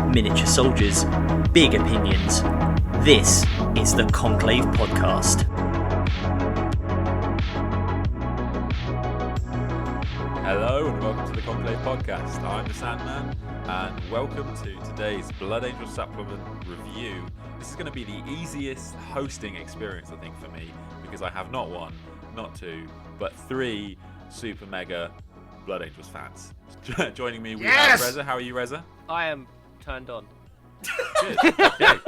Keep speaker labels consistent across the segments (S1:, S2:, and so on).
S1: miniature soldiers, big opinions. This is the Conclave Podcast.
S2: Hello and welcome to the Conclave Podcast. I'm the Sandman and welcome to today's Blood Angel Supplement review. This is going to be the easiest hosting experience, I think, for me, because I have not one, not two, but three super mega Blood Angels fans. Joining me, we have Rezza. How are you, Rezza?
S3: I am turned on.
S2: Good. Okay.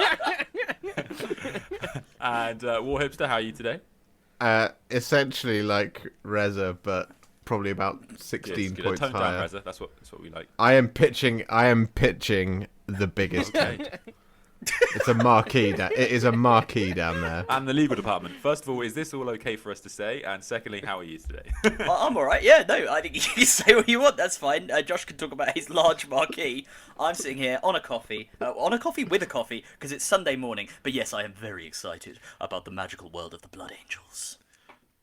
S2: And Warhipster, how are you today?
S4: Essentially like Rezza, but probably about 16
S2: Good.
S4: points
S2: Tone down,
S4: higher.
S2: Rezza. That's what we like.
S4: I am pitching the biggest tent. It's a marquee. It is a marquee down there.
S2: And the legal department. First of all, is this all okay for us to say? And secondly, how are you today?
S1: I'm alright, yeah, no, I think you can say what you want, that's fine. Josh can talk about his large marquee. I'm sitting here on a coffee with a coffee, because it's Sunday morning. But yes, I am very excited about the magical world of the Blood Angels.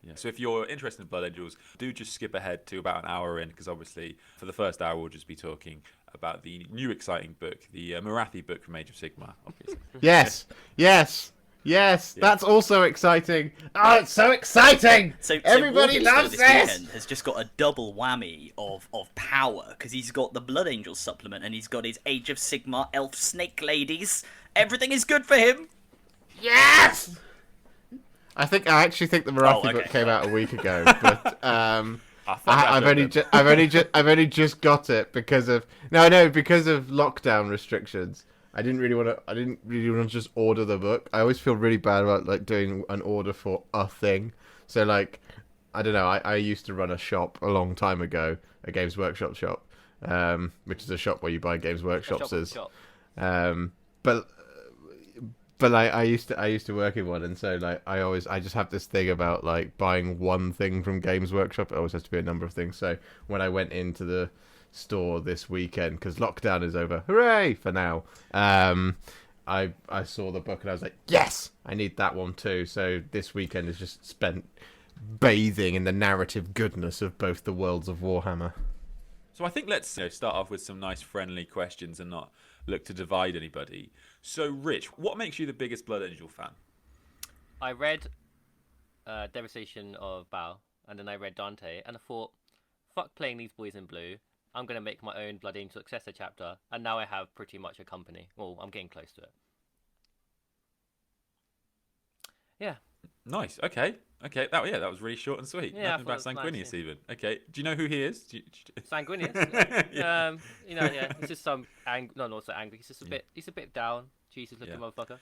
S2: Yeah, so if you're interested in Blood Angels, do just skip ahead to about an hour in, because obviously for the first hour we'll just be talking about the new exciting book, the Marathi book from Age of Sigmar, obviously.
S4: Yes. That's also exciting. Oh, it's so exciting!
S1: So
S4: Everybody
S1: Warhipster
S4: loves
S1: this
S4: this!
S1: weekend has just got a double whammy of power, because he's got the Blood Angels supplement and he's got his Age of Sigmar elf snake ladies. Everything is good for him.
S4: Yes! I actually think the Marathi book came out a week ago, but I've only just got it because of lockdown restrictions. I didn't really want to just order the book. I always feel really bad about doing an order for a thing. So I don't know. I used to run a shop a long time ago, a Games Workshop shop, which is a shop where you buy Games Workshops. But I used to work in one, and so I just have this thing about buying one thing from Games Workshop. It always has to be a number of things. So when I went into the store this weekend, because lockdown is over, hooray for now, I saw the book and I was like, yes, I need that one too. So this weekend is just spent bathing in the narrative goodness of both the worlds of Warhammer.
S2: So I think let's start off with some nice friendly questions and not look to divide anybody. So Rich, what makes you the biggest Blood Angel fan?
S3: I read Devastation of Baal, and then I read Dante, and I thought, fuck playing these boys in blue. I'm going to make my own Blood Angel successor chapter, and now I have pretty much a company. Well, I'm getting close to it. Yeah.
S2: Nice. Okay. That was really short and sweet.
S3: Yeah,
S2: Nothing about Sanguinius
S3: nice, yeah.
S2: even. Okay. Do you know who he is?
S3: Sanguinius.
S2: Yeah.
S3: He's just some not so angry. He's just he's a bit down. Jesus looking motherfucker.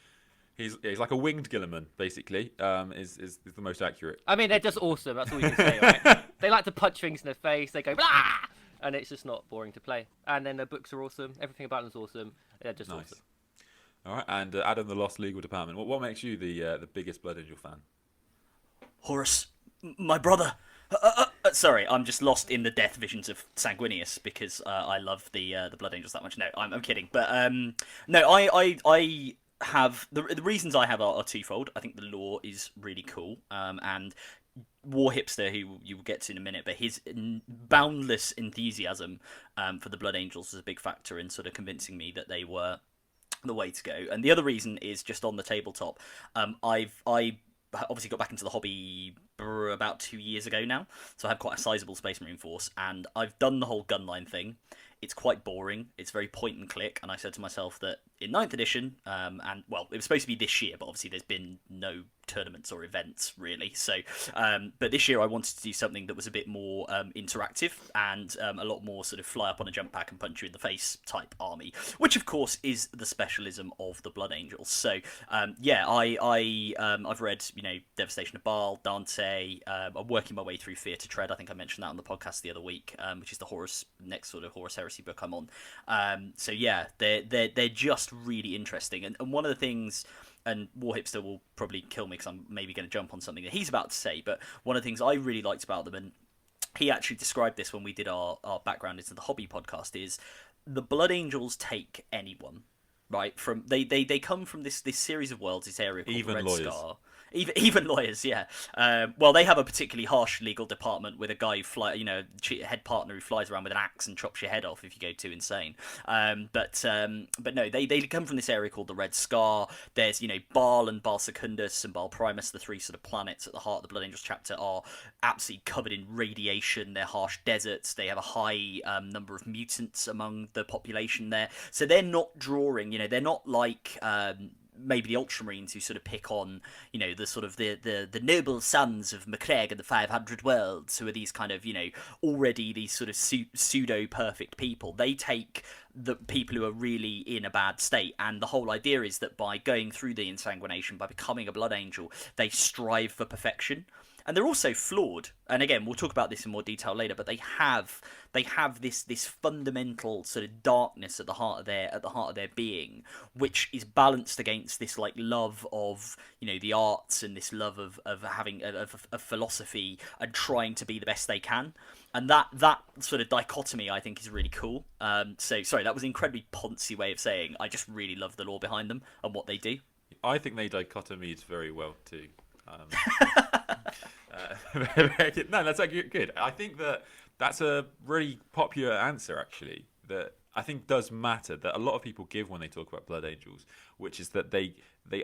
S2: He's like a winged Guilliman, basically. Is the most accurate.
S3: I mean, they're just awesome. That's all you can say, right? They like to punch things in the face. They go blah, and it's just not boring to play. And then the books are awesome. Everything about them's awesome. They're just
S2: nice.
S3: awesome.
S2: All right, and Adam, the Lost Legal Department. What makes you the biggest Blood Angel fan?
S1: Horus, my brother. Sorry, I'm just lost in the death visions of Sanguinius because I love the Blood Angels that much. No, I'm kidding. But no, I have the reasons I have are twofold. I think the lore is really cool, and Warhipster, who you will get to in a minute, but his boundless enthusiasm for the Blood Angels was a big factor in sort of convincing me that they were the way to go. And the other reason is just on the tabletop. I obviously got back into the hobby about 2 years ago now, so I have quite a sizable Space Marine force, and I've done the whole gunline thing. It's quite boring. It's very point and click, and I said to myself that in 9th edition, and well, it was supposed to be this year, but obviously there's been no tournaments or events really. So, but this year I wanted to do something that was a bit more interactive and a lot more sort of fly up on a jump pack and punch you in the face type army, which of course is the specialism of the Blood Angels. So, I've read Devastation of Baal, Dante. I'm working my way through Fear to Tread. I think I mentioned that on the podcast the other week, which is the next sort of Horus Heresy book I'm on. So yeah, they're just really interesting, and one of the things. And Warhipster will probably kill me because I'm maybe going to jump on something that he's about to say, but one of the things I really liked about them, and he actually described this when we did our background into the hobby podcast, is the Blood Angels take anyone, right? From they come from this series of worlds, this area called
S2: Even
S1: Red
S2: lawyers.
S1: Scar. Even lawyers, yeah. Well, they have a particularly harsh legal department with a guy head partner who flies around with an axe and chops your head off if you go too insane. But no, they come from this area called the Red Scar. There's Baal and Baal Secundus and Baal Primus, the three sort of planets at the heart of the Blood Angels chapter, are absolutely covered in radiation. They're harsh deserts. They have a high number of mutants among the population there, so they're not drawing. They're not like. Maybe the Ultramarines who sort of pick on, the sort of the noble sons of Macreg and the 500 Worlds, who are these kind of, already these sort of pseudo-perfect people. They take the people who are really in a bad state, and the whole idea is that by going through the insanguination, by becoming a Blood Angel, they strive for perfection. And they're also flawed. And again, we'll talk about this in more detail later, but they have this fundamental sort of darkness at the heart of their being, which is balanced against this like love of the arts and this love of having of philosophy and trying to be the best they can. And that sort of dichotomy, I think, is really cool. So sorry, that was an incredibly poncy way of saying I just really love the lore behind them and what they do.
S2: I think they dichotomies very well too. No, that's actually good. I think that's a really popular answer, actually, that I think does matter, that a lot of people give when they talk about Blood Angels, which is that they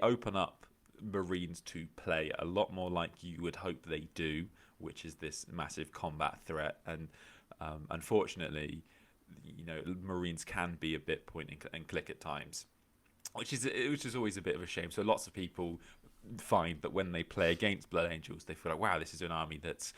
S2: open up Marines to play a lot more like you would hope they do, which is this massive combat threat. And unfortunately, Marines can be a bit point and click at times, which is always a bit of a shame. So lots of people find that when they play against Blood Angels, they feel like, wow, this is an army that's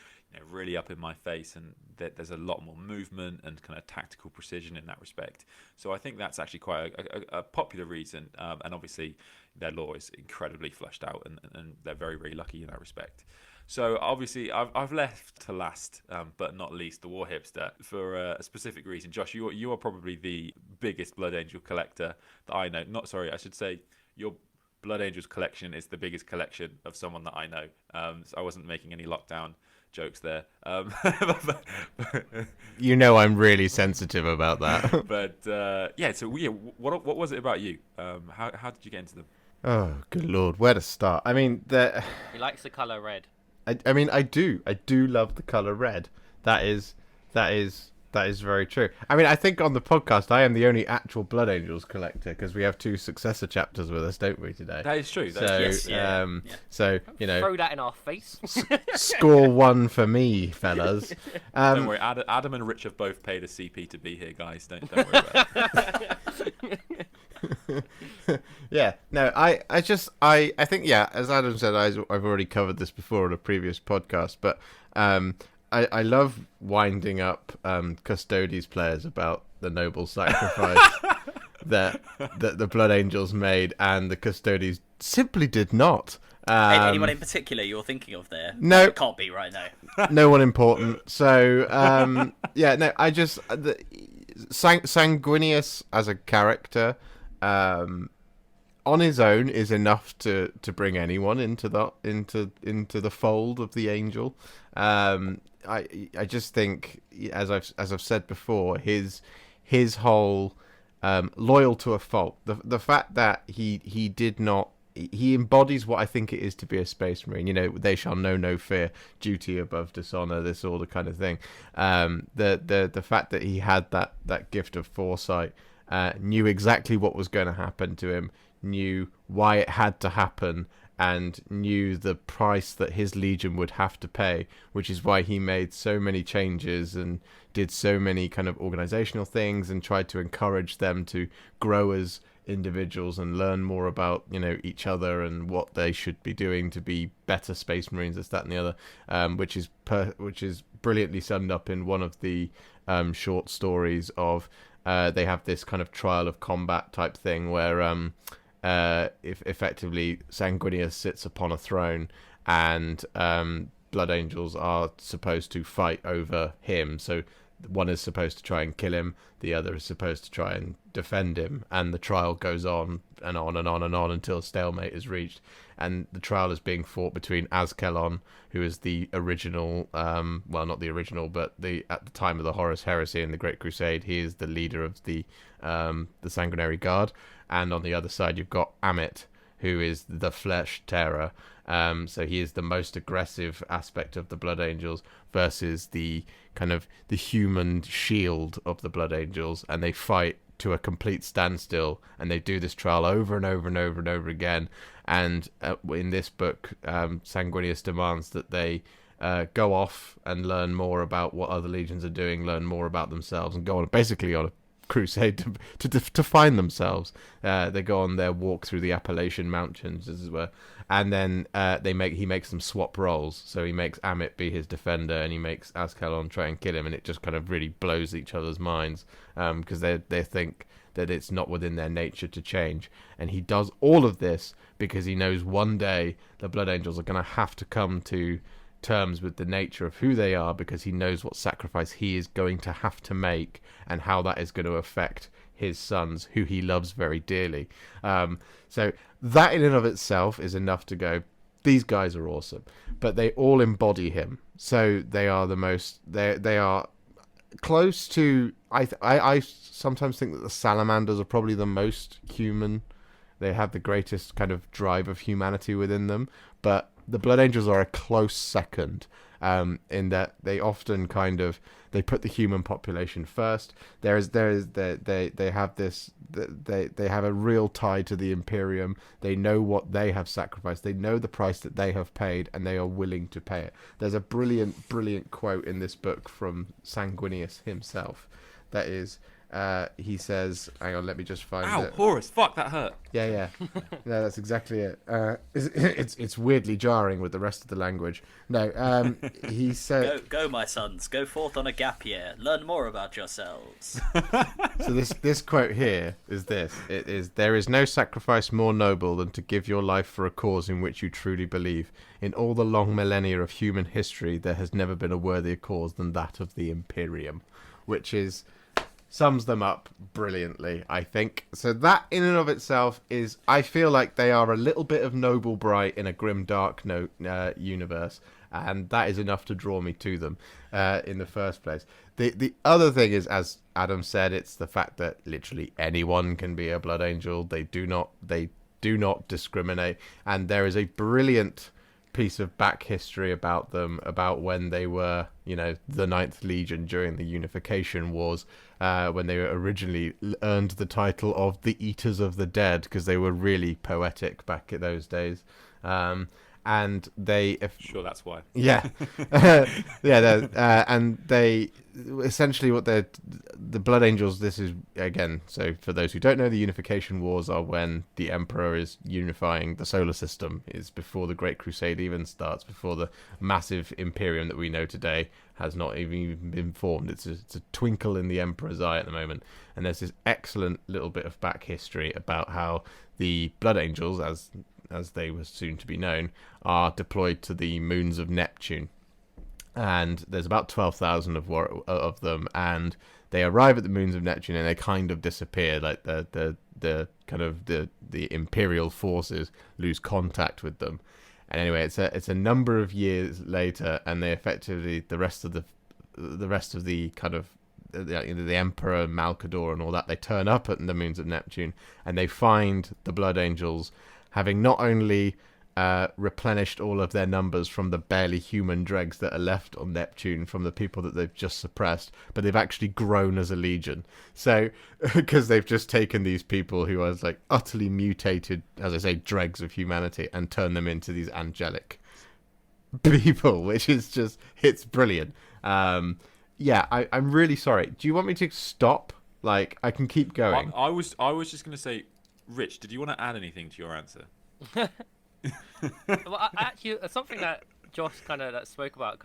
S2: really up in my face, and that there's a lot more movement and kind of tactical precision in that respect. So I think that's actually quite a popular reason, and obviously their lore is incredibly fleshed out, and they're very, very lucky in that respect. So obviously I've left to last, but not least, the Warhipster for a specific reason. Josh, you are probably the biggest Blood Angel collector that I know. I should say your Blood Angels collection is the biggest collection of someone that I know. So I wasn't making any lockdown jokes there.
S4: I'm really sensitive about that.
S2: But what was it about you? How did you get into them?
S4: Oh, good lord, where to start? I mean,
S3: he likes the color red.
S4: I do love the color red. That is very true. I mean, I think on the podcast, I am the only actual Blood Angels collector because we have 2 successor chapters with us, don't we, today?
S2: That is true.
S4: So,
S3: throw that in our face.
S4: Score 1 for me, fellas.
S2: Don't worry, Adam and Rich have both paid a CP to be here, guys. Don't worry about it.
S4: Yeah, no, I think, as Adam said, I've already covered this before on a previous podcast, but I love winding up Custodes players about the noble sacrifice that the Blood Angels made, and the Custodes simply did not.
S1: Anyone in particular you're thinking of there?
S4: No.
S1: It can't be right now.
S4: No one important. So, Sanguinius as a character, on his own is enough to bring anyone into the fold of the Angel. I just think, as I've said before, his whole loyal to a fault. The fact that he embodies what I think it is to be a space marine. They shall know no fear, duty above dishonor, this all the kind of thing. The fact that he had that gift of foresight, knew exactly what was going to happen to him, knew why it had to happen, and knew the price that his legion would have to pay, which is why he made so many changes and did so many kind of organizational things and tried to encourage them to grow as individuals and learn more about each other and what they should be doing to be better space marines, this, that, and the other, which is brilliantly summed up in one of the short stories of they have this kind of trial of combat type thing where if effectively Sanguinius sits upon a throne and Blood Angels are supposed to fight over him. So one is supposed to try and kill him, the other is supposed to try and defend him, and the trial goes on and on and on and on until stalemate is reached. And the trial is being fought between Askelon, who is the original, well, not the original, but at the time of the Horus Heresy and the Great Crusade, he is the leader of the Sanguinary Guard. And on the other side, you've got Amit, who is the flesh terror. So he is the most aggressive aspect of the Blood Angels versus the kind of the human shield of the Blood Angels, and they fight to a complete standstill, and they do this trial over and over and over and over again. And in this book, Sanguinius demands that they go off and learn more about what other legions are doing, learn more about themselves, and go on basically on a crusade to find themselves. They go on their walk through the Appalachian Mountains, as it were, and then he makes them swap roles. So he makes Amit be his defender, and he makes Ascalon try and kill him, and it just kind of really blows each other's minds because they think that it's not within their nature to change. And he does all of this because he knows one day the Blood Angels are going to have to come to terms with the nature of who they are, because he knows what sacrifice he is going to have to make and how that is going to affect his sons, who he loves very dearly. So that in and of itself is enough to go, these guys are awesome. But they all embody him. So they are the most, they are close to, I sometimes think that the salamanders are probably the most human. They have the greatest kind of drive of humanity within them, but the Blood Angels are a close second, in that they often they put the human population first. They have a real tie to the Imperium. They know what they have sacrificed. They know the price that they have paid, and they are willing to pay it. There's a brilliant quote in this book from Sanguinius himself. That is, he says, hang on, let me just find it.
S2: Ow, Horus, fuck, that hurt.
S4: Yeah. No, that's exactly it. It's weirdly jarring with the rest of the language. No, he said...
S1: Go, my sons, go forth on a gap year. Learn more about yourselves.
S4: So this quote here is this. It is, there is no sacrifice more noble than to give your life for a cause in which you truly believe. In all the long millennia of human history, there has never been a worthier cause than that of the Imperium, which sums them up brilliantly, I think. So that in and of itself is, I feel like they are a little bit of Noble Bright in a grim dark universe, and that is enough to draw me to them in the first place. The other thing is, as Adam said, it's the fact that literally anyone can be a Blood Angel. They do not discriminate, and there is a brilliant piece of back history about them, about when they were, the Ninth Legion during the Unification Wars, when they originally earned the title of the Eaters of the Dead, because they were really poetic back in those days. And they...
S2: Sure, that's why.
S4: Yeah. And they... Essentially what the Blood Angels, this is, again, so for those who don't know, the Unification Wars are when the Emperor is unifying the solar system. It's before the Great Crusade even starts, before the massive Imperium that we know today has not even been formed. It's a twinkle in the Emperor's eye at the moment. And there's this excellent little bit of back history about how the Blood Angels, as they were soon to be known, are deployed to the moons of Neptune. And there's about 12,000 of them, and they arrive at the moons of Neptune and they kind of disappear. Like the Imperial forces lose contact with them. And anyway, it's a number of years later, and they effectively the rest of the kind of the Emperor, Malcador, and all that, they turn up at the moons of Neptune, and they find the Blood Angels having not only replenished all of their numbers from the barely human dregs that are left on Neptune from the people that they've just suppressed, but they've actually grown as a legion. So, because they've just taken these people who are like utterly mutated, as I say, dregs of humanity, and turned them into these angelic people, which is just, it's brilliant. I'm really sorry. Do you want me to stop? Like, I can keep going.
S2: I was just going to say, Rich, did you want to add anything to your answer?
S3: Well, actually, something that Josh that spoke about,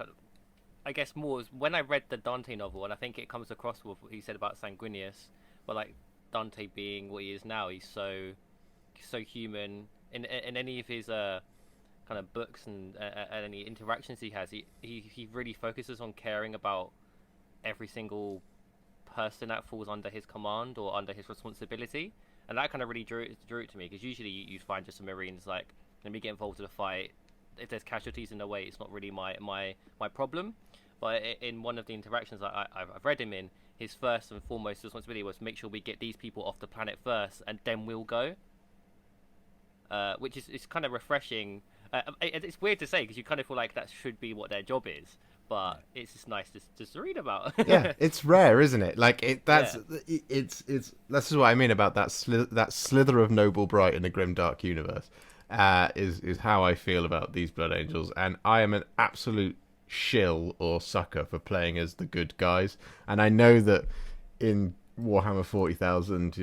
S3: I guess more, was when I read the Dante novel, and I think it comes across with what he said about Sanguinius, but like Dante being what he is now, he's so human. In any of his kind of books and any interactions he has, he really focuses on caring about every single person that falls under his command or under his responsibility. And that kind of really drew it to me, because usually you find just some Marines like, let me get involved in a fight. If there's casualties in the way, it's not really my problem. But in one of the interactions I've read him in, his first and foremost responsibility was make sure we get these people off the planet first, and then we'll go. which is it's kind of refreshing. It's weird to say because you kind of feel like that should be what their job is, but it's just nice to read about.
S4: Yeah, it's rare, isn't it? Like it's this is what I mean about that slither of noble bright in a grim dark universe. Is how I feel about these Blood Angels, and I am an absolute shill or sucker for playing as the good guys. And I know that in Warhammer 40,000,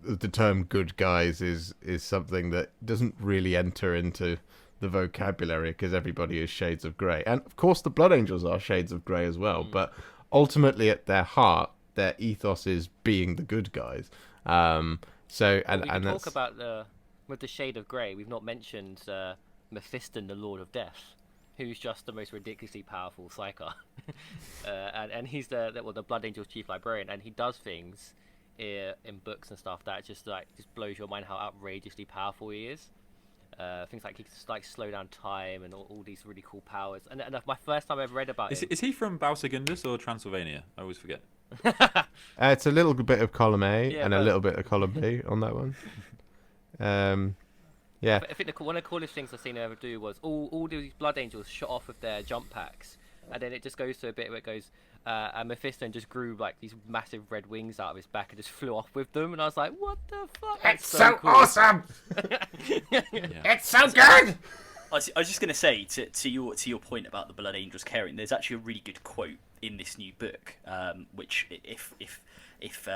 S4: the term "good guys" is something that doesn't really enter into the vocabulary because everybody is shades of grey, and of course the Blood Angels are shades of grey as well. But ultimately, at their heart, their ethos is being the good guys. We can
S3: talk about with the shade of grey. We've not mentioned Mephiston, the Lord of Death, who's just the most ridiculously powerful psyker, and he's the Blood Angels chief librarian, and he does things in books and stuff that just blows your mind how outrageously powerful he is. Things like he can slow down time and all these really cool powers. And my first time I ever read about him.
S2: Is he from Balsagundus or Transylvania? I always forget.
S4: It's a little bit of column A and a little bit of column B on that one. Yeah.
S3: But I think one of the coolest things I've seen him ever do was all these Blood Angels shot off with their jump packs, and then it just goes to a bit where it goes, and Mephiston just grew like these massive red wings out of his back and just flew off with them, and I was like, what the fuck?
S4: It's so cool. Awesome! It's so good!
S1: I was just going to say to your point about the Blood Angels caring. There's actually a really good quote in this new book, which if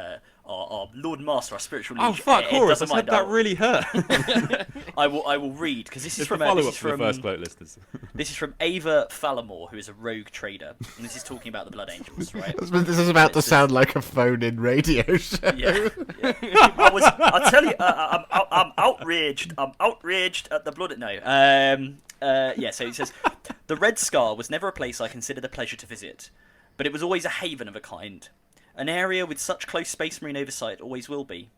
S1: our Lord and Master, our spiritual liege,
S2: Horus, that really hurt.
S1: I will read because this is from
S2: the first quote, listeners.
S1: This is from Ava Fallamore, who is a rogue trader, and this is talking about the Blood Angels, right?
S4: This is about to sound like a phone-in radio show.
S1: Yeah. I tell you, I'm outraged. I'm outraged at the blood. No. So he says, the Red Scar was never a place I considered a pleasure to visit, but it was always a haven of a kind. An area with such close Space Marine oversight always will be.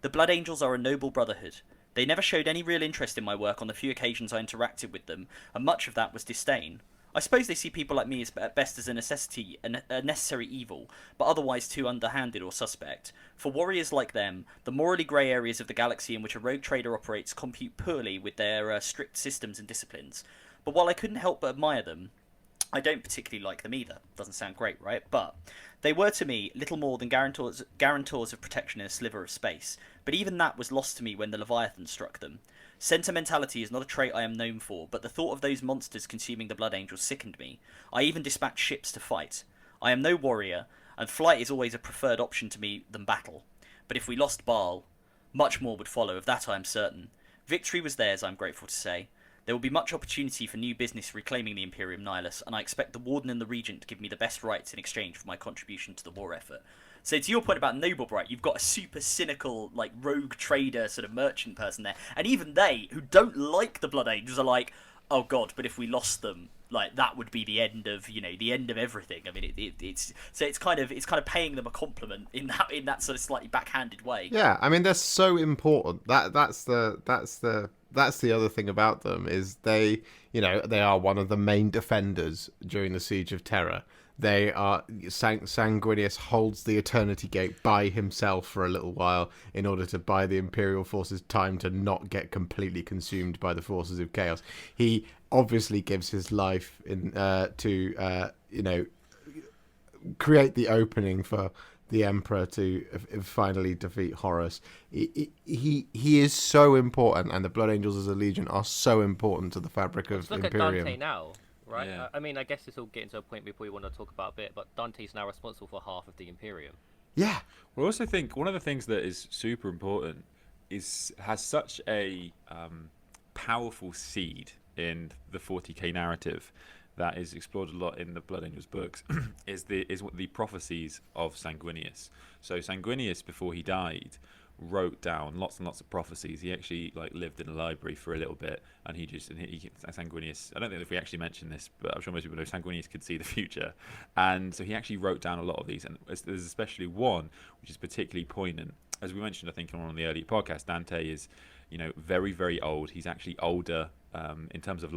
S1: The Blood Angels are a noble brotherhood. They never showed any real interest in my work on the few occasions I interacted with them, and much of that was disdain. I suppose they see people like me at best as a necessity, a necessary evil, but otherwise too underhanded or suspect. For warriors like them, the morally grey areas of the galaxy in which a rogue trader operates compute poorly with their strict systems and disciplines. But while I couldn't help but admire them, I don't particularly like them either. Doesn't sound great, right? But they were to me little more than guarantors of protection in a sliver of space. But even that was lost to me when the Leviathan struck them. Sentimentality is not a trait I am known for, but the thought of those monsters consuming the Blood Angels sickened me. I even dispatched ships to fight. I am no warrior, and flight is always a preferred option to me than battle. But if we lost Baal, much more would follow, of that I am certain. Victory was theirs, I am grateful to say. There will be much opportunity for new business reclaiming the Imperium Nihilus, and I expect the Warden and the Regent to give me the best rights in exchange for my contribution to the war effort. So to your point about Noble Bright, you've got a super cynical, like, rogue trader sort of merchant person there, and even they, who don't like the Blood Angels, are like, oh god, but if we lost them, like, that would be the end of, the end of everything. I mean, it's kind of paying them a compliment in that sort of slightly backhanded way.
S4: Yeah, I mean, they're so important. That's the other thing about them, is they are one of the main defenders during the Siege of Terror. They are Sanguinius holds the Eternity Gate by himself for a little while in order to buy the Imperial forces time to not get completely consumed by the forces of chaos. He obviously gives his life to create the opening for the Emperor to finally defeat Horus. He is so important, and the Blood Angels as a legion are so important to the fabric of Imperium.
S3: Look at Dante now, right?
S2: Yeah.
S3: I mean, I guess this will get to a point before we want to talk about a bit, but Dante's now responsible for half of the Imperium.
S4: Yeah.
S2: Well, I also think one of the things that is super important has such a powerful seed in the 40k narrative that is explored a lot in the Blood Angels books is the prophecies of Sanguinius. So Sanguinius, before he died, wrote down lots and lots of prophecies. He actually lived in a library for a little bit, and Sanguinius, I don't think if we actually mentioned this, but I'm sure most people know Sanguinius could see the future, and so he actually wrote down a lot of these, and there's especially one which is particularly poignant. As we mentioned, I think on one of the earlier podcasts, Dante is very, very old. He's actually older in terms of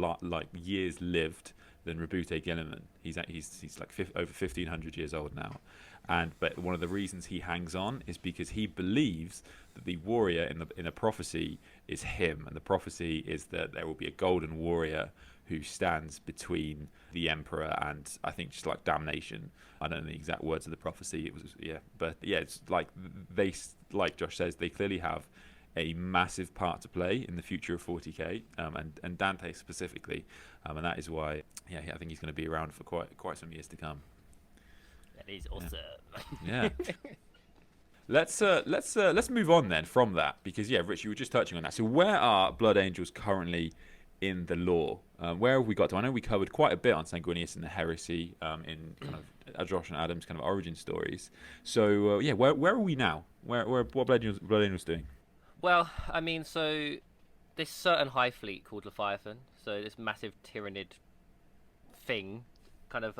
S2: years lived than Rabute Gilliman. He's like over 1,500 years old now, But one of the reasons he hangs on is because he believes that the warrior in the prophecy is him, and the prophecy is that there will be a golden warrior who stands between the emperor and, I think, just like damnation. I don't know the exact words of the prophecy. It's like they, like Josh says, they clearly have a massive part to play in the future of 40k, and Dante specifically, and that is why, I think he's going to be around for quite some years to come.
S3: That is awesome.
S2: Yeah. Let's move on then from that, because Rich, you were just touching on that. So where are Blood Angels currently in the lore? Where have we got to? I know we covered quite a bit on Sanguinius and the Heresy in kind of Josh and Adam's kind of origin stories. So where are we now? What Blood Angels doing?
S3: Well, I mean, so this certain high fleet called Leviathan, so this massive tyrannid thing, kind of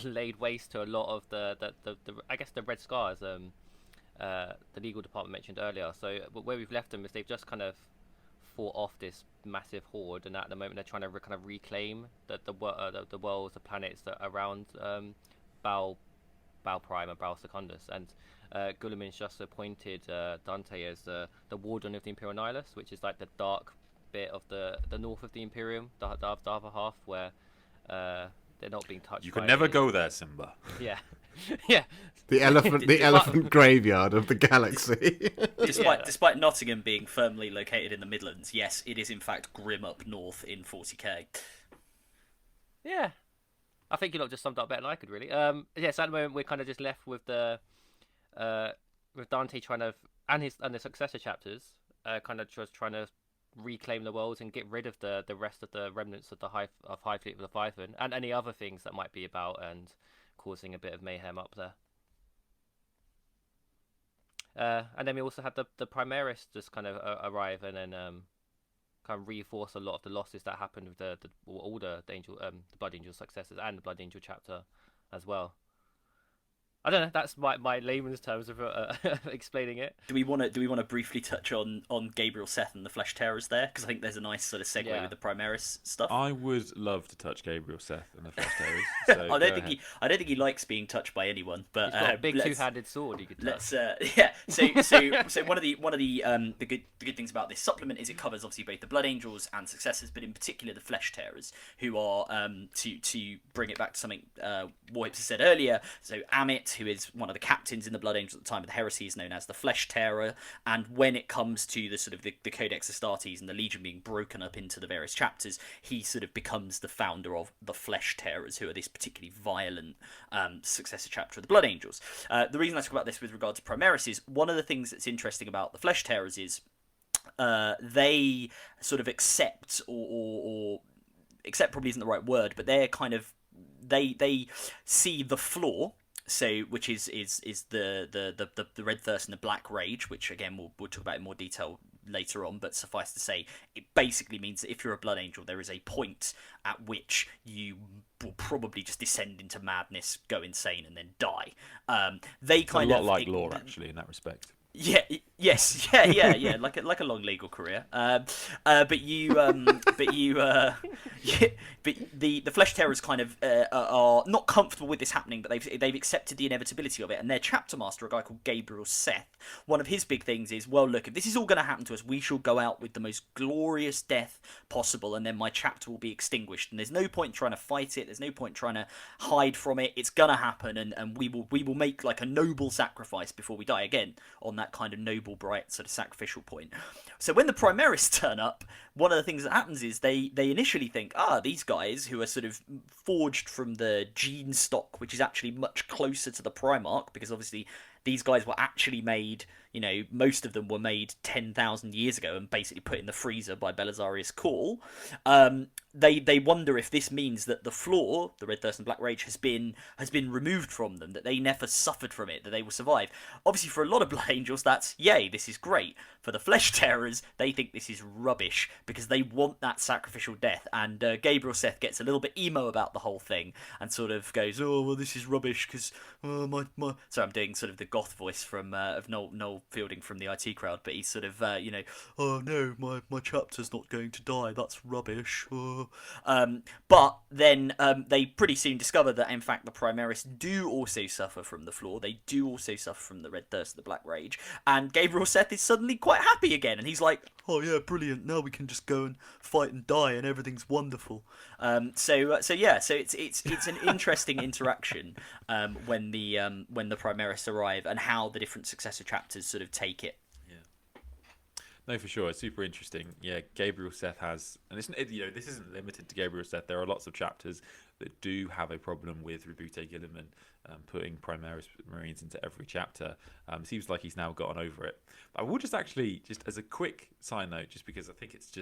S3: laid waste to a lot of the I guess the Red Scars, the legal department mentioned earlier. So where we've left them is they've just kind of fought off this massive horde, and at the moment they're trying to kind of reclaim the worlds, the planets that are around Baal Prime and Baal Secundus, and Guilliman's just appointed Dante as the warden of the Imperium Nihilus, which is like the dark bit of the north of the Imperium, the other half where they're not being touched.
S2: You could never go there, Simba.
S3: Yeah, yeah.
S4: The elephant graveyard of the galaxy.
S1: Despite Nottingham being firmly located in the Midlands, yes, it is in fact grim up north in 40k.
S3: Yeah, I think you lot just summed up better than I could, really. So at the moment we're kind of just left with with Dante trying to, and the successor chapters, kind of just trying to reclaim the worlds and get rid of the rest of the remnants of the High Fleet of Leviathan and any other things that might be about and causing a bit of mayhem up there. And then we also had the Primaris just kind of arrive and then kind of reinforce a lot of the losses that happened with the Blood Angel successors and the Blood Angel chapter as well. I don't know. That's my layman's terms of explaining it.
S1: Do we want to briefly touch on Gabriel Seth and the Flesh Terrors there? Because I think there's a nice sort of segue with the Primaris stuff.
S2: I would love to touch Gabriel Seth and the Flesh Terrors. So
S1: I don't think he likes being touched by anyone. But
S3: he's got a big two-handed sword. You could touch.
S1: So one of the good things about this supplement is it covers obviously both the Blood Angels and successors, but in particular the Flesh Terrors, who are to bring it back to something Warhipster said earlier. So Amit, who is one of the captains in the Blood Angels at the time of the Heresy, is known as the Flesh Terror, and when it comes to the sort of the Codex Astartes and the Legion being broken up into the various chapters, he sort of becomes the founder of the Flesh Terrors, who are this particularly violent successor chapter of the Blood Angels. The reason I talk about this with regard to Primaris is one of the things that's interesting about the Flesh Terrors is they sort of accept or accept probably isn't the right word, but they're kind of they see the flaw. So, which is the Red Thirst and the Black Rage, which again we'll talk about in more detail later on. But suffice to say, it basically means that if you're a Blood Angel, there is a point at which you will probably just descend into madness, go insane, and then die. They kind
S2: of a lot like lore, actually, in that respect.
S1: Yeah. Yes. Yeah. Like a long legal career. But the Flesh Terrors kind of are not comfortable with this happening, but they've accepted the inevitability of it. And their chapter master, a guy called Gabriel Seth, one of his big things is, well, look, if this is all going to happen to us, we shall go out with the most glorious death possible, and then my chapter will be extinguished. And there's no point trying to fight it. There's no point trying to hide from it. It's gonna happen, and we will make like a noble sacrifice before we die again on that kind of noble, bright sort of sacrificial point. So when the Primaris turn up, one of the things that happens is they initially think, these guys who are sort of forged from the gene stock, which is actually much closer to the Primarch, because obviously these guys were actually made, most of them were made 10,000 years ago and basically put in the freezer by Belisarius Cawl. They wonder if this means that the flaw, the Red Thirst and Black Rage, has been removed from them, that they never suffered from it, that they will survive. Obviously, for a lot of Blood Angels, that's, yay, this is great. For the Flesh Terrors, they think this is rubbish, because they want that sacrificial death. And Gabriel Seth gets a little bit emo about the whole thing, and sort of goes, oh, well, this is rubbish, because my... Sorry, I'm doing sort of the goth voice from of Noel fielding from the IT crowd, but he's sort of, oh no, my chapter's not going to die, that's rubbish. But then they pretty soon discover that, in fact, the Primaris do also suffer from the Flaw, they do also suffer from the Red Thirst, the Black Rage, and Gabriel Seth is suddenly quite happy again, and he's like, oh yeah, brilliant, now we can just go and fight and die, and everything's wonderful. So it's an interesting interaction when the Primaris arrive, and how the different successor chapters sort of take it.
S2: Yeah, no, for sure, it's super interesting. Yeah, Gabriel Seth has, and this isn't limited to Gabriel Seth. There are lots of chapters that do have a problem with Rebute Gilliman putting Primaris Marines into every chapter. It seems like he's now gotten over it. But I will just as a quick side note, just because I think it's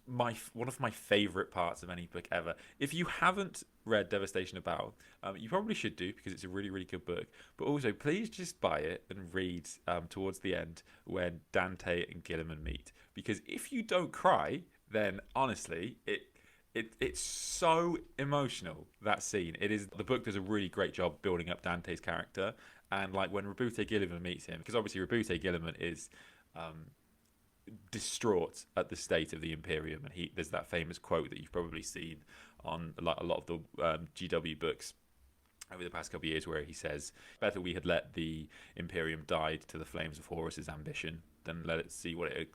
S2: one of my favourite parts of any book ever. If you haven't read Devastation of Baal, you probably should do, because it's a really, really good book. But also, please just buy it and read towards the end when Dante and Gilliman meet. Because if you don't cry, then honestly, it's so emotional, that scene. The book does a really great job building up Dante's character. And like when Rebute Gilliman meets him, because obviously Rebute Gilliman is distraught at the state of the Imperium, and there's that famous quote that you've probably seen on a lot of the GW books over the past couple of years, where he says, better we had let the Imperium die to the flames of Horus's ambition than let it see what it had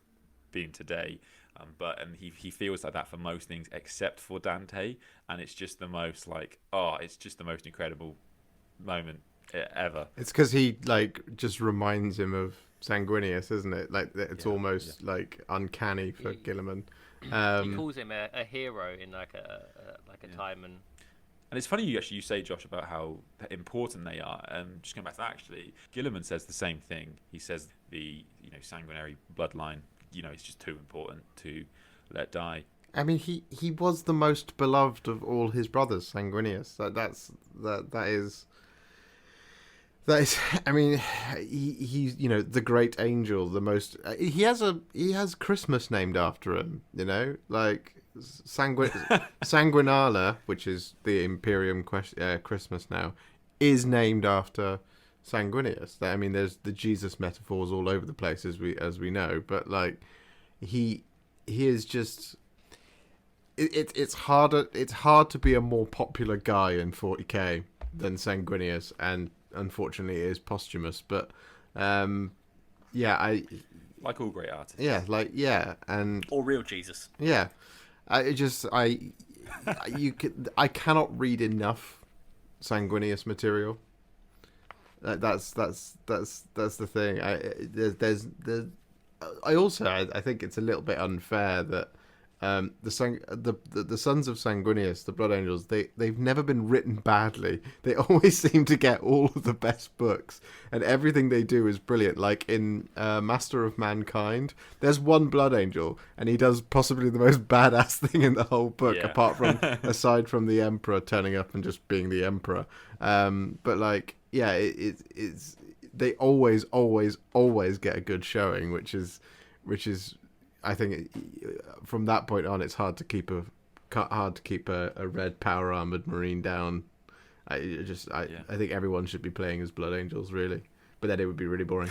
S2: been today. And he feels like that for most things except for Dante, and it's just the most incredible moment ever.
S4: It's because he just reminds him of Sanguinius, isn't it? Like it's almost like uncanny for Gilliman.
S3: He calls him a hero in like a time. And
S2: it's funny you say, Josh, about how important they are. Just going back to that, actually, Gilliman says the same thing. He says the sanguinary bloodline, it's just too important to let die.
S4: I mean, he was the most beloved of all his brothers, Sanguinius. That is. I mean, he's the great angel, the most. He has Christmas named after him. Like Sanguinala, which is the Imperium Christmas now, is named after Sanguinius. I mean, there's the Jesus metaphors all over the place, as we know. But like, he is just. It's hard to be a more popular guy in 40k than Sanguinius, and unfortunately it is posthumous, but I
S2: like all great artists.
S4: And
S1: or real Jesus.
S4: I cannot read enough Sanguinius material. That's the thing. I think it's a little bit unfair that the Sons of Sanguinius, the Blood Angels, they've never been written badly. They always seem to get all of the best books, and everything they do is brilliant. Like in Master of Mankind, there's one Blood Angel, and he does possibly the most badass thing in the whole book, aside from the Emperor turning up and just being the Emperor. But like, it's they always get a good showing, which is. I think from that point on, it's hard to keep a red power armored marine down. I think everyone should be playing as Blood Angels, really, but then it would be really boring.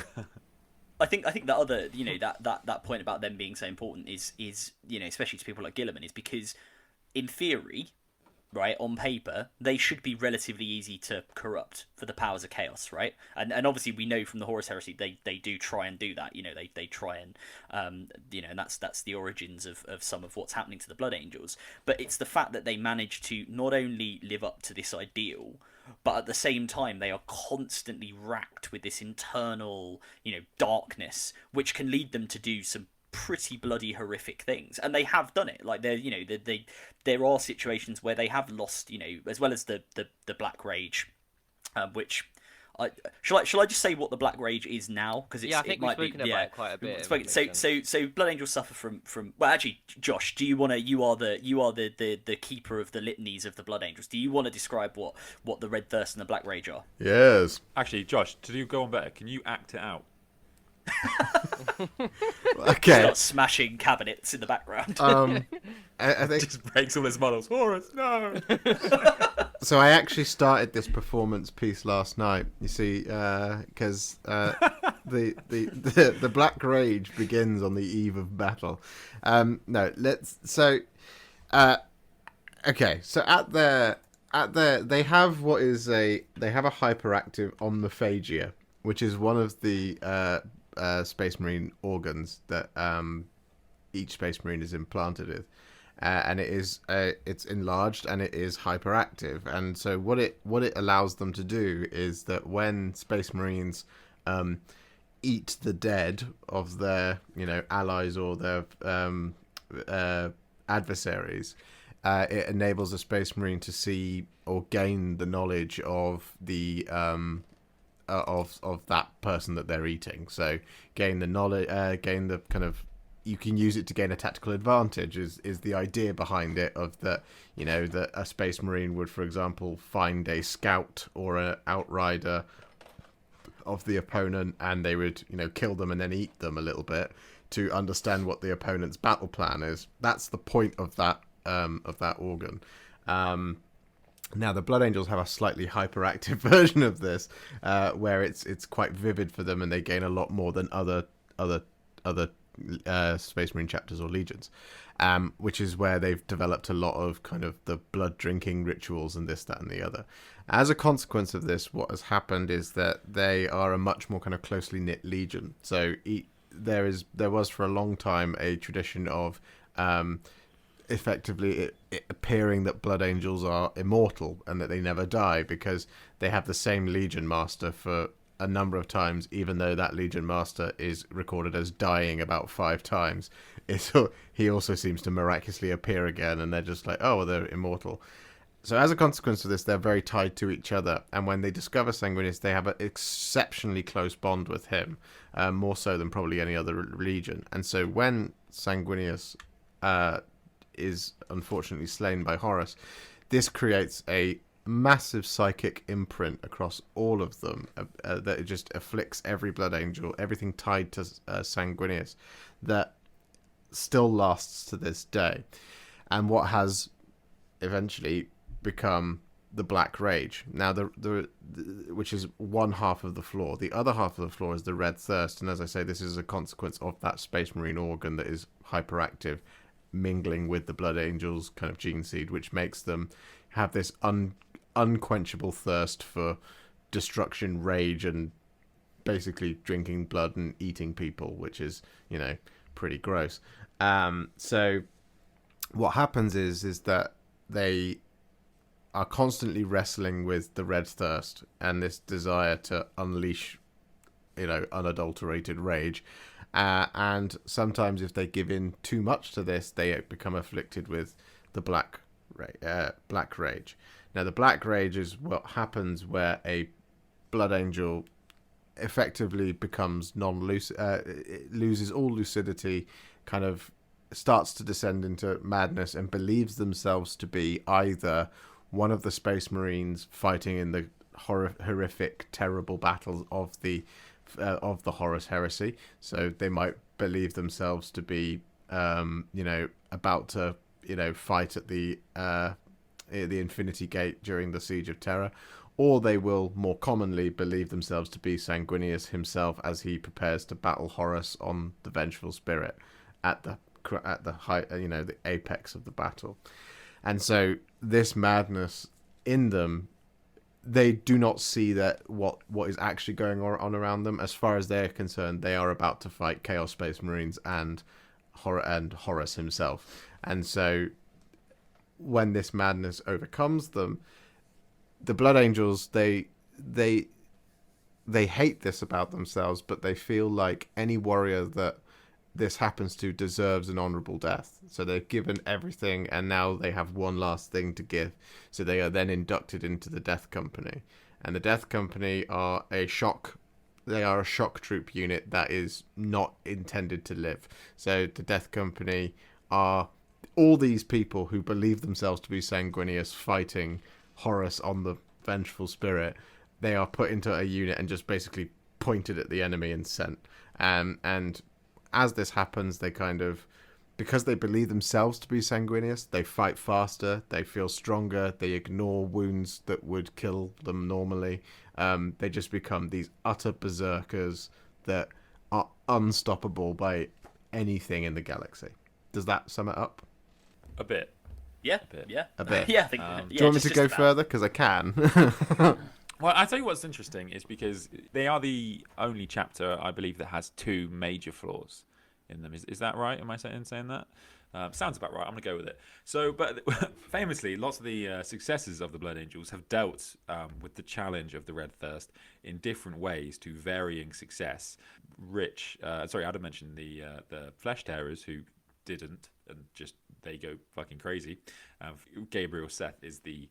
S1: I think the other that point about them being so important is especially to people like Gilliman, is because in theory, right, on paper, they should be relatively easy to corrupt for the powers of chaos, right? And obviously we know from the Horus Heresy they do try and do that. They try and and that's the origins of some of what's happening to the Blood Angels. But it's the fact that they manage to not only live up to this ideal, but at the same time they are constantly racked with this internal darkness, which can lead them to do some pretty bloody horrific things, and they have done it. Like there are situations where they have lost, as well as the Black Rage, which shall I just say what the Black Rage is now, because
S3: I think we've spoken about it quite a bit.
S1: So Blood Angels suffer from well, actually, Josh, do you want to? You are the keeper of the litanies of the Blood Angels. Do you want to describe what the Red Thirst and the Black Rage are?
S4: Yes.
S2: Actually, Josh, to go on better, can you act it out?
S4: Okay.
S1: Start smashing cabinets in the background.
S4: I think
S2: just breaks all his models. Horus, no.
S4: So I actually started this performance piece last night. You see, because the Black Rage begins on the eve of battle. No, let's so. Okay, so at their they have they have a hyperactive omniphagia, which is one of the Space Marine organs that each Space Marine is implanted with, and it's enlarged and it is hyperactive. And so what it allows them to do is that when Space Marines eat the dead of their allies or their adversaries, it enables a Space Marine to see or gain the knowledge of the of that person that they're eating. So gain the knowledge, gain the kind of, you can use it to gain a tactical advantage. Is the idea behind it, of that that a Space Marine would, for example, find a scout or an outrider of the opponent, and they would kill them and then eat them a little bit to understand what the opponent's battle plan is. That's the point of that organ. Now the Blood Angels have a slightly hyperactive version of this, where it's quite vivid for them, and they gain a lot more than other Space Marine chapters or legions, which is where they've developed a lot of kind of the blood drinking rituals and this, that, and the other. As a consequence of this, what has happened is that they are a much more kind of closely knit legion. So there was for a long time a tradition of effectively it appearing that Blood Angels are immortal and that they never die, because they have the same Legion Master for a number of times, even though that Legion Master is recorded as dying about 5 times. He also seems to miraculously appear again, and they're just like, oh, well, they're immortal. So as a consequence of this, they're very tied to each other, and when they discover Sanguinius, they have an exceptionally close bond with him, more so than probably any other legion. And so when Sanguinius is unfortunately slain by Horus, this creates a massive psychic imprint across all of them, that it just afflicts every Blood Angel, everything tied to Sanguinius, that still lasts to this day, and what has eventually become the Black Rage. Now, which is one half of the floor. The other half of the floor is the Red Thirst, and as I say, this is a consequence of that Space Marine organ that is hyperactive, mingling with the Blood Angels kind of gene seed, which makes them have this unquenchable thirst for destruction, rage, and basically drinking blood and eating people, which is pretty gross. So what happens is that they are constantly wrestling with the Red Thirst and this desire to unleash unadulterated rage, and sometimes if they give in too much to this, they become afflicted with the Black Rage. Now the Black Rage is what happens where a Blood Angel effectively becomes loses all lucidity, kind of starts to descend into madness, and believes themselves to be either one of the Space Marines fighting in the horrific, terrible battles of the Horus Heresy. So they might believe themselves to be, about to, fight at the Infinity Gate during the Siege of Terra, or they will more commonly believe themselves to be Sanguinius himself as he prepares to battle Horus on the Vengeful Spirit at the high, the apex of the battle. And so this madness in them, they do not see that what is actually going on around them. As far as they're concerned, they are about to fight Chaos Space Marines and Horus himself. And so when this madness overcomes them, the Blood Angels, they hate this about themselves, but they feel like any warrior that this happens to deserves an honorable death. So they've given everything, and now they have one last thing to give. So they are then inducted into the Death Company, and the Death Company are a shock troop unit that is not intended to live. So the Death Company are all these people who believe themselves to be Sanguinius fighting Horus on the Vengeful Spirit. They are put into a unit and just basically pointed at the enemy and sent. And as this happens, they kind of, because they believe themselves to be Sanguinius, they fight faster, they feel stronger, they ignore wounds that would kill them normally. They just become these utter berserkers that are unstoppable by anything in the galaxy. Does that sum it up?
S2: A bit.
S1: Yeah,
S2: A bit.
S1: yeah,
S4: A bit.
S1: yeah. I think.
S4: Do you want me to go further? Because I can.
S2: Well, I tell you what's interesting is because they are the only chapter, I believe, that has 2 major flaws in them. Is that right? Am I saying that? Sounds about right. I'm going to go with it. So, but famously, lots of the successors of the Blood Angels have dealt with the challenge of the Red Thirst in different ways to varying success. Adam mentioned the Flesh Tearers who didn't, and just they go fucking crazy. Gabriel Seth is the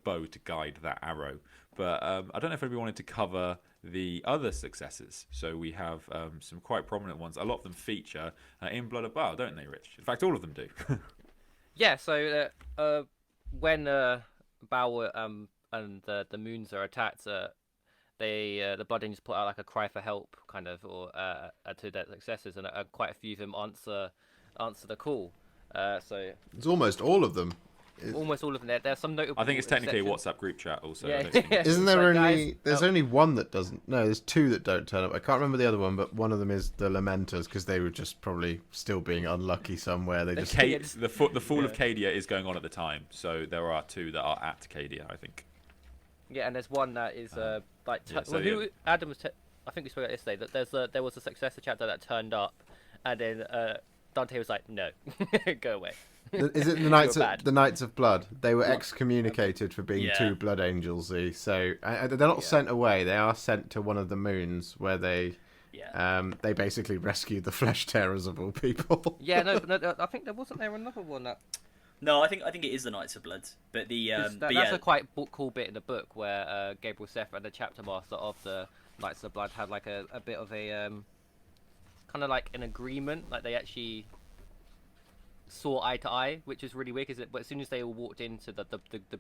S2: bow to guide that arrow. But I don't know if anybody wanted to cover the other successes. So we have some quite prominent ones. A lot of them feature in Blood of Baal, don't they, Rich? In fact, all of them do.
S3: Yeah, so when Baal and the moons are attacked, the Blood Angels put out like a cry for help, kind of, or to their successors, and quite a few of them answer the call. So
S4: it's almost all of them.
S3: Almost all of them. There's some notable.
S2: I think it's technically
S3: exceptions.
S2: a WhatsApp group chat also.
S3: Yeah.
S4: Isn't there
S3: Like,
S4: only?
S3: guys,
S4: There's only one that doesn't. No, there's 2 that don't turn up. I can't remember the other one, but one of them is the Lamenters because they were just probably still being unlucky somewhere. They just
S2: The fall of Cadia is going on at the time, so there are 2 that are at Cadia, I think.
S3: Yeah, and there's one that is
S2: yeah.
S3: Adam was. I think we spoke about yesterday that there was a successor chapter that turned up, and then Dante was like, "No, go away."
S4: Is it the Knights of Blood? They were excommunicated for being 2 Blood Angels. So they're not sent away. They are sent to one of the moons where they basically rescued the Flesh Tearers of all people.
S3: Yeah, no, I think there wasn't another one that.
S1: No, I think it is the Knights of Blood, but
S3: that's a quite cool bit in the book where Gabriel Seth and the chapter master of the Knights of Blood had like a bit of a kind of like an agreement, like they actually saw eye to eye, which is really weird. But as soon as they all walked into the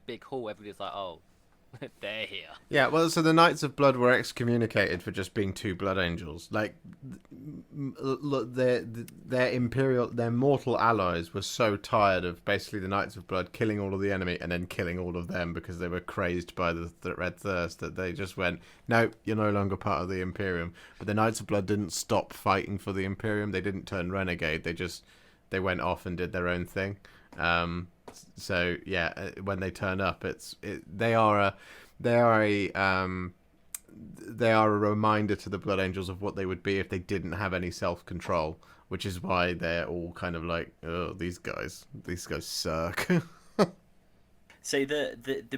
S3: big hall, everybody's like, "Oh, they're here."
S4: Yeah, well, so the Knights of Blood were excommunicated for just being 2 Blood Angels. Like, their mortal allies were so tired of basically the Knights of Blood killing all of the enemy and then killing all of them because they were crazed by the Red Thirst that they just went, "No, you're no longer part of the Imperium." But the Knights of Blood didn't stop fighting for the Imperium. They didn't turn renegade. They went off and did their own thing. So yeah, when they turn up, they are a reminder to the Blood Angels of what they would be if they didn't have any self-control, which is why they're all kind of like, "Oh, these guys suck."
S1: So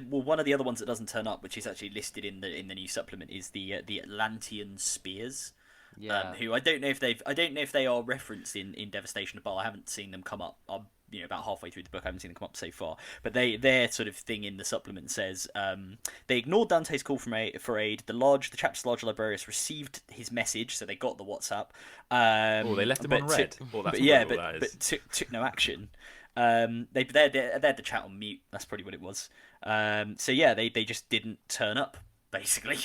S1: one of the other ones that doesn't turn up, which is actually listed in the new supplement, is the Atlantean Spears.
S3: Yeah.
S1: Who I don't know if they are referenced in Devastation of Baal. I haven't seen them come up. I'm about halfway through the book. I haven't seen them come up so far. But their sort of thing in the supplement says they ignored Dante's call for aid. The chapter's large librarius received his message, so they got the WhatsApp.
S2: They left him on red.
S1: But took no action. They had the chat on mute. That's probably what it was. So yeah, they just didn't turn up basically.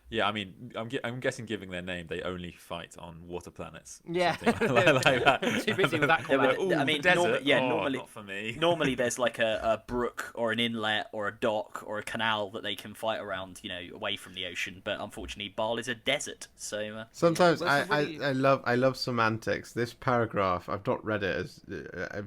S2: Yeah, I mean, I'm guessing, giving their name, they only fight on water planets.
S3: Yeah,
S2: like that.
S3: Too busy with that comment.
S1: I mean,
S2: desert?
S1: Normally,
S2: not for me.
S1: Normally, there's like a brook or an inlet or a dock or a canal that they can fight around, away from the ocean. But unfortunately, Baal is a desert. So
S4: sometimes I love semantics. This paragraph, I've not read it as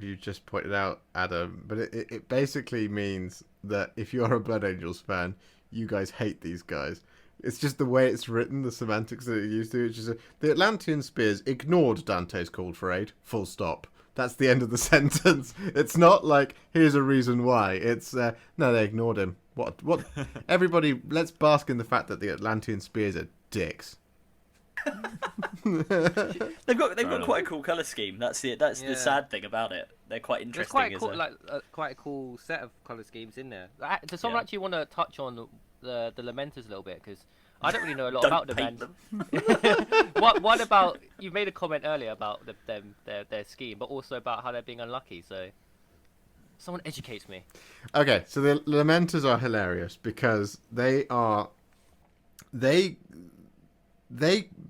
S4: you just pointed out, Adam, but it basically means that if you're a Blood Angels fan, you guys hate these guys. It's just the way it's written, the semantics that it used to. It's just the Atlantean Spears ignored Dante's call for aid. Full stop. That's the end of the sentence. It's not like, here's a reason why. It's, no, they ignored him. What? Everybody, let's bask in the fact that the Atlantean Spears are dicks.
S1: They've got quite a cool color scheme. That's the sad thing about it. They're quite interesting.
S3: There's quite a cool set of color schemes in there. Does someone actually want to touch on the Lamenters a little bit, because I don't really know a lot about them. What about, you made a comment earlier about their scheme, but also about how they're being unlucky. So someone educates me.
S4: Okay, so the Lamenters are hilarious because they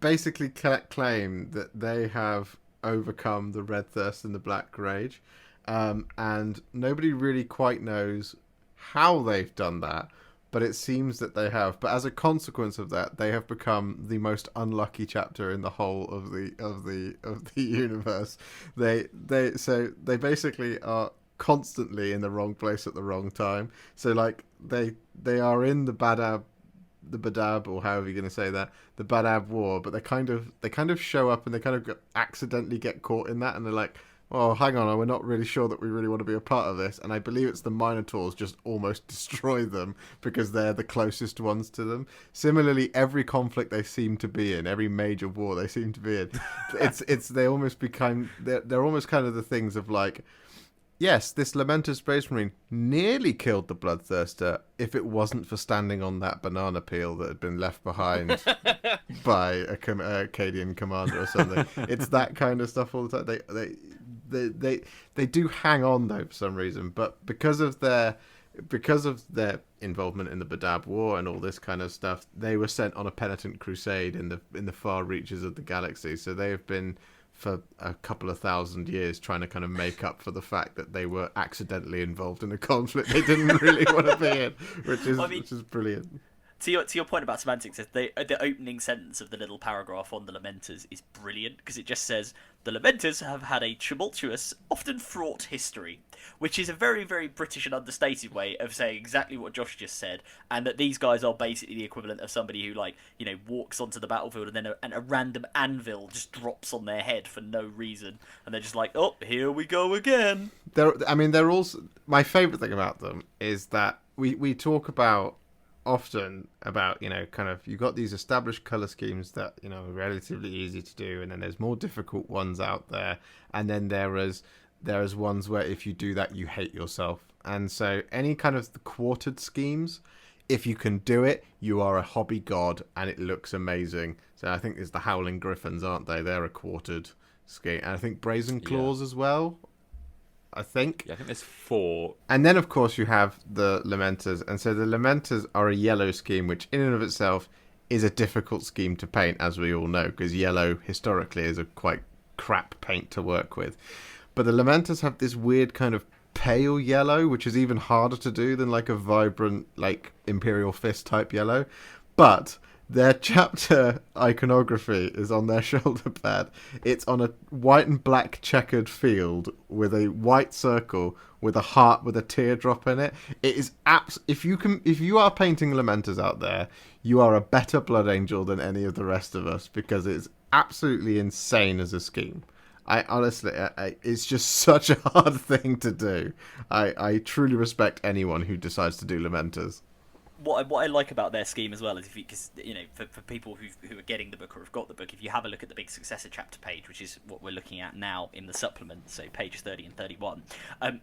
S4: basically claim that they have overcome the Red Thirst and the Black Rage, and nobody really quite knows how they've done that. but it seems that they have. But as a consequence of that, they have become the most unlucky chapter in the whole of the universe. They basically are constantly in the wrong place at the wrong time. So like they are in the Badab, or however you're going to say that, the Badab War, but they kind of show up and they kind of accidentally get caught in that, and they're like, oh, hang on, we're not really sure that we really want to be a part of this. And I believe it's the Minotaurs just almost destroy them because they're the closest ones to them. Similarly, every conflict they seem to be in, every major war they seem to be in, they almost become, they're almost kind of the things of like, yes, this Lamenter's Space Marine nearly killed the Bloodthirster if it wasn't for standing on that banana peel that had been left behind by a Akkadian commander or something. It's that kind of stuff all the time. They do hang on though for some reason, but because of their involvement in the Badab War and all this kind of stuff, they were sent on a penitent crusade in the far reaches of the galaxy. So they have been for a couple of thousand years trying to kind of make up for the fact that they were accidentally involved in a conflict they didn't really want to be in, which is brilliant.
S1: To your point about semantics, the opening sentence of the little paragraph on the Lamenters is brilliant, because it just says, the Lamenters have had a tumultuous, often fraught history, which is a very, very British and understated way of saying exactly what Josh just said, and that these guys are basically the equivalent of somebody who, like, you know, walks onto the battlefield and then a random anvil just drops on their head for no reason, and they're just like, oh, here we go again.
S4: They're also, my favourite thing about them is that we talk about often about, you know, kind of, you've got these established colour schemes that, you know, are relatively easy to do, and then there's more difficult ones out there, and then there is ones where if you do that you hate yourself. And so any kind of the quartered schemes, if you can do it, you are a hobby god and it looks amazing. So I think there's the Howling Griffins, aren't they? They're a quartered scheme, and I think Brazen Claws as well, I think.
S2: Yeah, I think there's 4.
S4: And then, of course, you have the Lamenters. And so the Lamenters are a yellow scheme, which in and of itself is a difficult scheme to paint, as we all know, because yellow, historically, is a quite crap paint to work with. But the Lamenters have this weird kind of pale yellow, which is even harder to do than, like, a vibrant, like, Imperial Fist type yellow. But their chapter iconography is on their shoulder pad. It's on a white and black checkered field with a white circle with a heart with a teardrop in it. It is if you are painting Lamenters out there, you are a better Blood Angel than any of the rest of us, because it's absolutely insane as a scheme. I honestly, it's just such a hard thing to do. I truly respect anyone who decides to do Lamenters.
S1: What I like about their scheme as well is, because you know, for people who are getting the book or have got the book, if you have a look at the big successor chapter page, which is what we're looking at now in the supplement, so pages 30 and 31,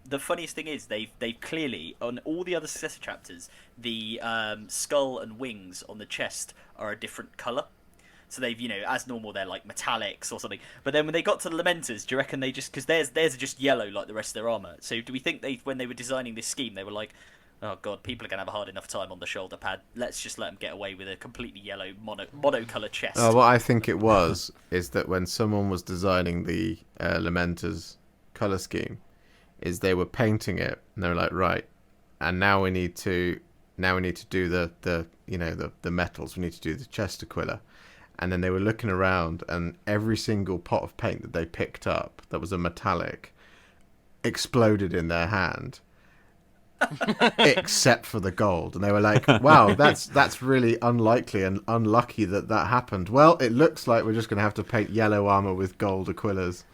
S1: the funniest thing is they've clearly, on all the other successor chapters, the skull and wings on the chest are a different colour. So they've, you know, as normal, they're like metallics or something. But then when they got to the Lamenters, do you reckon they just, because theirs are just yellow like the rest of their armour. So do we think when they were designing this scheme, they were like, oh god, people are going to have a hard enough time on the shoulder pad. Let's just let them get away with a completely yellow monocolour chest.
S4: What I think it was is that when someone was designing the Lamenters colour scheme, is they were painting it and they were like, right, and now we need to do the metals. We need to do the chest aquila. And then they were looking around, and every single pot of paint that they picked up that was a metallic exploded in their hand. Except for the gold, and they were like, wow, that's really unlikely and unlucky that happened. Well, it looks like we're just going to have to paint yellow armor with gold aquillas.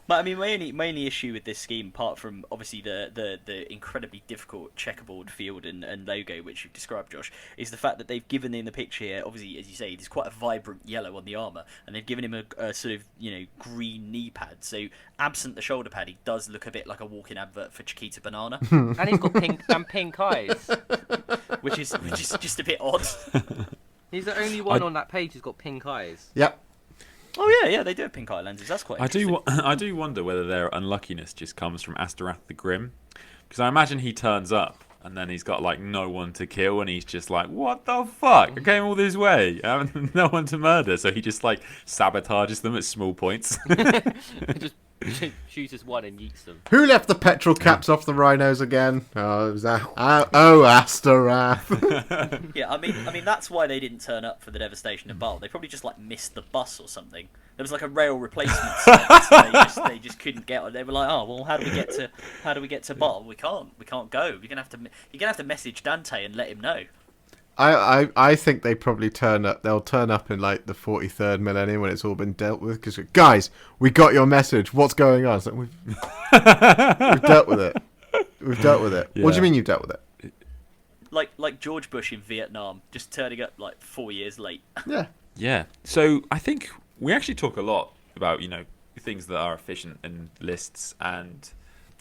S1: But I mean, my only issue with this scheme, apart from obviously the incredibly difficult checkerboard field and logo which you've described, Josh, is the fact that they've given in the picture here, obviously, as you say, there's quite a vibrant yellow on the armour, and they've given him a sort of, you know, green knee pad. So absent the shoulder pad, he does look a bit like a walking advert for Chiquita Banana.
S3: And he's got pink eyes,
S1: which is just a bit odd.
S3: He's the only one on that page who's got pink eyes.
S4: Yep.
S1: Oh yeah, they do have pink eye lenses. That's quite interesting.
S2: I do wonder whether their unluckiness just comes from Astarath the Grim, because I imagine he turns up and then he's got like no one to kill, and he's just like, what the fuck? I came all this way, no one to murder, so he just like sabotages them at small points.
S3: Just chooses one and yeets them.
S4: Who left the petrol caps off the rhinos again? Oh, it was Astorath.
S1: Yeah, I mean that's why they didn't turn up for the Devastation of Baal. They probably just like missed the bus or something. There was like a rail replacement service. They just couldn't get on. They were like, oh well, how do we get to Baal? We can't go. You're gonna have to message Dante and let him know.
S4: I think they probably turn up. They'll turn up in like the 43rd millennium when it's all been dealt with. Because guys, we got your message. What's going on? It's like, we've dealt with it. We've dealt with it. Yeah. What do you mean you've dealt with it?
S1: Like George Bush in Vietnam, just turning up like 4 years late.
S4: Yeah.
S2: Yeah. So I think we actually talk a lot about things that are efficient in lists and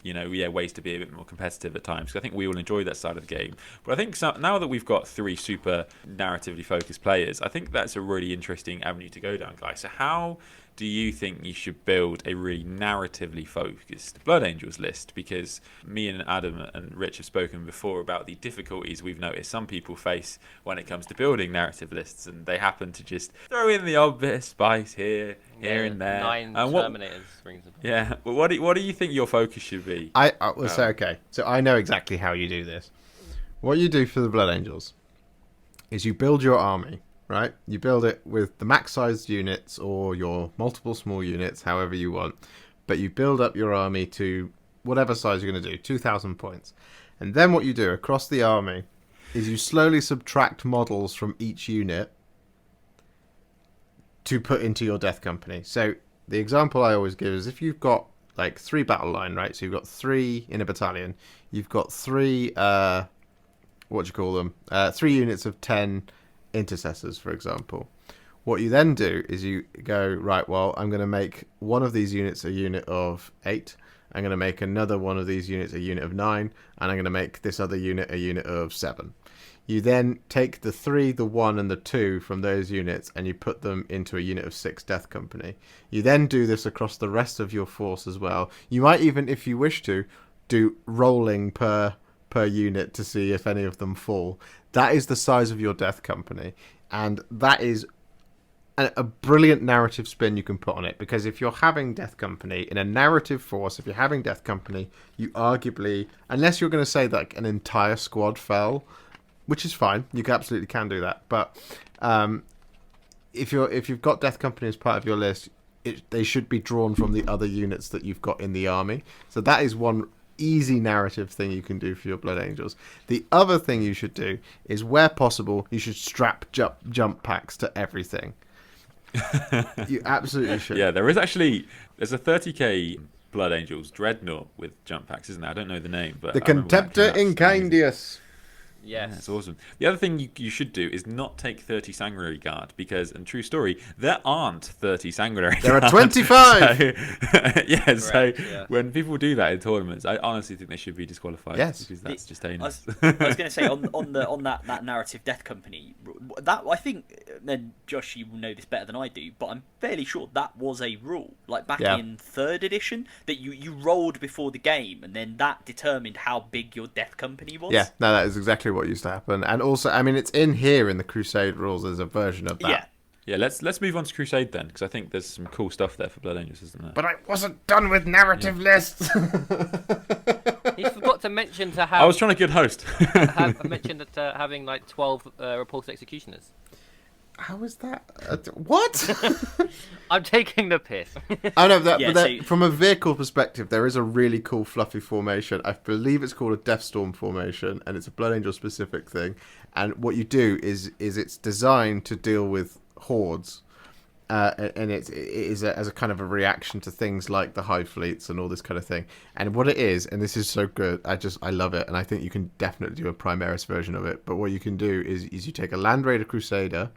S2: ways to be a bit more competitive at times. I think we all enjoy that side of the game. But I think now that we've got 3 super narratively focused players, I think that's a really interesting avenue to go down, guys. So how do you think you should build a really narratively focused Blood Angels list? Because me and Adam and Rich have spoken before about the difficulties we've noticed some people face when it comes to building narrative lists, and they happen to just throw in the odd bit of spice here and there.
S3: 9 Terminators rings a bell.
S2: Yeah, but what do you think your focus should be?
S4: I will say, okay, so I know exactly how you do this. What you do for the Blood Angels is you build your army, right? You build it with the max sized units or your multiple small units, however you want. But you build up your army to whatever size you're going to do, 2,000 points. And then what you do across the army is you slowly subtract models from each unit to put into your death company. So the example I always give is if you've got like 3 battle line, right? So you've got 3 in a battalion. You've got 3, 3 units of 10 intercessors, for example. What you then do is you go, right, well, I'm going to make one of these units a unit of 8. I'm going to make another one of these units a unit of 9. And I'm going to make this other unit a unit of 7. You then take the 3, the 1, and the 2 from those units and you put them into a unit of 6 death company. You then do this across the rest of your force as well. You might even, if you wish to, do rolling per unit to see if any of them fall. That is the size of your death company, and that is a brilliant narrative spin you can put on it, because if you're having death company in a narrative force, if you're having death company, you arguably, unless you're going to say that like an entire squad fell, which is fine, you absolutely can do that, but if you've got death company as part of your list, they should be drawn from the other units that you've got in the army. So that is one easy narrative thing you can do for your Blood Angels. The other thing you should do is, where possible, you should strap jump packs to everything. You absolutely should.
S2: Yeah, there's a 30k Blood Angels Dreadnought with jump packs, isn't there? I don't know the name, but
S4: the Contemptor Incendius.
S3: Yes.
S2: Yeah, that's awesome. The other thing you should do is not take 30 Sanguinary Guard, because, and true story, there aren't 30 Sanguinary Guard.
S4: There are 25!
S2: So when people do that in tournaments, I honestly think they should be disqualified.
S4: Yes.
S2: Because that's just heinous.
S1: I was going to say, on that narrative death company, that I think, and Josh, you will know this better than I do, but I'm fairly sure that was a rule, like back in 3rd edition, that you rolled before the game, and then that determined how big your death company was.
S4: Yeah, no, that is exactly what used to happen. And also, I mean, it's in here in the Crusade rules. There's a version of that.
S2: Yeah, let's move on to Crusade then, because I think there's some cool stuff there for Blood Angels, isn't there?
S4: But I wasn't done with narrative lists.
S3: You forgot to mention to have.
S2: I was trying to good host.
S3: mentioned that having like 12 repulsed executioners.
S4: How is that? What?
S3: I'm taking the piss.
S4: I know that, but from a vehicle perspective, there is a really cool fluffy formation. I believe it's called a Deathstorm formation, and it's a Blood Angel specific thing. And what you do is it's designed to deal with hordes, and it is as a kind of a reaction to things like the Hive Fleets and all this kind of thing. And what it is, and this is so good, I love it, and I think you can definitely do a Primaris version of it. But what you can do is you take a Land Raider Crusader,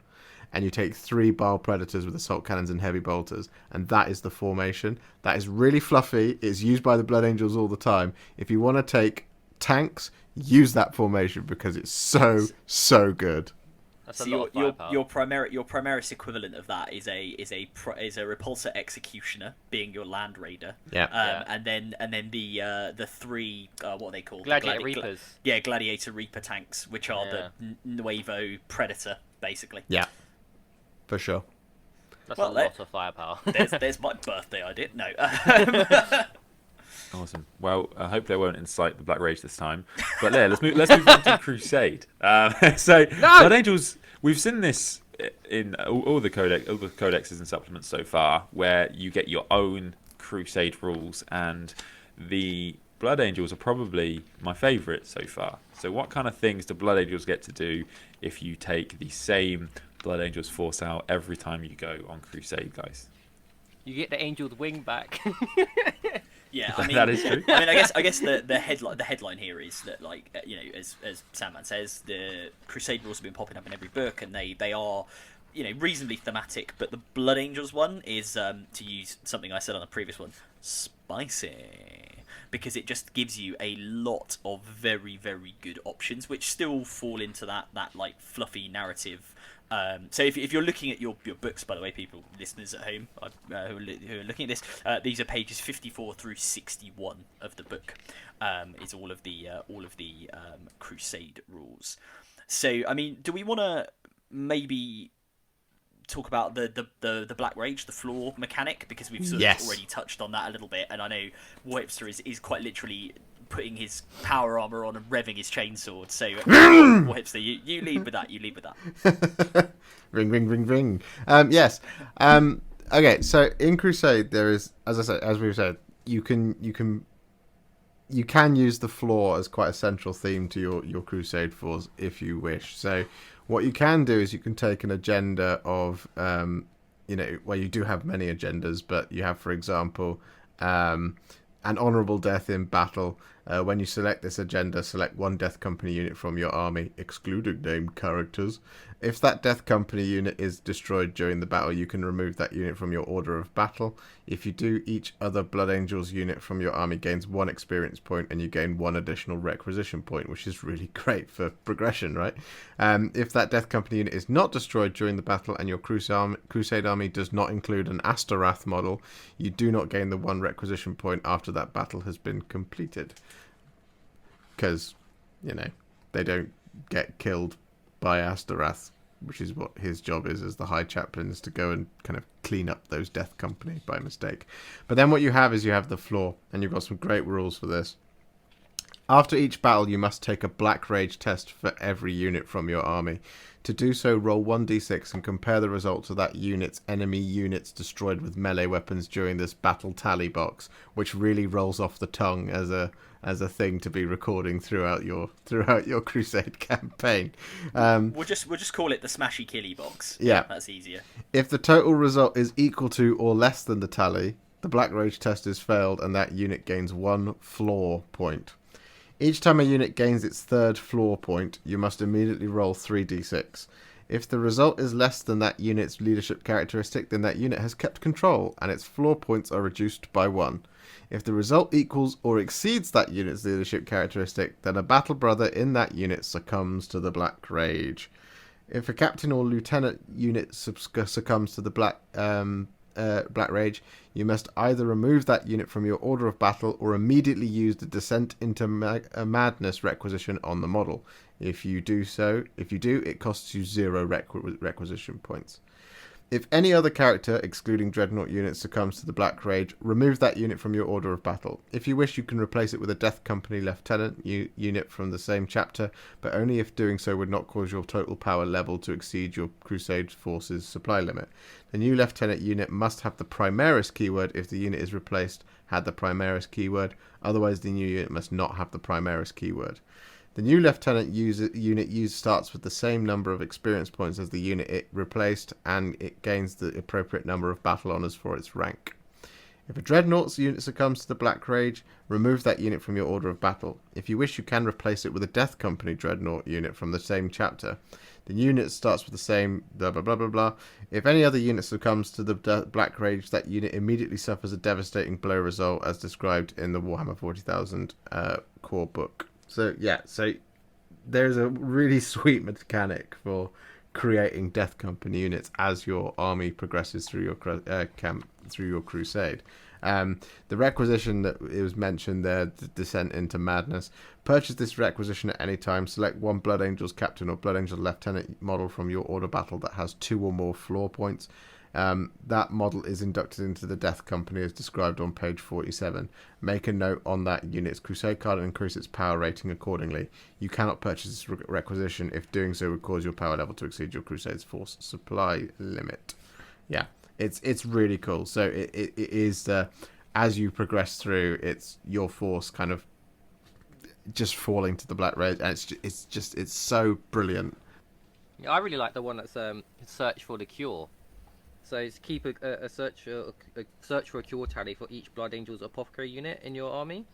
S4: and you take 3 Baal Predators with assault cannons and heavy bolters, and that is the formation. That is really fluffy. It's used by the Blood Angels all the time. If you want to take tanks, use that formation, because it's so good.
S3: That's
S1: so
S3: a lot of
S1: your Primaris equivalent of that is a repulsor executioner, being your Land Raider. And then the 3 what are they called?
S3: Gladiator Reapers.
S1: Gladiator Reaper tanks, which are the Nuevo Predator, basically.
S4: Yeah. For sure.
S3: That's
S1: Well,
S3: a lot of firepower.
S1: There's my birthday idea. No.
S2: Awesome. Well, hopefully I won't incite the Black Rage this time. But yeah, let's move on to Crusade. Blood Angels. We've seen this in all the codexes and supplements so far, where you get your own Crusade rules, and the Blood Angels are probably my favourite so far. So, what kind of things do Blood Angels get to do if you take the same Blood Angels force out every time you go on Crusade, guys?
S3: You get the Angel's wing back.
S1: Yeah, I mean
S2: that is true.
S1: I mean, I guess the headline here is that, like, you know, as Sandman says, the Crusade rules have been popping up in every book, and they are, you know, reasonably thematic. But the Blood Angels one is, to use something I said on the previous one, spicy, because it just gives you a lot of very, very good options, which still fall into that like fluffy narrative. So if you're looking at your books, by the way, people, listeners at home who are looking at this, these are pages 54 through 61 of the book. Is all of the Crusade rules. So I mean, do we want to maybe talk about the Black Rage, the floor mechanic, because we've sort of already touched on that a little bit, and I know Warhipster is quite literally putting his power armor on and revving his chainsword. So, Warhipster, you lead with that. You lead with that.
S4: Ring, ring, ring, ring. Yes. Okay. So in Crusade, there is, as we've said, you can use the floor as quite a central theme to your Crusade force if you wish. So what you can do is you can take an agenda of, well, you do have many agendas, but you have, for example, an honourable death in battle. When you select this agenda, select one Death Company unit from your army, excluding named characters. If that Death Company unit is destroyed during the battle, you can remove that unit from your order of battle. If you do, each other Blood Angels unit from your army gains 1 experience point, and you gain 1 additional requisition point, which is really great for progression, right? If that Death Company unit is not destroyed during the battle, and your Crusade army does not include an Astorath model, you do not gain the 1 requisition point after that battle has been completed. Because, they don't get killed by Astorath, which is what his job is as the High Chaplain, is to go and kind of clean up those Death Company by mistake. But then what you have is you have the floor, and you've got some great rules for this. After each battle, you must take a Black Rage test for every unit from your army. To do so, roll 1d6 and compare the results of that unit's enemy units destroyed with melee weapons during this battle tally box, which really rolls off the tongue as a thing to be recording throughout your Crusade campaign.
S1: We'll just call it the Smashy Killy box.
S4: Yeah,
S1: that's easier.
S4: If the total result is equal to or less than the tally, the Black Rage test is failed, and that unit gains 1 floor point. Each time a unit gains its 3rd floor point, you must immediately roll 3d6. If the result is less than that unit's leadership characteristic, then that unit has kept control, and its floor points are reduced by 1. If the result equals or exceeds that unit's leadership characteristic, then a battle brother in that unit succumbs to the Black Rage. If a captain or lieutenant unit succumbs to the Black Rage, you must either remove that unit from your order of battle or immediately use the Descent into Madness requisition on the model. If you do, it costs you 0 requisition points. If any other character, excluding Dreadnought units, succumbs to the Black Rage, remove that unit from your order of battle. If you wish, you can replace it with a Death Company Lieutenant unit from the same chapter, but only if doing so would not cause your total power level to exceed your Crusade force's supply limit. The new Lieutenant unit must have the Primaris keyword if the unit is replaced had the Primaris keyword, otherwise the new unit must not have the Primaris keyword. The new Lieutenant unit starts with the same number of experience points as the unit it replaced, and it gains the appropriate number of battle honours for its rank. If a Dreadnought's unit succumbs to the Black Rage, remove that unit from your order of battle. If you wish, you can replace it with a Death Company Dreadnought unit from the same chapter. The unit starts with the same blah blah blah blah blah. If any other unit succumbs to the Black Rage, that unit immediately suffers a devastating blow result as described in the Warhammer 40,000 core book. So there's a really sweet mechanic for creating Death Company units as your army progresses through your through your Crusade. The requisition that it was mentioned there, the Descent into Madness. Purchase this requisition at any time. Select one Blood Angels Captain or Blood Angels Lieutenant model from your order battle that has 2 or more floor points. That model is inducted into the Death Company as described on page 47. Make a note on that unit's Crusade card and increase its power rating accordingly. You cannot purchase this requisition if doing so would cause your power level to exceed your Crusade's force supply limit. Yeah, it's really cool. So it is, as you progress through, it's your force kind of just falling to the Black Rage, and it's so brilliant.
S3: Yeah, I really like the one that's search for the cure. So it's keep a search for a cure tally for each Blood Angels Apothecary unit in your army.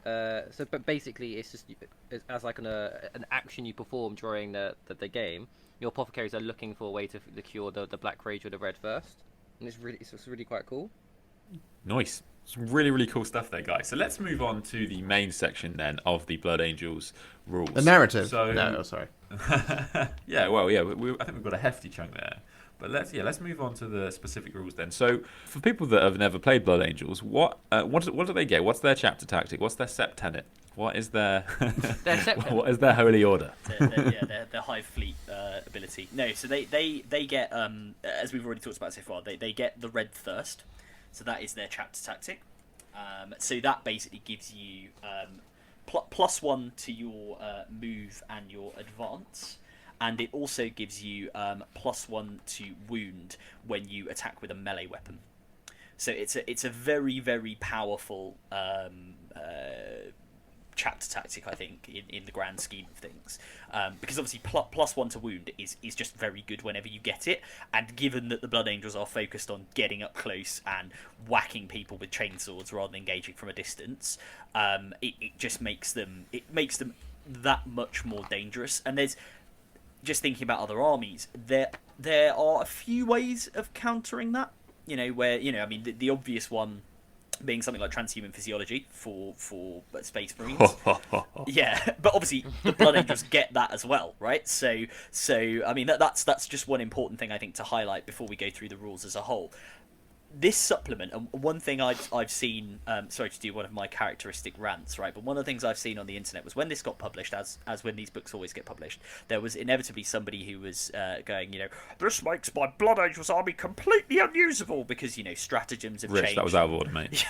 S3: But basically, it's just as like an action you perform during the game. Your apothecaries are looking for a way to cure the Black Rage or the Red First, and it's really quite cool.
S2: Nice. Some really, really cool stuff there, guys. So let's move on to the main section then of the Blood Angels rules.
S4: The narrative.
S2: So,
S4: no, sorry.
S2: Yeah, well, yeah, I think we've got a hefty chunk there. But let's move on to the specific rules then. So for people that have never played Blood Angels, what do they get? What's their chapter tactic? What's their sept tenet? What is their what is their holy order?
S1: Their hive fleet ability. No, so they get as we've already talked about so far. They get the red thirst. So that is their chapter tactic. So that basically gives you +1 to your move and your advance, and it also gives you +1 to wound when you attack with a melee weapon. So it's a very, very powerful chapter tactic, I think, in the grand scheme of things, because obviously +1 to wound is just very good whenever you get it, and given that the Blood Angels are focused on getting up close and whacking people with chainswords rather than engaging from a distance, it just makes them that much more dangerous. And there's, just thinking about other armies, there are a few ways of countering that, where I mean the obvious one being something like transhuman physiology for Space Marines. Yeah, but obviously the Blood Angels get that as well, right? So I mean that's just one important thing I think to highlight before we go through the rules as a whole. This supplement, and one thing I've seen, sorry to do one of my characteristic rants, right? But one of the things I've seen on the internet was when this got published, as when these books always get published, there was inevitably somebody who was going, this makes my Blood Angels army completely unusable because stratagems have changed.
S2: That was out of order, mate.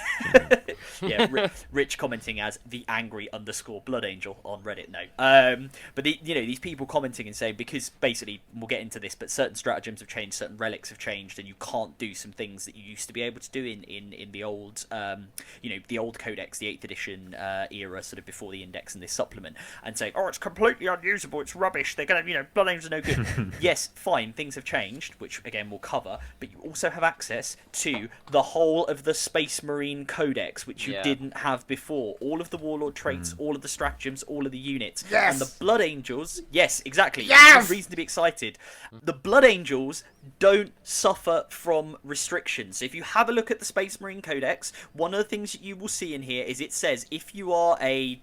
S1: Yeah, Rich commenting as the angry_Blood Angel on Reddit. No, but these people commenting and saying, because basically we'll get into this, but certain stratagems have changed, certain relics have changed, and you can't do some things that you used to be able to do in the old the old codex, the 8th edition era, sort of before the index and this supplement, and saying, it's completely unusable, it's rubbish, they're gonna Blood Angels are no good. Yes, fine, things have changed, which again we'll cover, but you also have access to the whole of the Space Marine codex, which you didn't have before, all of the warlord traits, all of the stratagems, all of the units.
S4: Yes!
S1: And the Blood Angels, yes, exactly,
S4: yes!
S1: Reason to be excited. The Blood Angels don't suffer from restrictions. So if you have a look at the Space Marine Codex, one of the things that you will see in here is it says if you are a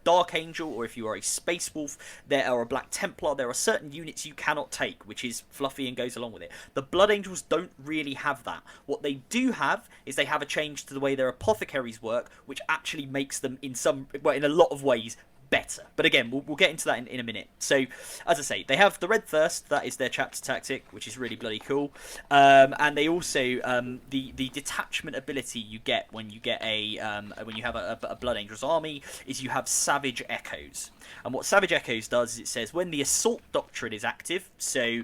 S1: Dark Angel or if you are a Space Wolf, there are a Black Templar, there are certain units you cannot take, which is fluffy and goes along with it. The Blood Angels don't really have that. What they do have is they have a change to the way their apothecaries work, which actually makes them in a lot of ways better. But again, we'll get into that in a minute. So, as I say, they have the Red Thirst, that is their chapter tactic, which is really bloody cool. And they also, the detachment ability you get when you get when you have a Blood Angels army is you have Savage Echoes. And what Savage Echoes does is it says when the Assault Doctrine is active, so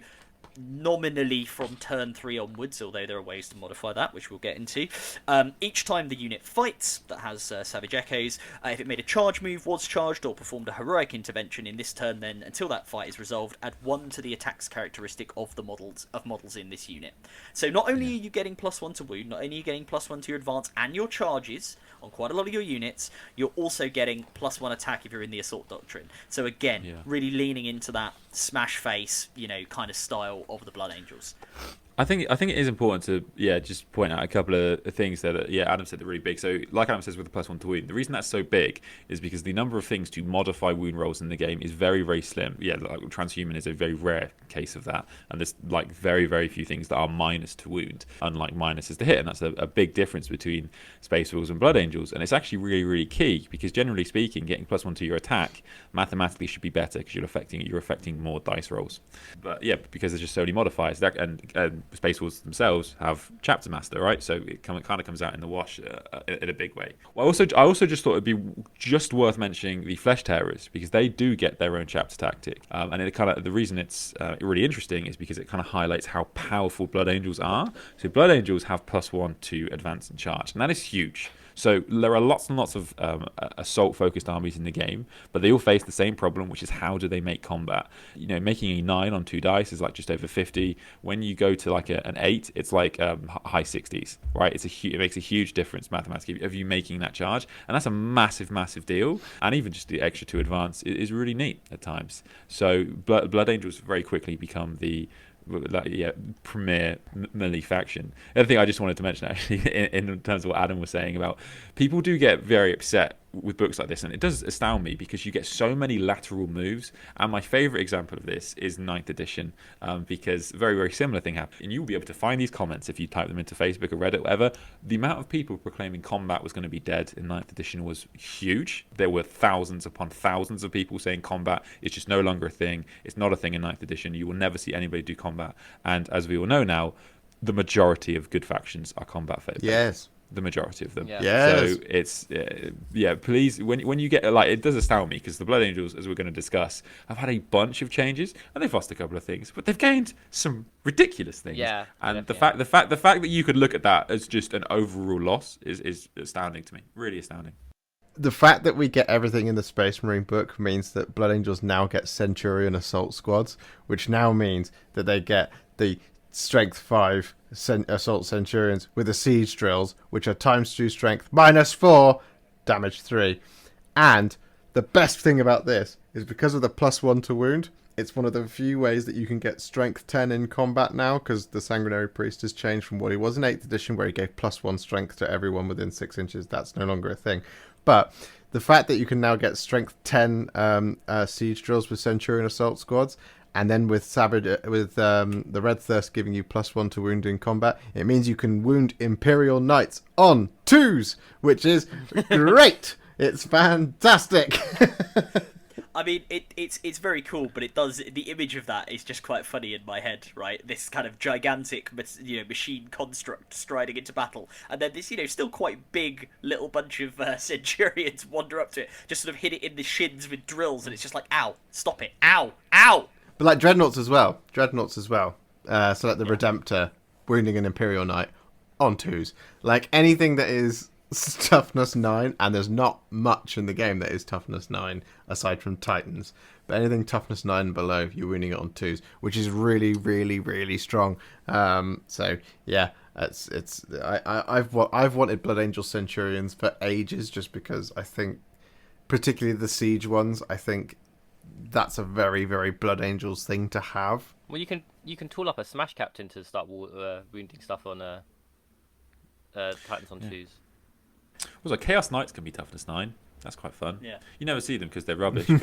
S1: nominally from turn 3 onwards, although there are ways to modify that, which we'll get into. Each time the unit fights that has Savage Echoes, if it made a charge move, was charged, or performed a heroic intervention in this turn, then until that fight is resolved, add 1 to the attacks characteristic of the models in this unit. So not only are you getting +1 to wound, not only are you getting +1 to your advance and your charges on quite a lot of your units, you're also getting +1 attack if you're in the Assault Doctrine. So again, really leaning into that smash face, kind of style of the Blood Angels.
S2: I think it is important to just point out a couple of things that Adam said they're really big. So like Adam says with the +1 to wound, the reason that's so big is because the number of things to modify wound rolls in the game is very, very slim. Yeah, like transhuman is a very rare case of that, and there's like very, very few things that are minus to wound, unlike minuses to hit, and that's a big difference between Space Wolves and Blood Angels. And it's actually really, really key because generally speaking, getting +1 to your attack mathematically should be better because you're affecting more dice rolls. But yeah, because there's just so many modifiers that and Space Wars themselves have Chapter Master, right? So it kind of comes out in the wash in a big way. I also just thought it'd be just worth mentioning the Flesh Tearers, because they do get their own chapter tactic, and the reason it's really interesting is because it kind of highlights how powerful Blood Angels are. So Blood Angels have +1 to advance and charge, and that is huge. So there are lots and lots of assault-focused armies in the game, but they all face the same problem, which is how do they make combat? Making a 9 on 2 dice is like just over 50. When you go to like an 8, it's like high 60s, right? It makes a huge difference mathematically of you making that charge, and that's a massive, massive deal. And even just the extra to advance is really neat at times. So Blood Angels very quickly become the premier melee faction. The other thing I just wanted to mention, actually, in terms of what Adam was saying about people do get very upset with books like this, and it does astound me because you get so many lateral moves. And my favorite example of this is 9th edition, because a very, very similar thing happened. And you'll be able to find these comments if you type them into Facebook or Reddit, whatever. The amount of people proclaiming combat was going to be dead in 9th edition was huge. There were thousands upon thousands of people saying combat is just no longer a thing. It's not a thing in 9th edition. You will never see anybody do combat. And as we all know now, the majority of good factions are combat favored.
S4: Yes.
S2: The majority of them.
S3: Yeah.
S4: Yes.
S2: So it's please, when you get it does astound me, because the Blood Angels, as we're going to discuss, have had a bunch of changes, and they've lost a couple of things, but they've gained some ridiculous things.
S3: Yeah.
S2: And the fact that you could look at that as just an overall loss is astounding to me. Really astounding.
S4: The fact that we get everything in the Space Marine book means that Blood Angels now get Centurion assault squads, which now means that they get the Strength 5 assault Centurions with the siege drills, which are ×2 strength, -4, damage 3. And the best thing about this is because of the +1 to wound, it's one of the few ways that you can get strength 10 in combat now, because the Sanguinary Priest has changed from what he was in 8th edition, where he gave +1 strength to everyone within 6 inches. That's no longer a thing. But the fact that you can now get strength 10 siege drills with Centurion assault squads, and then with the Red Thirst giving you +1 to wound in combat, it means you can wound Imperial Knights on 2s, which is great. It's fantastic.
S1: I mean, it's very cool, but the image of that is just quite funny in my head, right? This kind of gigantic, machine construct striding into battle, and then this, still quite big little bunch of Centurions wander up to it, just sort of hit it in the shins with drills, and it's just like, ow, stop it, ow, ow.
S4: But like Dreadnoughts as well. So like the Redemptor wounding an Imperial Knight on 2s. Like anything that is toughness 9, and there's not much in the game that is toughness 9 aside from Titans, but anything toughness 9 and below, you're winning it on 2s, which is really, really, really strong. So yeah, I've wanted Blood Angel Centurions for ages, just because I think, particularly the siege ones, I think that's a very, very Blood Angels thing to have.
S3: Well, you can tool up a Smash Captain to start wounding stuff on Titans on 2s.
S2: Also, Chaos Knights can be toughness 9. That's quite fun.
S1: Yeah.
S2: You never see them because they're rubbish.
S1: I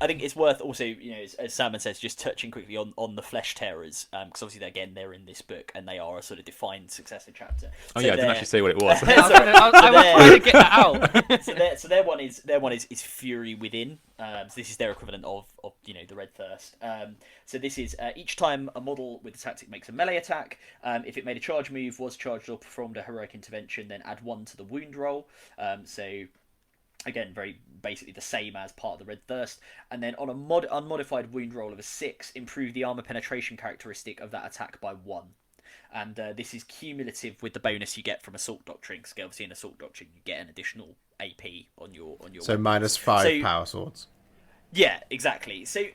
S1: think it's worth also, as Salmon says, just touching quickly on the Flesh Tearers, because obviously they're in this book and they are a sort of defined successor chapter.
S2: I didn't actually say what it was.
S3: I was trying to get that out.
S1: so their one is Fury Within. So this is their equivalent of the Red Thirst. So this is each time a model with the tactic makes a melee attack, if it made a charge move, was charged or performed a heroic intervention, then add 1 to the wound roll. So again, very basically the same as part of the Red Thirst. And then on a unmodified wound roll of a 6, improve the armor penetration characteristic of that attack by 1. And this is cumulative with the bonus you get from Assault Doctrine. Because obviously in Assault Doctrine you get an additional AP on your
S4: so
S1: weapons.
S4: -5 power swords.
S1: Yeah, exactly. So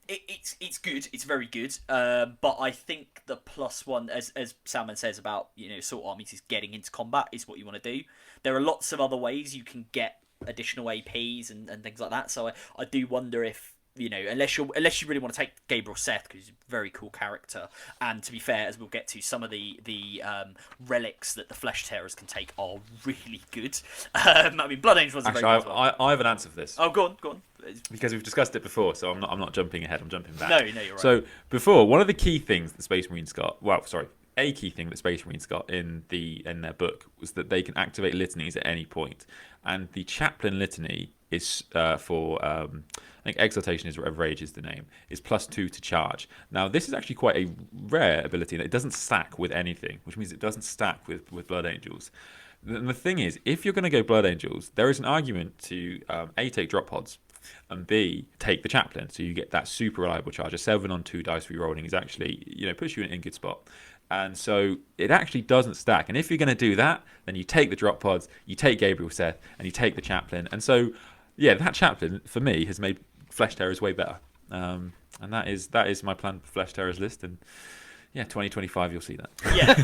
S1: it's good. It's very good. But I think the +1, as Salmon says about assault armies, is getting into combat is what you want to do. There are lots of other ways you can get additional APs and things like that. So I do wonder if unless you really want to take Gabriel Seth, because he's a very cool character, and to be fair, as we'll get to, some of the relics that the Flesh Tearers can take are really good. I mean, Blood Angel was
S2: actually,
S1: very good as well.
S2: I have an answer for this.
S1: Oh, go on.
S2: Because we've discussed it before, so I'm not jumping ahead. I'm jumping back.
S1: No, you're right.
S2: So before, one of the key things that Space Marines got, a key thing that Space Marines got in their book was that they can activate litanies at any point, and the Chaplain Litany is for I think Exaltation is whatever age is the name, is +2 to charge. Now this is actually quite a rare ability, and it doesn't stack with anything, which means it doesn't stack with Blood Angels. And the thing is, if you're going to go Blood Angels, there is an argument to A, take drop pods, and B, take the Chaplain, so you get that super reliable charge. A 7 on 2 dice re-rolling is actually, puts you in a good spot. And so it actually doesn't stack. And if you're going to do that, then you take the drop pods, you take Gabriel Seth, and you take the Chaplain. And so, yeah, that Chaplain, for me, has made Flesh Terrors way better. And that is my plan for Flesh Terrors list. And yeah, 2025, you'll see that.
S1: Yeah.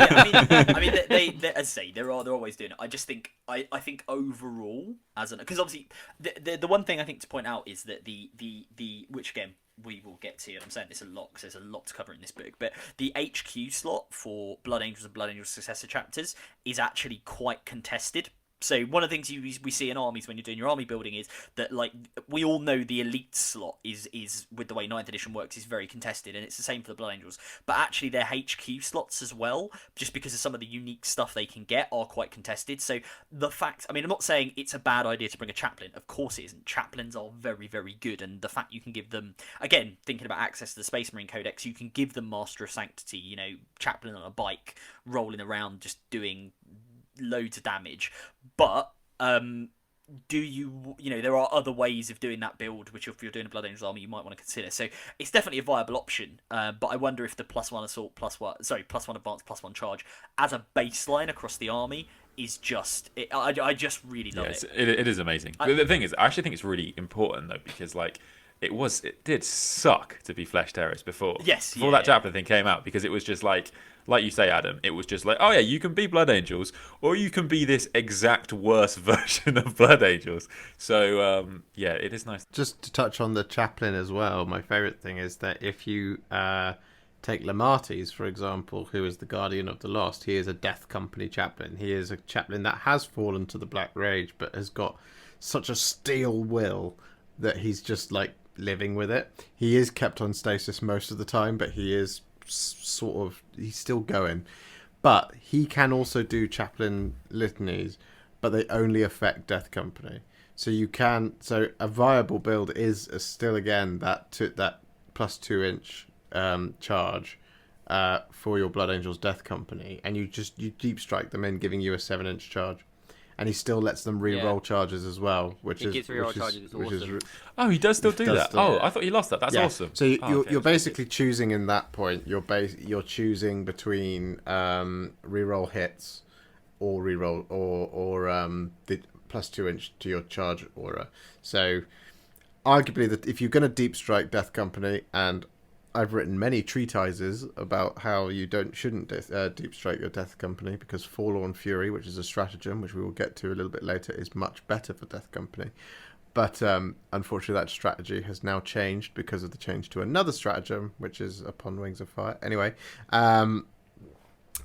S1: I mean, they as I say, they're always doing it. I just think, I think overall, because obviously, the one thing I think to point out is that the which again we will get to, and I'm saying this a lot because there's a lot to cover in this book, but the HQ slot for Blood Angels and Blood Angels Successor chapters is actually quite contested. So one of the things we see in armies when you're doing your army building is that, like, we all know the elite slot is with the way 9th edition works, is very contested, and it's the same for the Blood Angels. But actually their HQ slots as well, just because of some of the unique stuff they can get, are quite contested. So the fact, I mean, I'm not saying it's a bad idea to bring a Chaplain. Of course it isn't. Chaplains are very, very good, and the fact you can give them, again, thinking about access to the Space Marine Codex, you can give them Master of Sanctity, Chaplain on a bike, rolling around, just doing loads of damage. But do you there are other ways of doing that build, which if you're doing a Blood Angels army you might want to consider. So it's definitely a viable option, but I wonder if the +1 assault +1 advance +1 charge as a baseline across the army is just I just really love it.
S2: It is amazing. The thing is, I actually think it's really important though, because it did suck to be Flesh Terrors before that Chaplain thing came out, because it was just like you say, Adam, it was just like, oh yeah, you can be Blood Angels, or you can be this exact worse version of Blood Angels. So yeah, it is nice.
S4: Just to touch on the Chaplain as well, my favourite thing is that if you take Lamates, for example, who is the Guardian of the Lost, he is a Death Company Chaplain. He is a Chaplain that has fallen to the Black Rage, but has got such a steel will that he's just like living with it. He is kept on stasis most of the time, but he is he's still going. But he can also do Chaplain litanies, but they only affect Death Company. So a viable build is still again that +2 inch charge for your Blood Angels Death Company, and you deep strike them in, giving you a 7-inch charge. And he still lets them re-roll charges as well, which is awesome.
S2: Oh, he does still do that. I thought he lost that. That's awesome.
S4: So you're basically choosing in that point. You're choosing between re-roll hits, or re-roll or the +2 inch to your charge aura. So arguably, that if you're going to deep strike Death Company, and I've written many treatises about how you shouldn't deep strike your Death Company, because Forlorn Fury, which is a stratagem, which we will get to a little bit later, is much better for Death Company. But unfortunately, that strategy has now changed because of the change to another stratagem, which is Upon Wings of Fire. Anyway,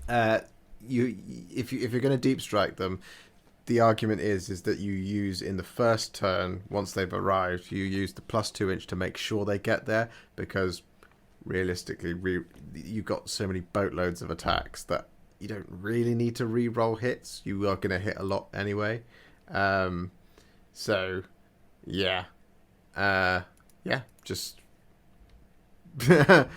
S4: if you're going to deep strike them, the argument is that you use in the first turn, once they've arrived, you use the +2 inch to make sure they get there, because realistically, you've got so many boatloads of attacks that you don't really need to re-roll hits. You are going to hit a lot anyway. So, yeah. Just... yeah,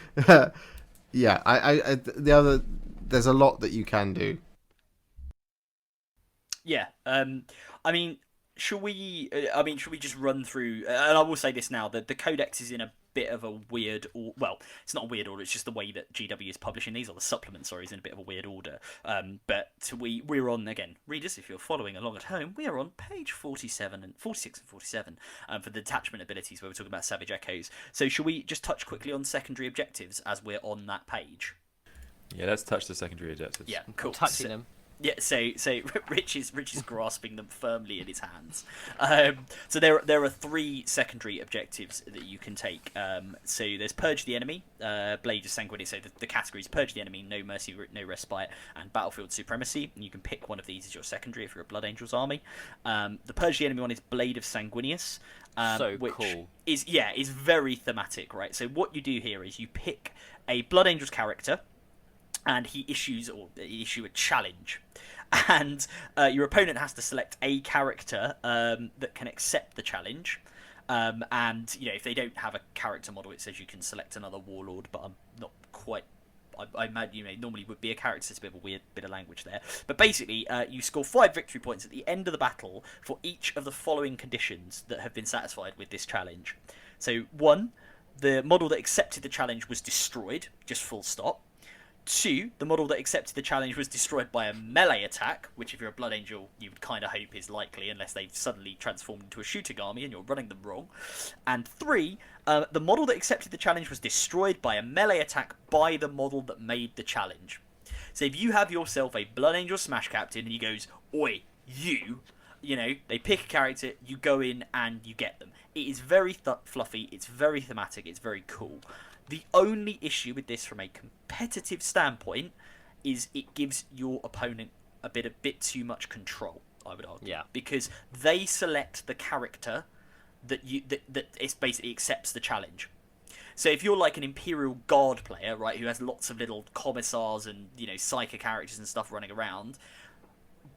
S4: there's a lot that you can do.
S1: Yeah, I mean, should we just run through? And I will say this now: that the Codex is in a bit of a weird, it's not a weird order. It's just the way that GW is publishing these, or the supplement, sorry, is in a bit of a weird order. But we're on, again, readers, if you're following along at home, we are on page 47 and 46 and 47 for the detachment abilities, where we're talking about Savage Echoes. So should we just touch quickly on secondary objectives as we're on that page?
S2: Yeah, let's touch the secondary objectives.
S1: Yeah, cool.
S3: Touching them.
S1: Yeah, so Rich is grasping them firmly in his hands. So there are 3 secondary objectives that you can take. So there's Purge the Enemy, Blade of Sanguinity. So the categories: Purge the Enemy, No Mercy, No Respite, and Battlefield Supremacy. And you can pick one of these as your secondary if you're a Blood Angels army. The Purge the Enemy one is Blade of Sanguinius, which
S3: cool.
S1: is very thematic, right? So what you do here is you pick a Blood Angels character. and he issue a challenge. And your opponent has to select a character that can accept the challenge. And if they don't have a character model, it says you can select another warlord, but I'm not quite. I imagine normally would be a character. It's a bit of a weird bit of language there. But basically, you score 5 victory points at the end of the battle for each of the following conditions that have been satisfied with this challenge. So 1, the model that accepted the challenge was destroyed, just full stop. 2, the model that accepted the challenge was destroyed by a melee attack, which if you're a Blood Angel, you would kind of hope is likely, unless they've suddenly transformed into a shooting army and you're running them wrong. And 3, the model that accepted the challenge was destroyed by a melee attack by the model that made the challenge. So if you have yourself a Blood Angel Smash Captain and he goes, "Oi, you," they pick a character, you go in and you get them. It is very fluffy, it's very thematic, it's very cool. The only issue with this from a competitive standpoint is it gives your opponent a bit too much control, I would argue.
S3: Yeah.
S1: Because they select the character that it basically accepts the challenge. So if you're like an Imperial Guard player, right, who has lots of little commissars and, psyker characters and stuff running around,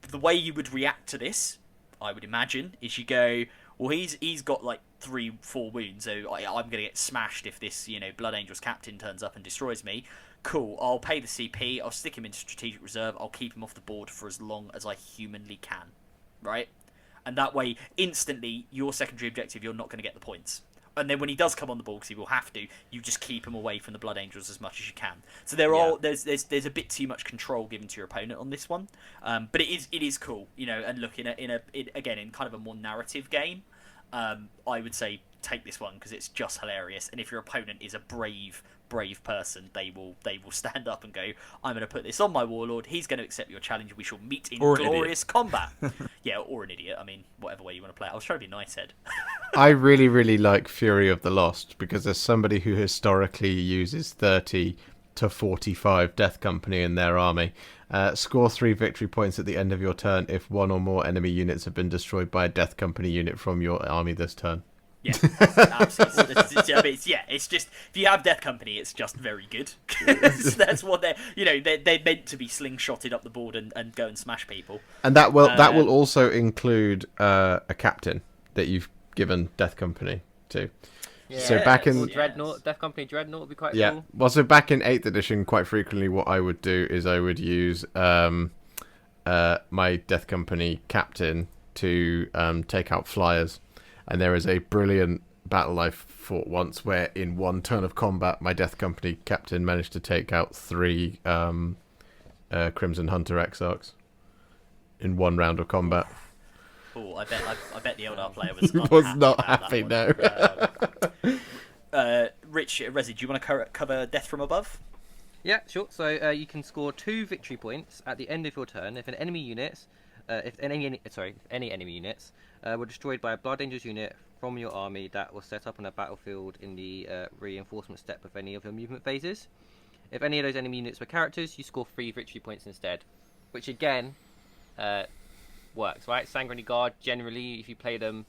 S1: the way you would react to this, I would imagine, is you go, well, he's got like 3-4 wounds, so I'm gonna get smashed if this Blood Angel's captain turns up and destroys me. Cool, I'll pay the CP, I'll stick him into strategic reserve, I'll keep him off the board for as long as I humanly can, right? And that way, instantly, your secondary objective, you're not going to get the points. And then when he does come on the board, because he will have to, you just keep him away from the Blood Angels as much as you can. So there's a bit too much control given to your opponent on this one, but it is cool, and look in kind of a more narrative game. I would say take this one because it's just hilarious. And if your opponent is a brave person, they will stand up and go, "I'm going to put this on my warlord. He's going to accept your challenge. We shall meet in glorious combat." Yeah, or an idiot. I mean, whatever way you want to play it. I was trying to be nice, Ed.
S4: I really, really like Fury of the Lost because as somebody who historically uses 30 to 45 Death Company in their army, score 3 victory points at the end of your turn if 1 or more enemy units have been destroyed by a Death Company unit from your army this turn.
S1: Yeah, absolutely. It's just if you have Death Company, it's just very good. That's what they're meant to be slingshotted up the board and go and smash people.
S4: And that will also include a captain that you've given Death Company to.
S3: Yeah.
S4: So back in
S3: Dreadnought, Death Company Dreadnought would be quite cool.
S4: Well, so back in 8th edition, quite frequently, what I would do is I would use my Death Company captain to take out flyers. And there is a brilliant battle I fought once where in one turn of combat, my Death Company captain managed to take out 3 Crimson Hunter Exarchs in one round of combat.
S1: Oh, I bet the Eldar player was
S4: not happy. No.
S1: Rich, Rezzy, do you want to cover Death from Above?
S3: Yeah, sure. So you can score 2 victory points at the end of your turn if any enemy units were destroyed by a Blood Angels unit from your army that was set up on a battlefield in the reinforcement step of any of your movement phases. If any of those enemy units were characters, you score 3 victory points instead, which again works, right? Sanguinary Guard, generally, if you play them,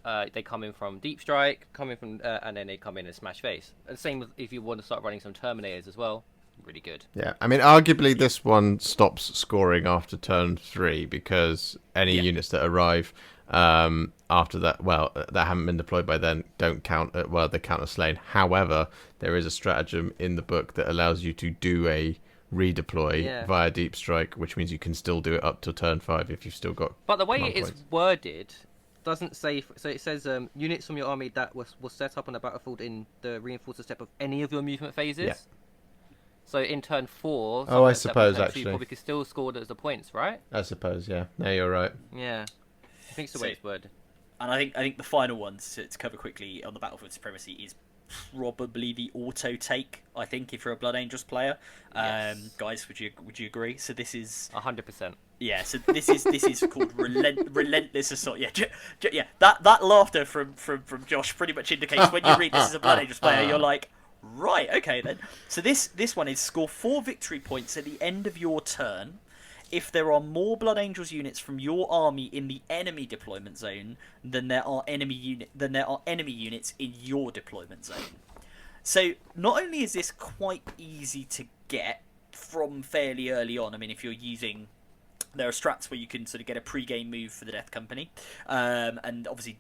S3: they come in from Deep Strike, and then they come in and smash face. And same with if you want to start running some Terminators as well. Really good.
S4: Yeah, I mean, arguably this one stops scoring after turn 3 because any units that arrive after that, that haven't been deployed by then, don't count. They count as slain. However, there is a stratagem in the book that allows you to do a redeploy via Deep Strike, which means you can still do it up to turn 5 if you've still got.
S3: But the way it is worded doesn't say. So it says units from your army that was set up on the battlefield in the reinforced step of any of your movement phases. Yeah. So in turn 4,
S4: I suppose actually,
S3: you probably could still score those the points, right?
S4: I suppose, yeah. No, you're right.
S3: Yeah, I think it's the way it's worded.
S1: And I think the final one to cover quickly on the Battlefield Supremacy is probably the auto take. I think if you're a Blood Angels player, guys, would you agree? So this is
S3: 100%.
S1: Yeah. So this is called relentless assault. Yeah. That laughter from Josh pretty much indicates when you read this as a Blood Angels player, you're like. Right, okay then. So this one is score 4 victory points at the end of your turn if there are more Blood Angels units from your army in the enemy deployment zone than there are enemy units in your deployment zone. So not only is this quite easy to get from fairly early on. I mean, if you're using... There are strats where you can sort of get a pre-game move for the Death Company. And obviously,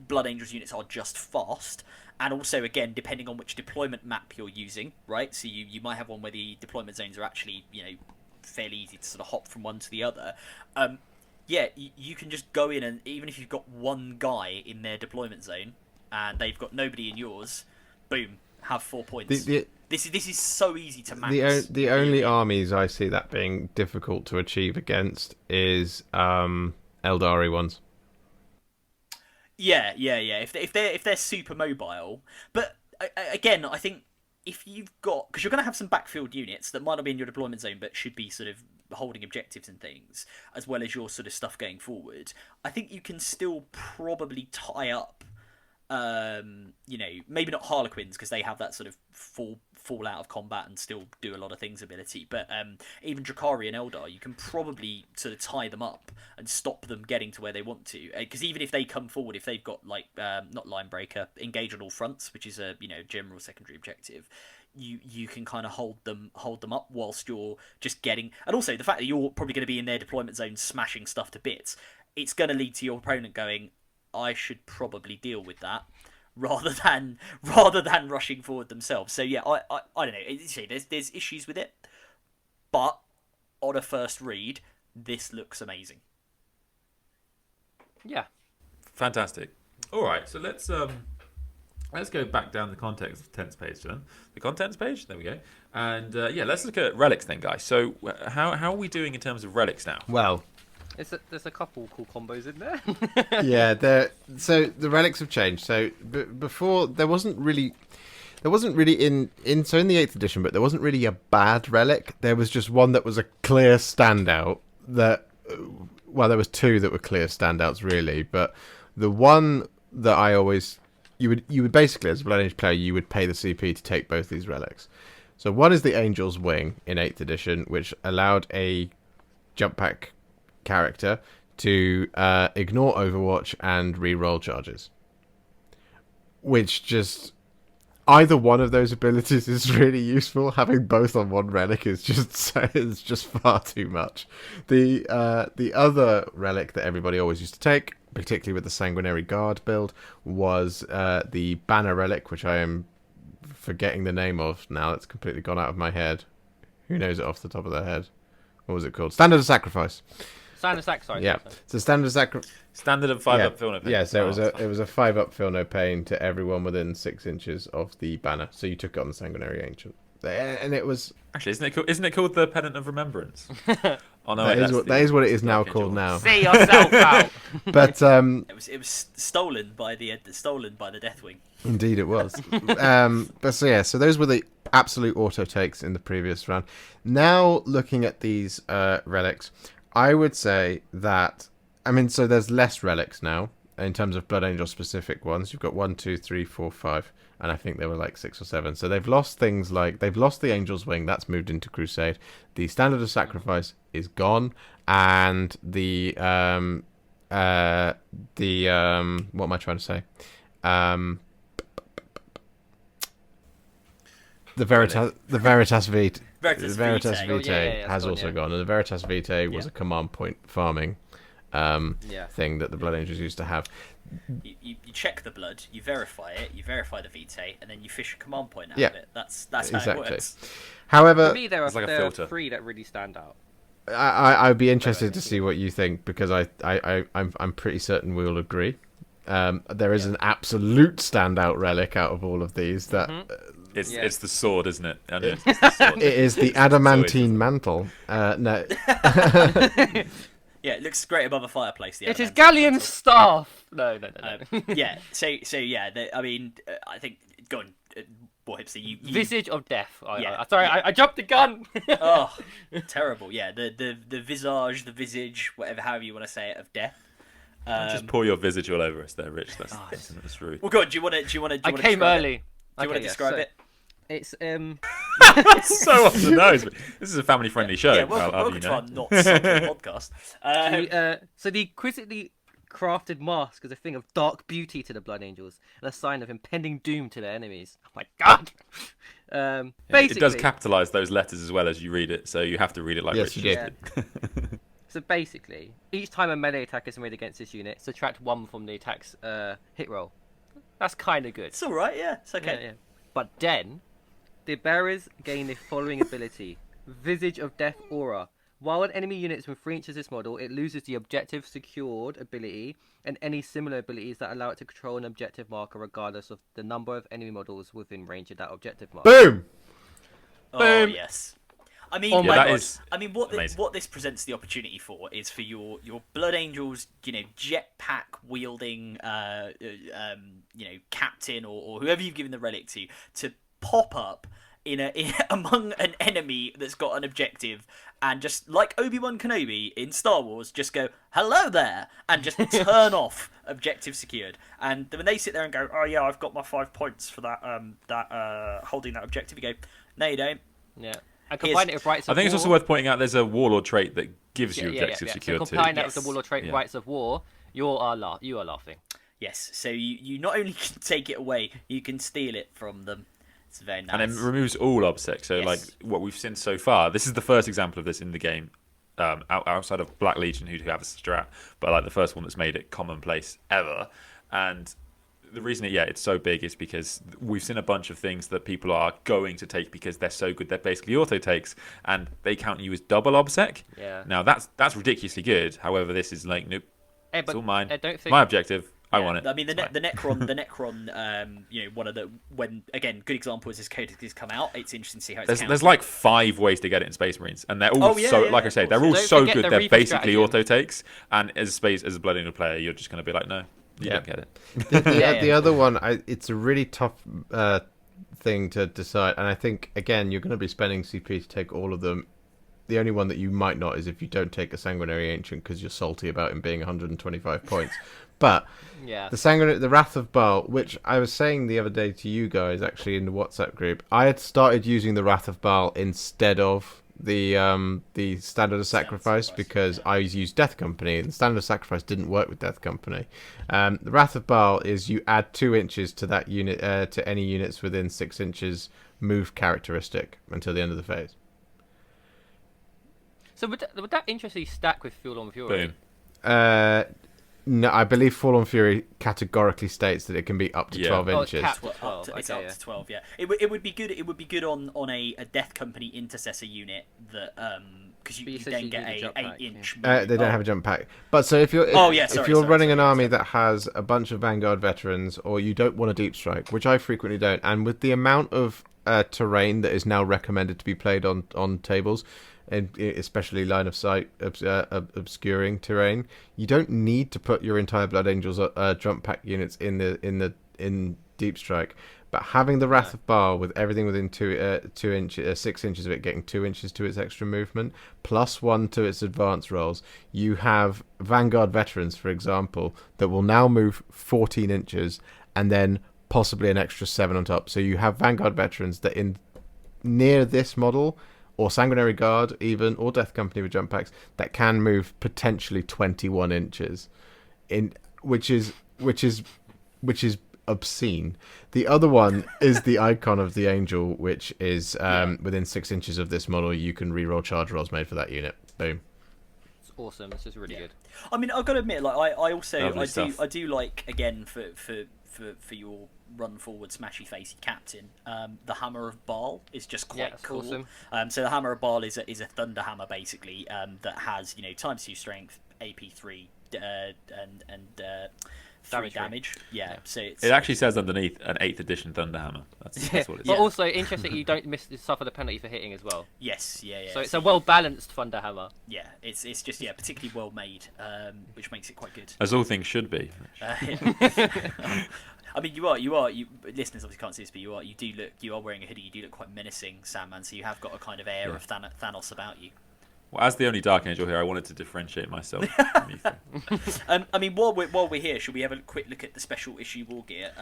S1: Blood Angels units are just fast. And also, again, depending on which deployment map you're using, right? So you might have one where the deployment zones are actually, fairly easy to sort of hop from one to the other. You can just go in, and even if you've got one guy in their deployment zone and they've got nobody in yours, boom, have 4 points. This is so easy to max.
S4: The only armies I see that being difficult to achieve against is Eldari ones.
S1: Yeah. If they're super mobile, but again, I think if you've got, because you're going to have some backfield units that might not be in your deployment zone, but should be sort of holding objectives and things, as well as your sort of stuff going forward. I think you can still probably tie up, maybe not Harlequins because they have that sort of fall out of combat and still do a lot of things ability, but even Drakari and Eldar, you can probably sort of tie them up and stop them getting to where they want to, because even if they come forward, if they've got not line breaker, engage on all fronts, which is a general secondary objective, you can kind of hold them up whilst you're just getting, and also the fact that you're probably going to be in their deployment zone smashing stuff to bits, it's going to lead to your opponent going, I should probably deal with that, rather than rushing forward themselves. So yeah, I don't know. There's issues with it, but on a first read, this looks amazing.
S3: Yeah,
S2: fantastic. All right, so let's go back down the contents page then. The contents page, there we go. And let's look at relics then, guys. So how are we doing in terms of relics now?
S4: Well,
S3: there's a couple cool combos in there.
S4: Yeah, so the relics have changed. So before there wasn't really in the 8th edition, but there wasn't really a bad relic. There was just one that was a clear standout. There was two that were clear standouts really, but the one that I always you would basically, as a Blood Angel player, you would pay the CP to take both these relics. So one is the Angel's Wing in 8th edition, which allowed a jump pack character to ignore Overwatch and re-roll charges, which just either one of those abilities is really useful. Having both on one relic is just far too much. The other relic that everybody always used to take, particularly with the Sanguinary Guard build, was the Banner relic, which I am forgetting the name of now. It's completely gone out of my head. Who knows it off the top of their head? What was it called? Standard of Sacrifice.
S3: Yeah.
S4: So standard of
S2: Standard of 5 up, feel no pain.
S4: Yeah, so it was a 5 up, feel no pain to everyone within 6 inches of the banner. So you took it on the Sanguinary Ancient, and it was
S2: actually isn't it called the Pennant of Remembrance? Oh no,
S4: that is what it is now called now.
S3: See yourself out.
S4: But
S1: it was stolen by the Deathwing.
S4: Indeed, it was. So those were the absolute auto takes in the previous round. Now looking at these relics, I would say that, so there's less relics now in terms of Blood Angel specific ones. You've got 1, 2, 3, 4, 5, and I think there were like 6 or 7. So they've lost things like, they've lost the Angel's Wing, that's moved into Crusade. The Standard of Sacrifice is gone, and the what am I trying to say? The Veritas Vitae. Veritas Vitae has also gone, and the Veritas Vitae was a command point farming thing that the Blood Angels used to have.
S1: You check the blood, you verify it, you verify the Vitae, and then you fish a command point out of it. That's
S4: exactly
S1: how it works.
S4: However,
S3: for me, there are 3 that really stand out.
S4: I'd be interested to see what you think, because I'm pretty certain we'll agree. There is an absolute standout relic out of all of these that.
S2: It's the sword, isn't it?
S4: It is the adamantine mantle. No.
S1: Yeah, it looks great above a fireplace.
S3: It is Galleon's staff. No.
S1: Yeah. So yeah. I think. Go on, Warhipster. You
S3: Visage of Death. Sorry, I jumped the gun.
S1: Oh, terrible. Yeah. The visage, the visage, however you want to say it, of death.
S2: Just pour your visage all over us there, Rich. That's rude.
S1: Well, go on. Do you want to?
S3: I came early.
S1: Do you want to describe it?
S3: It's
S2: so off the nose. This is a family-friendly show.
S1: Yeah, welcome to our not podcast.
S3: So the crafted mask as a thing of dark beauty to the Blood Angels and a sign of impending doom to their enemies. Oh my god! Basically,
S2: it does capitalise those letters as well as you read it, so you have to read it like
S4: Yes,
S2: Rich
S4: you
S2: just did.
S3: So basically, each time a melee attack is made against this unit, subtract 1 from the attack's hit roll. That's kind of good.
S1: It's all right. Yeah, it's okay.
S3: Yeah. But then, the bearers gain the following ability: Visage of Death Aura. While an enemy unit is within 3 inches of this model, it loses the objective secured ability and any similar abilities that allow it to control an objective marker regardless of the number of enemy models within range of that objective marker.
S4: Boom!
S1: Oh
S4: Boom.
S1: yes. I mean,
S3: Oh my God.
S1: I mean, what this presents the opportunity for is for your Blood Angels, jetpack wielding, captain or whoever you've given the relic to pop up in among an enemy that's got an objective, and just like Obi-Wan Kenobi in Star Wars, just go hello there and just turn off objective secured. And when they sit there and go, oh yeah, I've got my 5 points for that holding that objective, you go, no you don't.
S3: Yeah. And combine it with Rights of
S2: I think
S3: War.
S2: it's also worth pointing out there's a Warlord trait that gives you objective
S3: So
S2: secured too.
S3: combine that with the Warlord trait
S1: Yes.
S3: Rights of War, you are laughing.
S1: Yes, so you not only can take it away, you can steal it from them. It's very nice.
S2: And it removes all obsec. So,
S1: Yes.
S2: like what we've seen so far, this is the first example of this in the game, outside of Black Legion, who have a strat, but like the first one that's made it commonplace ever. And the reason it's so big is because we've seen a bunch of things that people are going to take because they're so good. They're basically auto takes, and they count you as double obsec.
S3: Yeah.
S2: Now that's ridiculously good. However, this is like nope, it's all mine.
S3: I don't think...
S2: My objective. I want it.
S1: I mean, the Necron, one of the good example is this Codex has come out. It's interesting to see how it's
S2: There's like 5 ways to get it in Space Marines, and they're all I say, they're all
S3: Don't
S2: so
S3: forget
S2: good.
S3: the
S2: They're
S3: Reaper
S2: basically
S3: stratagem.
S2: auto takes, and as a Blood Angel player, you're just going to be like, no, you don't get it.
S4: The other one, it's a really tough thing to decide, and I think again you're going to be spending CP to take all of them. The only one that you might not is if you don't take a Sanguinary Ancient because you're salty about him being 125 points. But the Wrath of Baal, which I was saying the other day to you guys actually in the WhatsApp group, I had started using the Wrath of Baal instead of the Standard of Sacrifice because I used Death Company, and the Standard of Sacrifice didn't work with Death Company. The Wrath of Baal is you add 2 inches to that unit to any units within 6 inches move characteristic until the end of the phase.
S3: So would that interestingly stack with Fuel on Fury?
S2: Boom.
S4: No, I believe Fall on Fury categorically states that it can be up to 12
S3: Oh, it's
S4: inches.
S3: capped.
S1: It's up to 12. Yeah, it would be good. It would be good on a Death Company intercessor unit that because you then get a 8-inch.
S4: They don't have a jump pack. But so if you're running an army that has a bunch of Vanguard veterans, or you don't want a deep strike, which I frequently don't, and with the amount of terrain that is now recommended to be played on tables, and especially line of sight obscuring terrain, you don't need to put your entire Blood Angels jump pack units in deep strike. But having the Wrath of Baal with everything within 6 inches of it getting 2 inches to its extra movement, plus 1 to its advance rolls, you have Vanguard veterans, for example, that will now move 14 inches and then possibly an extra 7 on top. So you have Vanguard veterans that in near this model, or Sanguinary Guard even, or Death Company with jump packs, that can move potentially 21 inches, which is obscene. The other one is the Icon of the Angel, which is within 6 inches of this model, you can reroll charge rolls made for that unit. Boom.
S3: It's awesome. This is really good.
S1: I mean, I've got to admit, like I do like, again, for your run forward smashy facey captain, the Hammer of Baal is just quite cool.
S3: Awesome.
S1: So the Hammer of Baal is a thunder hammer basically, that has times 2 strength, AP3, and 3 damage. Yeah. So it
S2: actually says underneath an 8th edition Thunderhammer. That's what it is.
S3: But also interesting, you don't suffer the penalty for hitting as well.
S1: Yes. Yeah.
S3: So it's a well balanced Thunder Hammer.
S1: Yeah. It's just particularly well made, which makes it quite good.
S2: As all things should be.
S1: I mean, you listeners obviously can't see this, but you are wearing a hoodie. You do look quite menacing, Sandman. So you have got a kind of air of Thanos about you.
S2: Well, as the only Dark Angel here, I wanted to differentiate myself from you three.
S1: I mean, while we're here, should we have a quick look at the special issue war gear?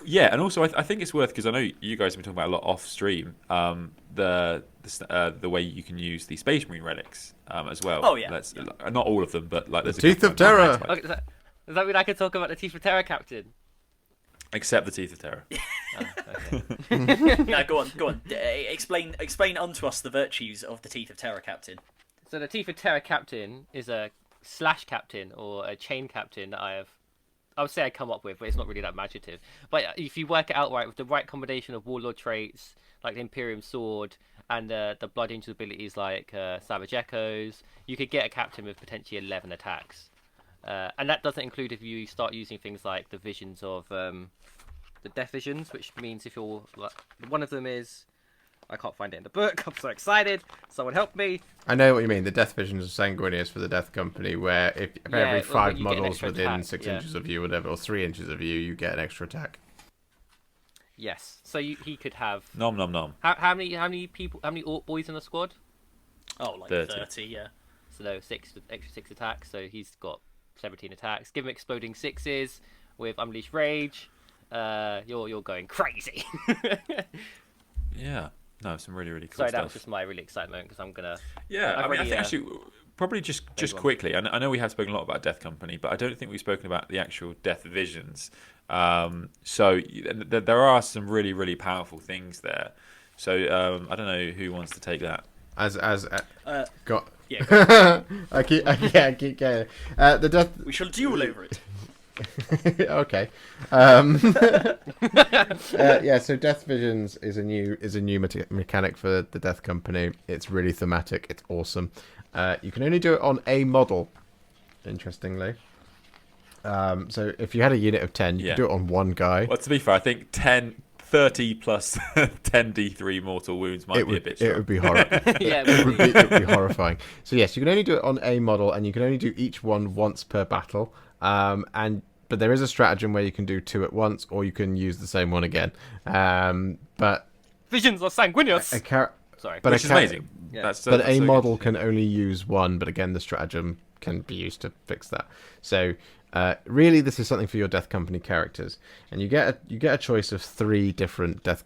S2: Yeah, and also I think it's worth, because I know you guys have been talking about a lot off stream. The way you can use the Space Marine relics as well.
S1: Oh yeah.
S2: Not all of them, but like there's
S4: Teeth of Terror.
S3: Okay, does that mean I can talk about the Teeth of Terror, Captain?
S2: Except the Teeth of Terror.
S3: Okay.
S1: No, go on. Explain unto us the virtues of the Teeth of Terror, Captain.
S3: So the Teeth of Terror Captain is a slash captain or a chain captain that I would say I come up with, but it's not really that imaginative. But if you work it out right with the right combination of warlord traits like the Imperium Sword and the Blood Angel abilities like Savage Echoes, you could get a captain with potentially 11 attacks. And that doesn't include if you start using things like the visions of the death visions, which means if you're like, one of them is, I can't find it in the book. I'm so excited. Someone help me.
S4: I know what you mean. The death visions of Sanguinius for the Death Company, where if every 5 models within
S3: attack,
S4: 6 inches of you, whatever, or 3 inches of you, you get an extra attack.
S3: Yes. So he could have.
S2: Nom nom nom.
S3: How many people? How many orc boys in the squad?
S1: Oh, like 30, yeah.
S3: So there were extra 6 attacks. So he's got 17 attacks. Give him exploding 6s with Unleash Rage. You're going crazy.
S2: Yeah. No, some really, really cool
S3: Sorry,
S2: stuff.
S3: that was just my really excited moment because I'm gonna.
S2: Yeah, I think actually, probably just quickly. I know we have spoken a lot about Death Company, but I don't think we've spoken about the actual Death Visions. So there are some really, really powerful things there. So I don't know who wants to take that.
S4: Got.
S1: Yeah.
S4: I keep getting the death.
S1: We shall duel over it.
S4: Okay. So Death Visions is a new mechanic for the Death Company. It's really thematic. It's awesome. You can only do it on a model, interestingly. So if you had a unit of 10, you could do it on one guy.
S2: Well, to be fair, I think 30 plus 10 D3 mortal wounds might be a bit strong.
S4: It would be horrible.
S3: Yeah,
S4: it would be horrifying. So yes, you can only do it on a model, and you can only do each one once per battle. But there is a stratagem where you can do 2 at once, or you can use the same one again. But
S3: Visions of Sanguinius. Sorry,
S2: which is amazing.
S3: Yeah.
S2: That's
S4: a
S2: so
S4: model
S2: good.
S4: can only use one. But again, the stratagem can be used to fix that. So really, this is something for your Death Company characters, and you get a choice of 3 different Death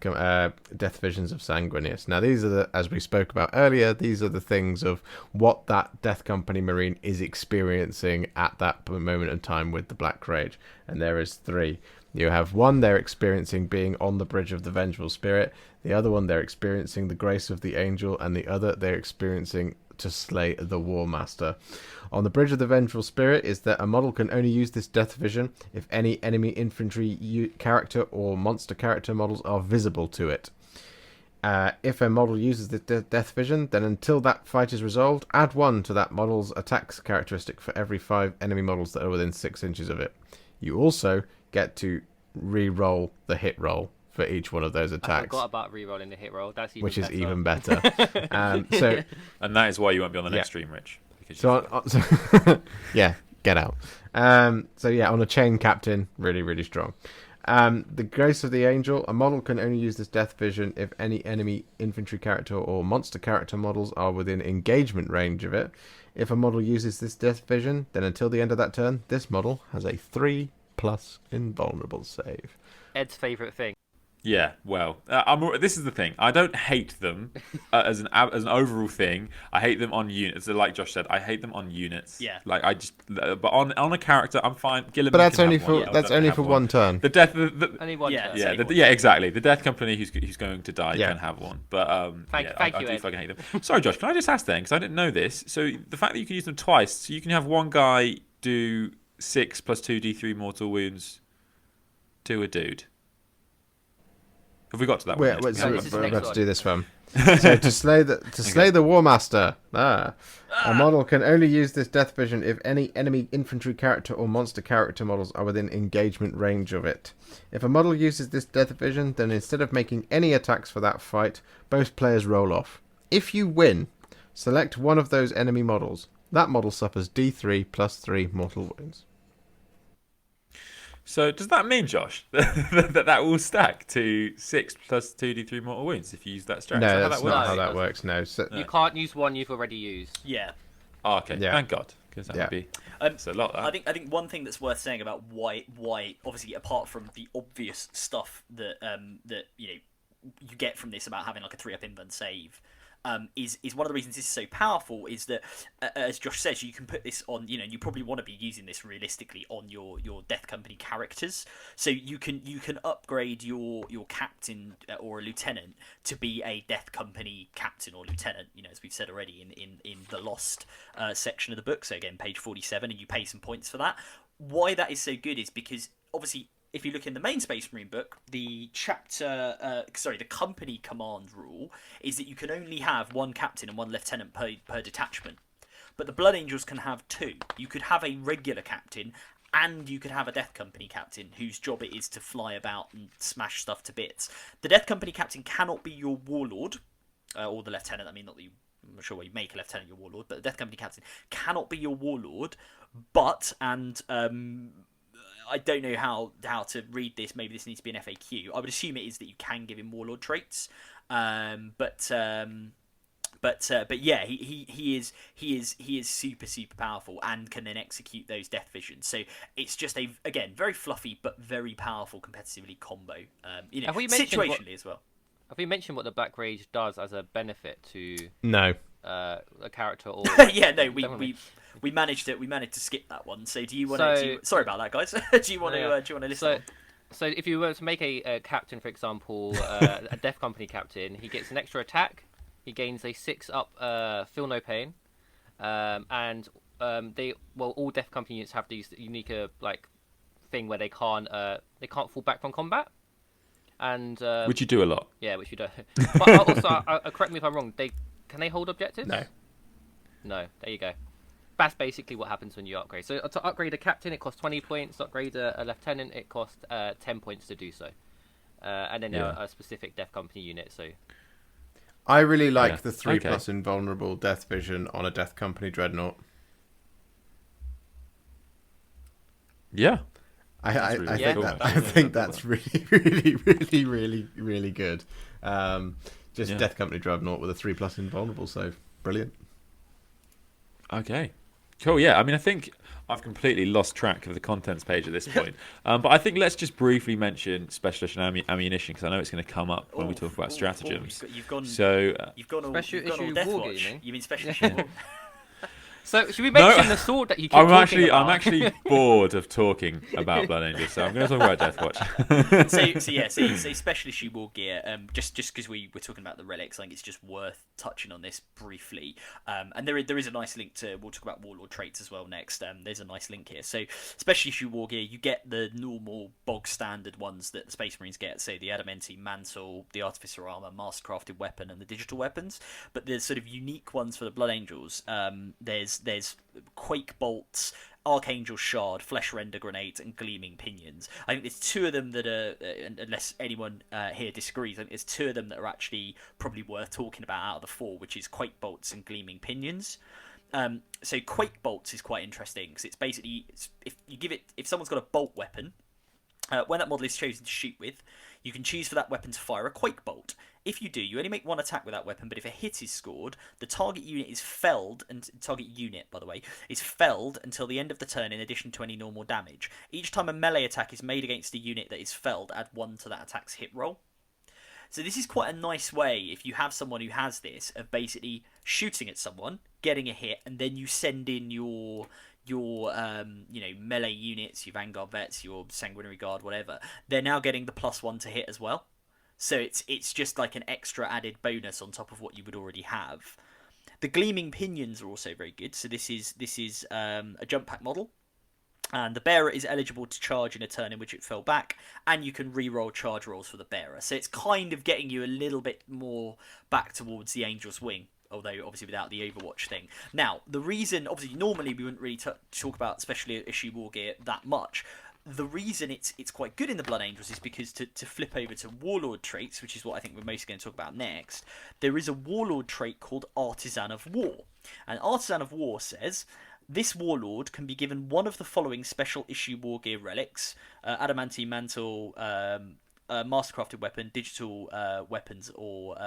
S4: Visions of Sanguinius. Now, these are as we spoke about earlier. These are the things of what that Death Company Marine is experiencing at that moment in time with the Black Rage, and there is 3. You have one they're experiencing being on the bridge of the Vengeful Spirit. The other one they're experiencing the grace of the Angel, and the other they're experiencing to slay the War Master. On the Bridge of the Vengeful Spirit is that a model can only use this Death Vision if any enemy infantry character or monster character models are visible to it. If a model uses the Death Vision, then until that fight is resolved, add 1 to that model's attacks characteristic for every 5 enemy models that are within 6 inches of it. You also get to re-roll the hit roll for each one of those attacks.
S3: I forgot about re-rolling the hit roll. That's even
S4: which
S3: better.
S4: is even better.
S2: And that is why you won't be on the next stream, Rich.
S4: So yeah, get out. So yeah, on a chain captain, really, really strong. The Grace of the Angel, a model can only use this Death Vision if any enemy infantry character or monster character models are within engagement range of it. If a model uses this Death Vision, then until the end of that turn, this model has a 3+ invulnerable save.
S3: Ed's favourite thing.
S2: Yeah, well, this is the thing. I don't hate them as an overall thing. I hate them on units. Like Josh said, I hate them on units.
S1: Yeah.
S2: Like but on a character, I'm fine. Gilliman
S4: But that's
S2: can
S4: only
S2: have one.
S4: for that's only for one turn.
S2: The death.
S3: Only one turn.
S2: Yeah, exactly. The Death Company who's going to die can have one. But
S3: Thank
S2: I
S3: you,
S2: do
S3: Ed.
S2: fucking hate them. Sorry, Josh. Can I just ask then? Because I didn't know this. So the fact that you can use them twice, so you can have one guy do 6 plus 2 D3 mortal wounds to a dude. Have we got to that one?
S4: We're
S3: this is
S4: about
S3: next
S4: to do this one.
S3: one.
S4: So to slay the War Master, a model can only use this Death Vision if any enemy infantry character or monster character models are within engagement range of it. If a model uses this Death Vision, then instead of making any attacks for that fight, both players roll off. If you win, select one of those enemy models. That model suffers D3 plus 3 mortal wounds.
S2: So does that mean, Josh, that will stack to 6 plus 2d3 mortal wounds if you use that strat?
S4: No,
S2: Is
S4: that's
S2: that
S4: not how
S3: No,
S4: that
S3: it
S4: works. No. So,
S3: You can't use one you've already used.
S1: Yeah.
S2: Oh, okay.
S4: Yeah.
S2: Thank God, because that would be it's a lot. That.
S1: I think one thing that's worth saying about why obviously apart from the obvious stuff that that you get from this about having like a 3-up invuln save, is one of the reasons this is so powerful is that as Josh says, you can put this on, you probably want to be using this realistically on your Death Company characters, so you can upgrade your captain or a lieutenant to be a Death Company captain or lieutenant, as we've said already in the Lost section of the book. So again, page 47, and you pay some points for that. Why that is so good is because obviously if you look in the main Space Marine book, the the company command rule is that you can only have one captain and one lieutenant per detachment. But the Blood Angels can have 2. You could have a regular captain, and you could have a Death Company captain whose job it is to fly about and smash stuff to bits. The Death Company captain cannot be your warlord, or the lieutenant. I mean, not that I'm not sure why you make a lieutenant your warlord, but the Death Company captain cannot be your warlord. But I don't know how to read this. Maybe this needs to be an FAQ. I would assume it is that you can give him warlord traits, but yeah, he is super powerful and can then execute those death visions. So it's just a very fluffy but very powerful competitively combo. Situationally as well.
S3: Have we mentioned what the Black Rage does as a benefit to
S4: no.
S3: A character or
S1: yeah, no, we managed to skip that one. So do you want to? Sorry about that, guys. do you want to listen?
S3: So if you were to make a captain, for example, a Death Company captain, he gets an extra attack. He gains a 6-up feel no pain, and all Death Company units have these unique thing where they can't fall back from combat. And
S2: which you do a lot.
S3: Yeah, which you don't. But also, correct me if I'm wrong. Can they hold objectives?
S4: No.
S3: No. There you go. That's basically what happens when you upgrade. So to upgrade a captain, it costs 20 points. To upgrade a lieutenant, it costs 10 points to do so. And then a specific Death Company unit. So
S4: I really like the 3+ invulnerable Death Vision on a Death Company Dreadnought.
S2: Yeah.
S4: I think that's really good. Death Company Dreadnought with a 3+ invulnerable save. Brilliant.
S2: Okay. Cool, yeah. I mean, I think I've completely lost track of the contents page at this point. But I think let's just briefly mention special edition ammunition, because I know it's going to come up when we talk about stratagems.
S1: You've gone all
S3: special issue
S1: Death
S3: War
S1: Watch.
S3: Gaming?
S1: You mean special issue War?
S3: So should we mention the sword that you keep talking about?
S2: I'm actually bored of talking about Blood Angels, so I'm going to talk about Death Watch.
S1: so special issue war gear. Just because we were talking about the relics, I think it's just worth touching on this briefly. And there is a nice link to. We'll talk about warlord traits as well next. There's a nice link here. So special issue war gear, you get the normal bog standard ones that the Space Marines get. So the adamantine mantle, the artificer armor, mastercrafted weapon, and the digital weapons. But there's sort of unique ones for the Blood Angels. There's quake bolts, archangel shard, flesh render grenades, and gleaming pinions. I think there's 2 of them that are, unless anyone here disagrees, I think there's 2 of them that are actually probably worth talking about out of the 4, which is quake bolts and gleaming pinions. So quake bolts is quite interesting because it's basically if someone's got a bolt weapon, when that model is chosen to shoot with, you can choose for that weapon to fire a quake bolt. If you do, you only make 1 attack with that weapon, but if a hit is scored, the target unit is felled, and target unit, by the way, is felled until the end of the turn in addition to any normal damage. Each time a melee attack is made against a unit that is felled, add 1 to that attack's hit roll. So this is quite a nice way, if you have someone who has this, of basically shooting at someone, getting a hit, and then you send in your melee units, your Vanguard Vets, your Sanguinary Guard, whatever. They're now getting the +1 to hit as well. So it's just like an extra added bonus on top of what you would already have. The Gleaming Pinions are also very good. So this is a jump pack model. And the bearer is eligible to charge in a turn in which it fell back, and you can re-roll charge rolls for the bearer. So it's kind of getting you a little bit more back towards the Angel's Wing, although obviously without the Overwatch thing. Now, the reason, obviously normally we wouldn't really talk about special issue war gear that much. The reason it's quite good in the Blood Angels is because to flip over to Warlord traits, which is what I think we're mostly going to talk about next, there is a Warlord trait called Artisan of War. And Artisan of War says, This warlord can be given one of the following special issue war gear relics: adamantine mantle, mastercrafted weapon, digital weapons, or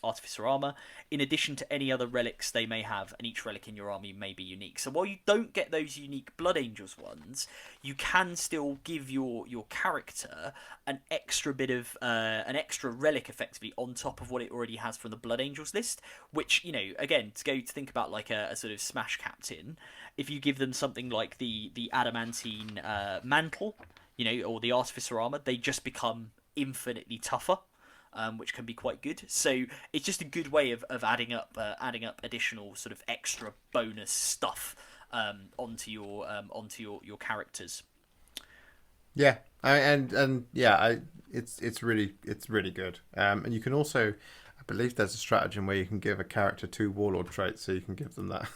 S1: artificer armor, in addition to any other relics they may have, and each relic in your army may be unique. So while you don't get those unique Blood Angels ones, you can still give your character an extra bit of an extra relic, effectively, on top of what it already has from the Blood Angels list. Which, you know, again, to think about like a sort of smash captain, if you give them something like the adamantine mantle, you know, or the artificer armor, they just become infinitely tougher, which can be quite good. So it's just a good way of adding up additional sort of extra bonus stuff onto your characters.
S4: Yeah, it's really good. And you can also, I believe there's a stratagem where you can give a character 2 warlord traits, so you can give them that.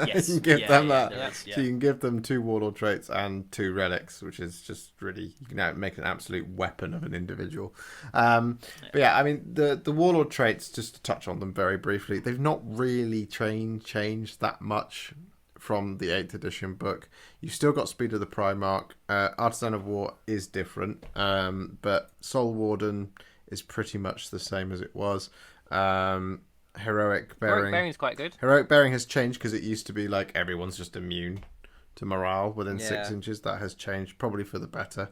S1: Yes,
S4: you can give them that.
S1: Yeah.
S4: So you can give them 2 warlord traits and 2 relics, which is just really, you can now make an absolute weapon of an individual. But yeah, I mean the warlord traits, just to touch on them very briefly, they've not really changed that much from the 8th edition book. You've still got Speed of the Primarch. Artisan of War is different, but Soul Warden is pretty much the same as it was. Heroic Bearing.
S3: Heroic Bearing's quite good.
S4: Heroic Bearing has changed because it used to be like everyone's just immune to morale within 6 inches. That has changed, probably for the better.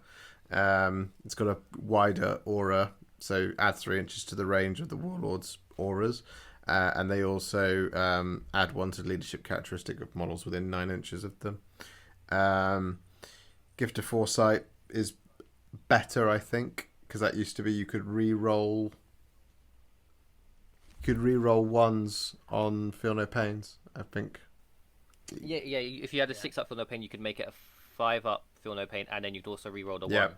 S4: It's got a wider aura, so add 3 inches to the range of the Warlord's auras. And they also add 1 to the leadership characteristic of models within 9 inches of them. Gift of Foresight is better, I think, because that used to be you could re-roll ones on Feel No Pains, I think.
S3: Yeah. If you had a 6 up Feel No Pain, you could make it a 5 up Feel No Pain, and then you'd also re-roll a 1.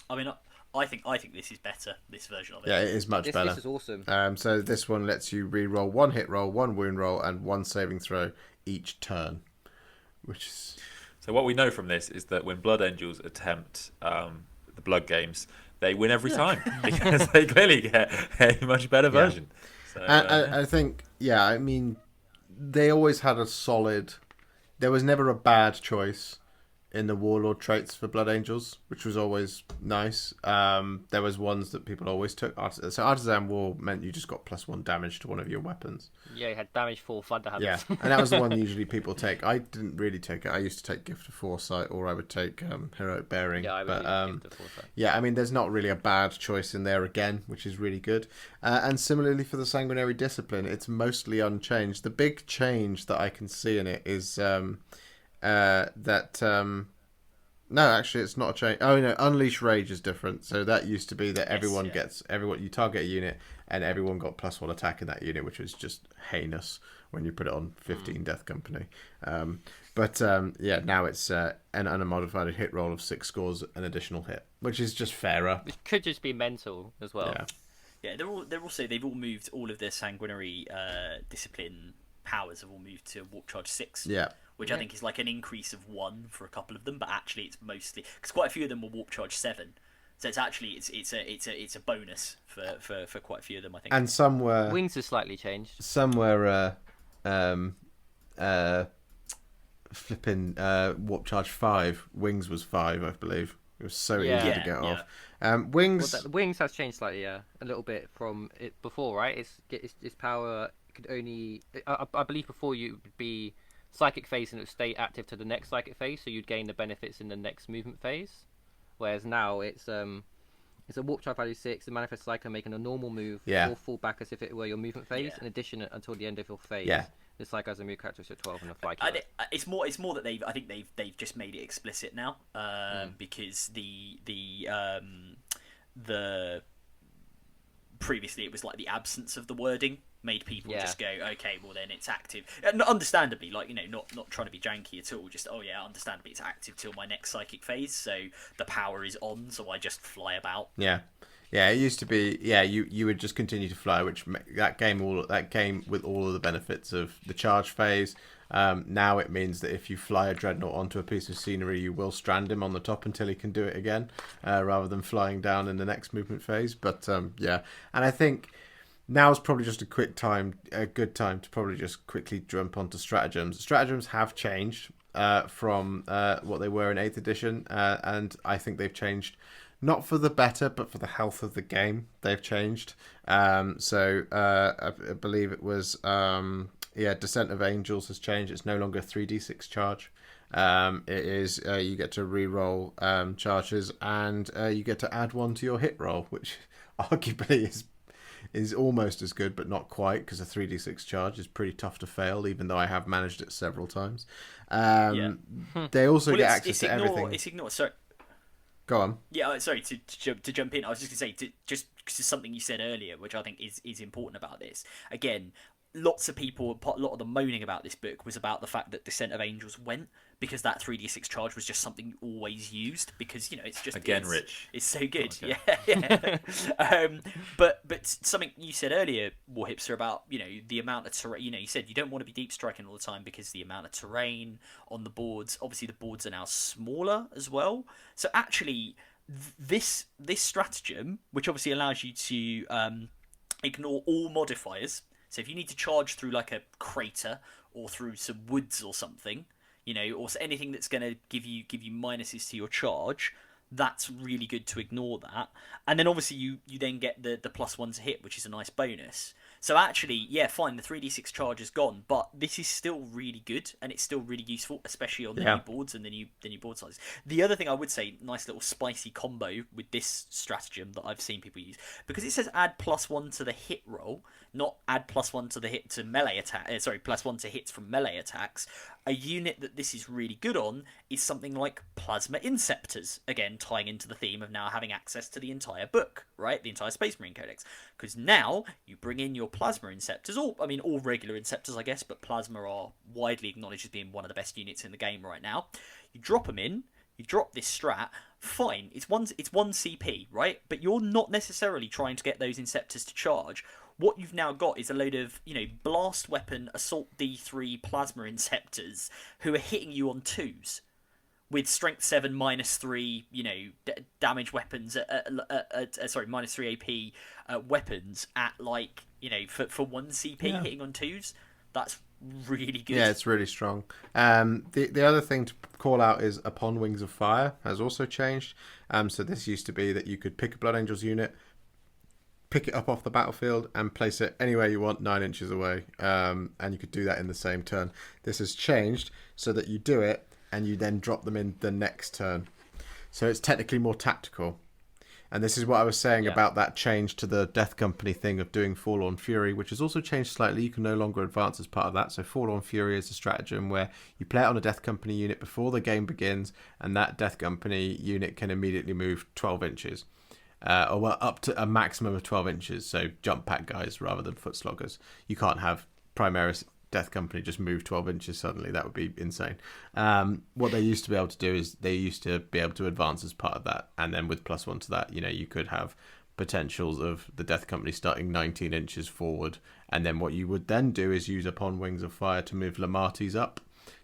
S1: I mean, I think this is better, this version of it.
S4: Yeah, it is much better.
S3: This is awesome.
S4: So this one lets you re-roll 1 hit roll, 1 wound roll, and 1 saving throw each turn, which is...
S2: So what we know from this is that when Blood Angels attempt the Blood games, they win every time because they clearly get a much better version. So,
S4: I think, I mean, they always had a solid... There was never a bad choice in the Warlord traits for Blood Angels, which was always nice. There was ones that people always took. So Artisan War meant you just got +1 damage to one of your weapons.
S3: Yeah, you had damage 4 thunder hammers.
S4: Yeah, and that was the one usually people take. I didn't really take it. I used to take Gift of Foresight, or I would take Heroic Bearing.
S3: Yeah, I would use Gift of Foresight.
S4: Yeah, I mean, there's not really a bad choice in there again, which is really good. And similarly for the Sanguinary Discipline, it's mostly unchanged. The big change that I can see in it is no, actually, it's not a change. Oh no, Unleash Rage is different. So that used to be that everyone you target a unit and everyone got +1 attack in that unit, which was just heinous when you put it on 15 Death Company. But now it's an unmodified hit roll of 6 scores, an additional hit, which is just fairer.
S3: Which could just be mental as well.
S1: Yeah, they've all moved all of their Sanguinary discipline powers have all moved to Warp Charge 6.
S4: Yeah.
S1: Which I think is like an increase of 1 for a couple of them, but actually it's mostly because quite a few of them were Warp Charge 7, so it's actually it's a bonus for quite a few of them, I think.
S4: And some were
S3: Wings has slightly changed.
S4: Some were flipping Warp Charge 5. Wings was 5, I believe. It was so easy to get off. Wings
S3: Wings has changed slightly, a little bit from it before, right? Its power could only I believe before you would be Psychic phase and it would stay active to the next psychic phase, so you'd gain the benefits in the next movement phase. Whereas now it's a Warp Charge value 6, the Manifest Cyclone making a normal move or fall back as if it were your movement phase. In addition, until the end of your phase, the Cyclone has a move characteristic 12 and a fly killer.
S1: It's more that they've just made it explicit now, because the previously it was like the absence of the wording made people just go, okay, well then it's active. And understandably, like, you know, not trying to be janky at all, just understandably it's active till my next psychic phase, so the power is on, so I just fly about.
S4: Yeah, it used to be you would just continue to fly, which that came with all of the benefits of the charge phase. Now it means that if you fly a Dreadnought onto a piece of scenery, you will strand him on the top until he can do it again, rather than flying down in the next movement phase. But and I think now's probably just a good time to probably just quickly jump onto stratagems. Stratagems have changed from what they were in 8th edition, and I think they've changed not for the better, but for the health of the game. They've changed. I believe it was Descent of Angels has changed. It's no longer 3d6 charge. It is you get to re-roll charges, and you get to add one to your hit roll, which arguably is almost as good, but not quite, because a 3d6 charge is pretty tough to fail, even though I have managed it several times. They also get access to everything.
S1: Sorry.
S4: Go on.
S1: Yeah, sorry to jump in. I was just going to say, just because it's something you said earlier, which I think is important about this. Again, lots of people, a lot of the moaning about this book was about the fact that Descent of Angels went, because that 3d6 charge was just something you always used, because it's just
S2: Rich.
S1: It's so good.
S2: Okay.
S1: Yeah. But something you said earlier, Warhipster, about the amount of terrain. You said you don't want to be deep striking all the time because the amount of terrain on the boards. Obviously, the boards are now smaller as well. So actually, this stratagem, which obviously allows you to ignore all modifiers. So if you need to charge through like a crater or through some woods or something, or anything that's going to give you minuses to your charge, that's really good to ignore that. And then obviously you then get the +1 to hit, which is a nice bonus. So actually, yeah, fine, the 3d6 charge is gone, but this is still really good, and it's still really useful, especially on the new boards and the new board sizes. The other thing I would say, nice little spicy combo with this stratagem that I've seen people use, because it says add +1 to the hit roll, not add +1 to the hit to melee attack. +1 to hits from melee attacks. A unit that this is really good on is something like Plasma Inceptors, again tying into the theme of now having access to the entire book, right? The entire Space Marine Codex. Because now you bring in your Plasma Inceptors, all regular Inceptors, I guess, but Plasma are widely acknowledged as being one of the best units in the game right now. You drop them in, you drop this strat, fine, it's one CP, right? But you're not necessarily trying to get those Inceptors to charge. What you've now got is a load of, blast weapon, assault D3 plasma inceptors who are hitting you on 2s with strength 7 -3, damage weapons -3 AP weapons at for 1 CP hitting on 2s. That's really good.
S4: Yeah, it's really strong. The other thing to call out is Upon Wings of Fire has also changed. So this used to be that you could pick a Blood Angels unit, pick it up off the battlefield and place it anywhere you want 9 inches away, and you could do that in the same turn. This has changed so that you do it and you then drop them in the next turn, so it's technically more tactical. And this is what I was saying about that change to the Death Company thing of doing Forlorn Fury, which has also changed slightly. You can no longer advance as part of that. So Forlorn Fury is a stratagem where you play it on a Death Company unit before the game begins, and that Death Company unit can immediately move 12 inches. Up to a maximum of 12 inches, so jump pack guys rather than foot sloggers. You can't have Primaris Death Company just move 12 inches suddenly. That would be insane. What they used to be able to do is they used to be able to advance as part of that, and then with +1 to that, you could have potentials of the Death Company starting 19 inches forward, and then what you would then do is use Upon Wings of Fire to move Lamatis up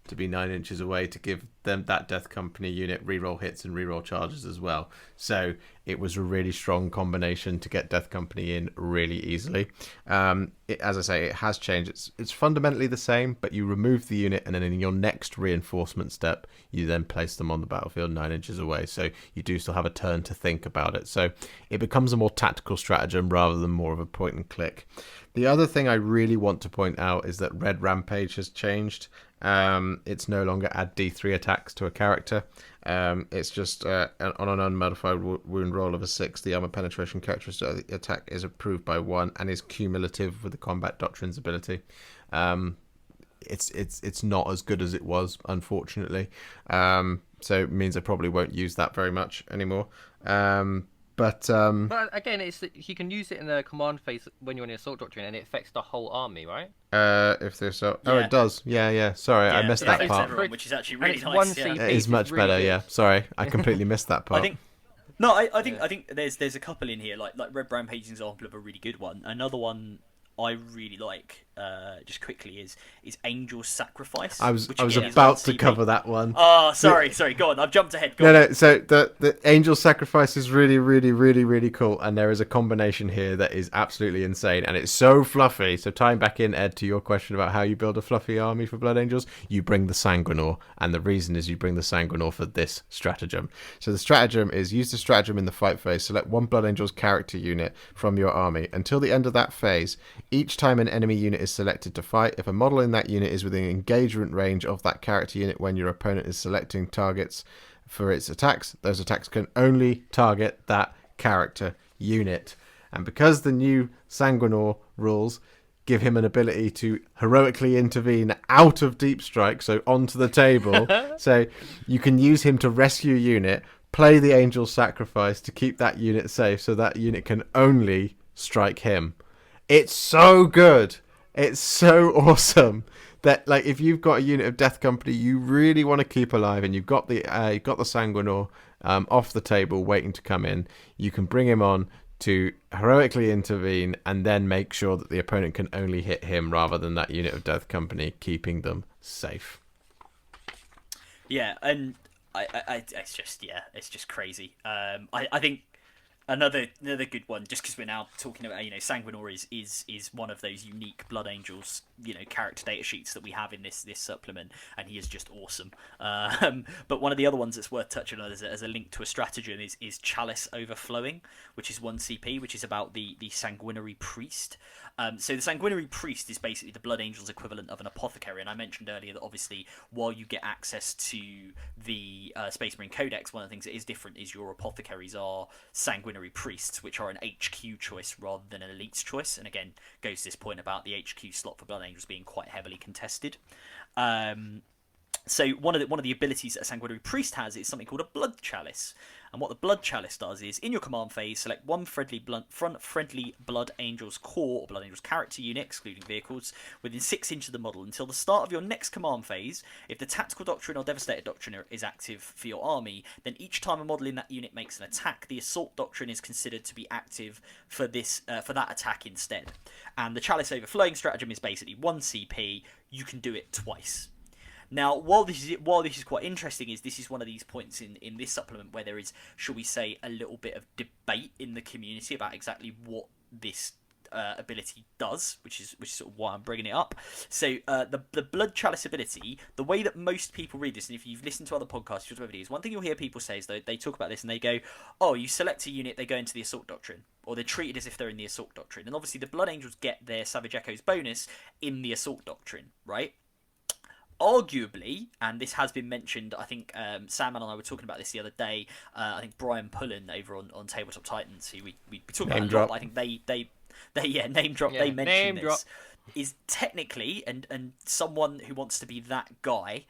S4: to be 9 inches away to give them that Death Company unit reroll hits and reroll charges as well. So it was a really strong combination to get Death Company in really easily. As I say, it has changed. It's fundamentally the same, but you remove the unit, and then in your next reinforcement step, you then place them on the battlefield 9 inches away. So you do still have a turn to think about it. So it becomes a more tactical stratagem rather than more of a point and click. The other thing I really want to point out is that Red Rampage has changed. It's no longer add D3 attacks to a character. It's just on an unmodified wound roll of a 6, the armor penetration characteristic attack is approved by 1 and is cumulative with the combat doctrines ability. It's not as good as it was, unfortunately. So it means I probably won't use that very much anymore. But
S3: again, you can use it in the command phase when you're in the assault doctrine, and it affects the whole army, right?
S4: If there's it does. Yeah. Sorry, I missed that part.
S1: Everyone, which is actually really nice.
S3: One CP,
S4: it is much better. Good. Yeah. Sorry, I completely missed that part.
S1: I think there's a couple in here like Red Rampage is an example of a really good one. Another one I really like just quickly is Angel's Sacrifice.
S4: I was
S1: which again is
S4: about
S1: 1
S4: to
S1: CP.
S4: cover that one.
S1: Oh, sorry. Go on. I've jumped ahead. Go on.
S4: No. So the Angel Sacrifice is really, really, really, really cool, and there is a combination here that is absolutely insane, and it's so fluffy. So tying back in, Ed, to your question about how you build a fluffy army for Blood Angels, you bring the Sanguinor, and the reason is you bring the Sanguinor for this stratagem. So the stratagem is use the stratagem in the fight phase. Select one Blood Angels character unit from your army. Until the end of that phase, each time an enemy unit is selected to fight, if a model in that unit is within engagement range of that character unit when your opponent is selecting targets for its attacks, those attacks can only target that character unit. And because the new Sanguinor rules give him an ability to heroically intervene out of Deep Strike, so onto the table, so you can use him to rescue a unit, play the Angel Sacrifice to keep that unit safe, so that unit can only strike him. It's so good. It's so awesome that, like, if you've got a unit of Death Company you really want to keep alive, and you've got the Sanguinor off the table waiting to come in, you can bring him on to heroically intervene and then make sure that the opponent can only hit him rather than that unit of Death Company, keeping them safe.
S1: Yeah, and it's just crazy. I think another good one, just because we're now talking about, Sanguinor is one of those unique Blood Angels, character data sheets that we have in this supplement, and he is just awesome. But one of the other ones that's worth touching on as a link to a stratagem is Chalice Overflowing, which is 1 CP, which is about the Sanguinary Priest. So the Sanguinary Priest is basically the Blood Angel's equivalent of an apothecary, and I mentioned earlier that obviously while you get access to the Space Marine Codex, one of the things that is different is your apothecaries are Sanguinary Priests, which are an HQ choice rather than an Elite's choice, and again goes to this point about the HQ slot for Blood Angels being quite heavily contested. So one of the abilities that a Sanguinary Priest has is something called a Blood Chalice. And what the Blood Chalice does is, in your command phase, select one friendly Blood Angel's core or Blood Angel's character unit, excluding vehicles, within 6 inches of the model until the start of your next command phase. If the Tactical Doctrine or Devastator Doctrine is active for your army, then each time a model in that unit makes an attack, the Assault Doctrine is considered to be active for that attack instead. And the Chalice Overflowing stratagem is basically 1 CP. You can do it twice. Now, while this is quite interesting, this is one of these points in this supplement where there is, shall we say, a little bit of debate in the community about exactly what this ability does, which is sort of why I'm bringing it up. So the Blood Chalice ability, the way that most people read this, and if you've listened to other podcasts, videos, one thing you'll hear people say is they talk about this and they go, oh, you select a unit, they go into the Assault Doctrine, or they're treated as if they're in the Assault Doctrine. And obviously the Blood Angels get their Savage Echoes bonus in the Assault Doctrine, right? Arguably, and this has been mentioned, I think Sandman and I were talking about this the other day. I think Brian Pullen over on Tabletop Titans, who we talk about a lot. I think they name drop. Yeah, they mentioned this. Is technically, and someone who wants to be that guy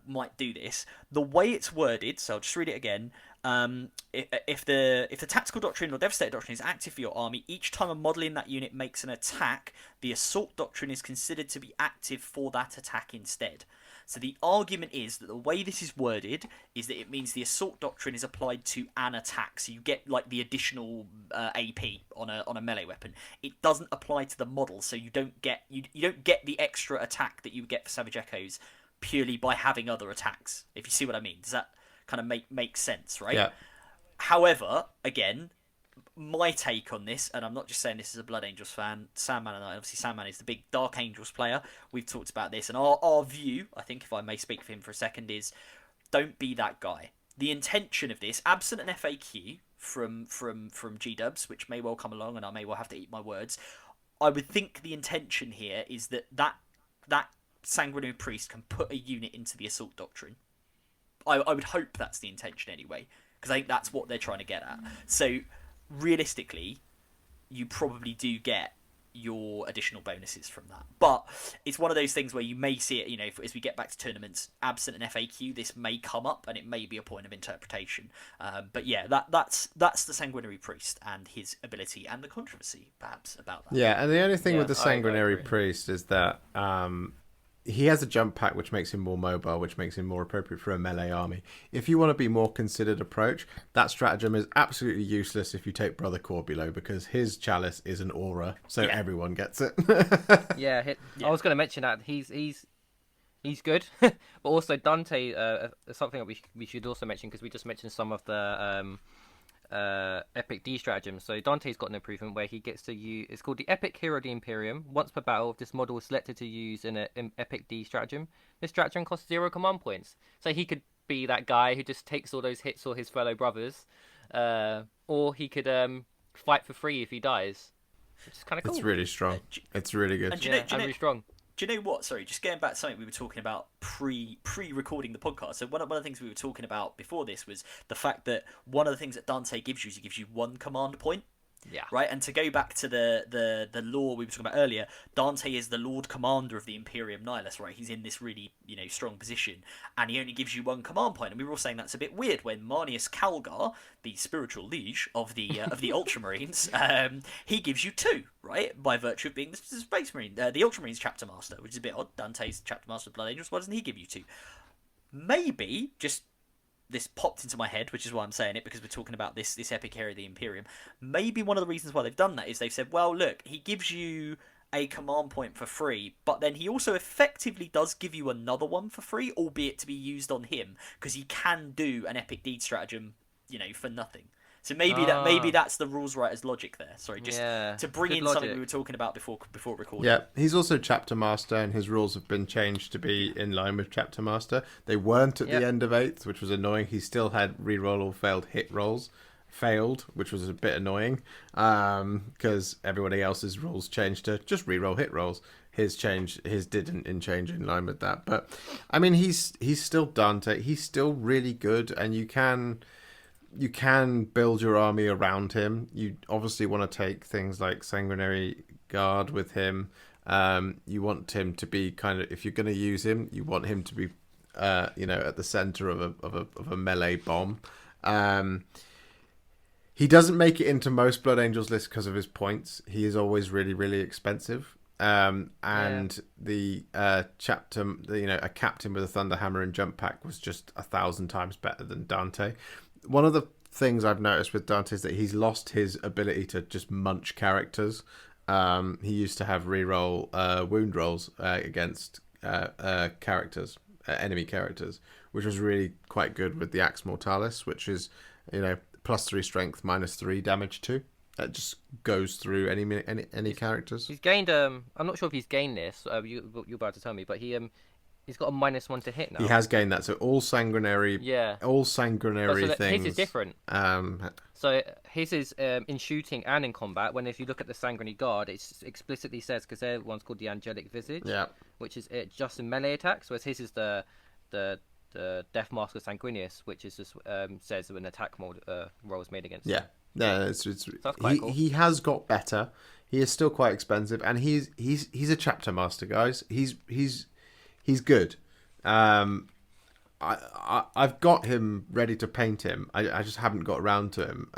S1: might do this. The way it's worded, so I'll just read it again. If the Tactical Doctrine or Devastator Doctrine is active for your army, each time a model in that unit makes an attack, the Assault Doctrine is considered to be active for that attack instead. So the argument is that the way this is worded is that it means the Assault Doctrine is applied to an attack, so you get like the additional AP on a melee weapon. It doesn't apply to the model, so you don't get the extra attack that you get for Savage Echoes purely by having other attacks. If you see what I mean, does that kind of make sense, right?
S4: Yeah.
S1: However, again, my take on this, and I'm not just saying this as a Blood Angels fan, Sandman and I, obviously Sandman is the big Dark Angels player, we've talked about this, and our view, I think if I may speak for him for a second, is don't be that guy. The intention of this, absent an FAQ from G-Dubs, which may well come along and I may well have to eat my words, I would think the intention here is that Sanguinary Priest can put a unit into the Assault Doctrine. I would hope that's the intention anyway, because I think that's what they're trying to get at. So realistically, you probably do get your additional bonuses from that. But it's one of those things where you may see it, as we get back to tournaments, absent an FAQ, this may come up and it may be a point of interpretation. But yeah, that's the Sanguinary Priest and his ability and the controversy, perhaps, about that.
S4: Yeah, and the only thing with the Sanguinary Priest is that he has a jump pack which makes him more mobile, which makes him more appropriate for a melee army. If you want to be more considered approach, that stratagem is absolutely useless if you take Brother Corbulo, because his chalice is an aura, so everyone gets it.
S3: I was going to mention that he's good, but also Dante. Something that we should also mention, because we just mentioned some of the epic D stratagems. So Dante's got an improvement where he gets to use. It's called the Epic Hero of the Imperium. Once per battle, this model is selected to use in an epic D stratagem. This stratagem costs 0 command points, so he could be that guy who just takes all those hits for his fellow brothers, or he could fight for free if he dies, which is kind of cool.
S4: It's really strong. It's really good.
S3: And really strong.
S1: Do you know what? Sorry, just going back to something we were talking about pre-recording the podcast. So one of the things we were talking about before this was the fact that one of the things that Dante gives you is he gives you 1 command point.
S3: Yeah.
S1: Right, and to go back to the lore we were talking about earlier, Dante is the Lord Commander of the Imperium Nihilus, right? He's in this really, strong position, and he only gives you 1 command point. And we were all saying that's a bit weird when Marnius Calgar, the spiritual liege of the Ultramarines, he gives you 2, right? By virtue of being the Space Marine, the Ultramarines chapter master, which is a bit odd. Dante's chapter master of Blood Angels. Why doesn't he give you 2? Maybe just. This popped into my head, which is why I'm saying it, because we're talking about this epic hero of the Imperium. Maybe one of the reasons why they've done that is they've said, well, look, he gives you a command point for free, but then he also effectively does give you another one for free, albeit to be used on him, because he can do an epic deed stratagem, for nothing. So maybe that's the rules writers' logic there. Sorry, just to bring in something we were talking about before recording.
S4: Yeah, he's also Chapter Master, and his rules have been changed to be in line with Chapter Master. They weren't at the end of 8th, which was annoying. He still had reroll or failed hit rolls. Failed, which was a bit annoying, because everybody else's rules changed to just reroll hit rolls. His didn't change in line with that. But I mean, he's still Dante. He's still really good, and you can build your army around him. You obviously want to take things like Sanguinary Guard with him. You want him to be kind of, if you're going to use him, you want him to be, at the center of a melee bomb. He doesn't make it into most Blood Angels lists because of his points. He is always really, really expensive. The chapter, a captain with a thunder hammer and jump pack was just 1,000 times better than Dante. One of the things I've noticed with Dante is that he's lost his ability to just munch characters. He used to have reroll wound rolls against characters, enemy characters, which was really quite good with the Axe Mortalis, which is, +3 strength, -3 damage too. That just goes through any characters.
S3: He's gained. I'm not sure if he's gained this. You're about to tell me, but he's got a -1 to hit now.
S4: He has gained that, so all sanguinary things.
S3: His is different. So his is in shooting and in combat. If you look at the Sanguinary Guard, it explicitly says, because their one's called the Angelic Visage, which is just in melee attacks, whereas his is the Death Mask of Sanguinius, which is just says when attack roll is made against him.
S4: No, cool. He has got better. He is still quite expensive, and he's a chapter master, guys. He's good. I've got him ready to paint him. I just haven't got around to him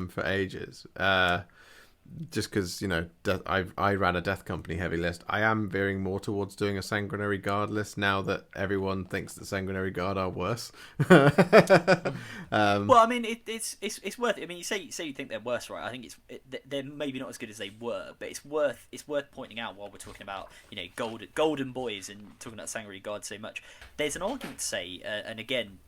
S4: for ages. Just because I ran a Death Company heavy list. I am veering more towards doing a Sanguinary Guard list now that everyone thinks that Sanguinary Guard are worse.
S1: Well, I mean, it's worth it. I mean, you say you think they're worse, right? I think they're maybe not as good as they were, but it's worth pointing out while we're talking about golden boys and talking about Sanguinary Guard so much. There's an argument to say, and again,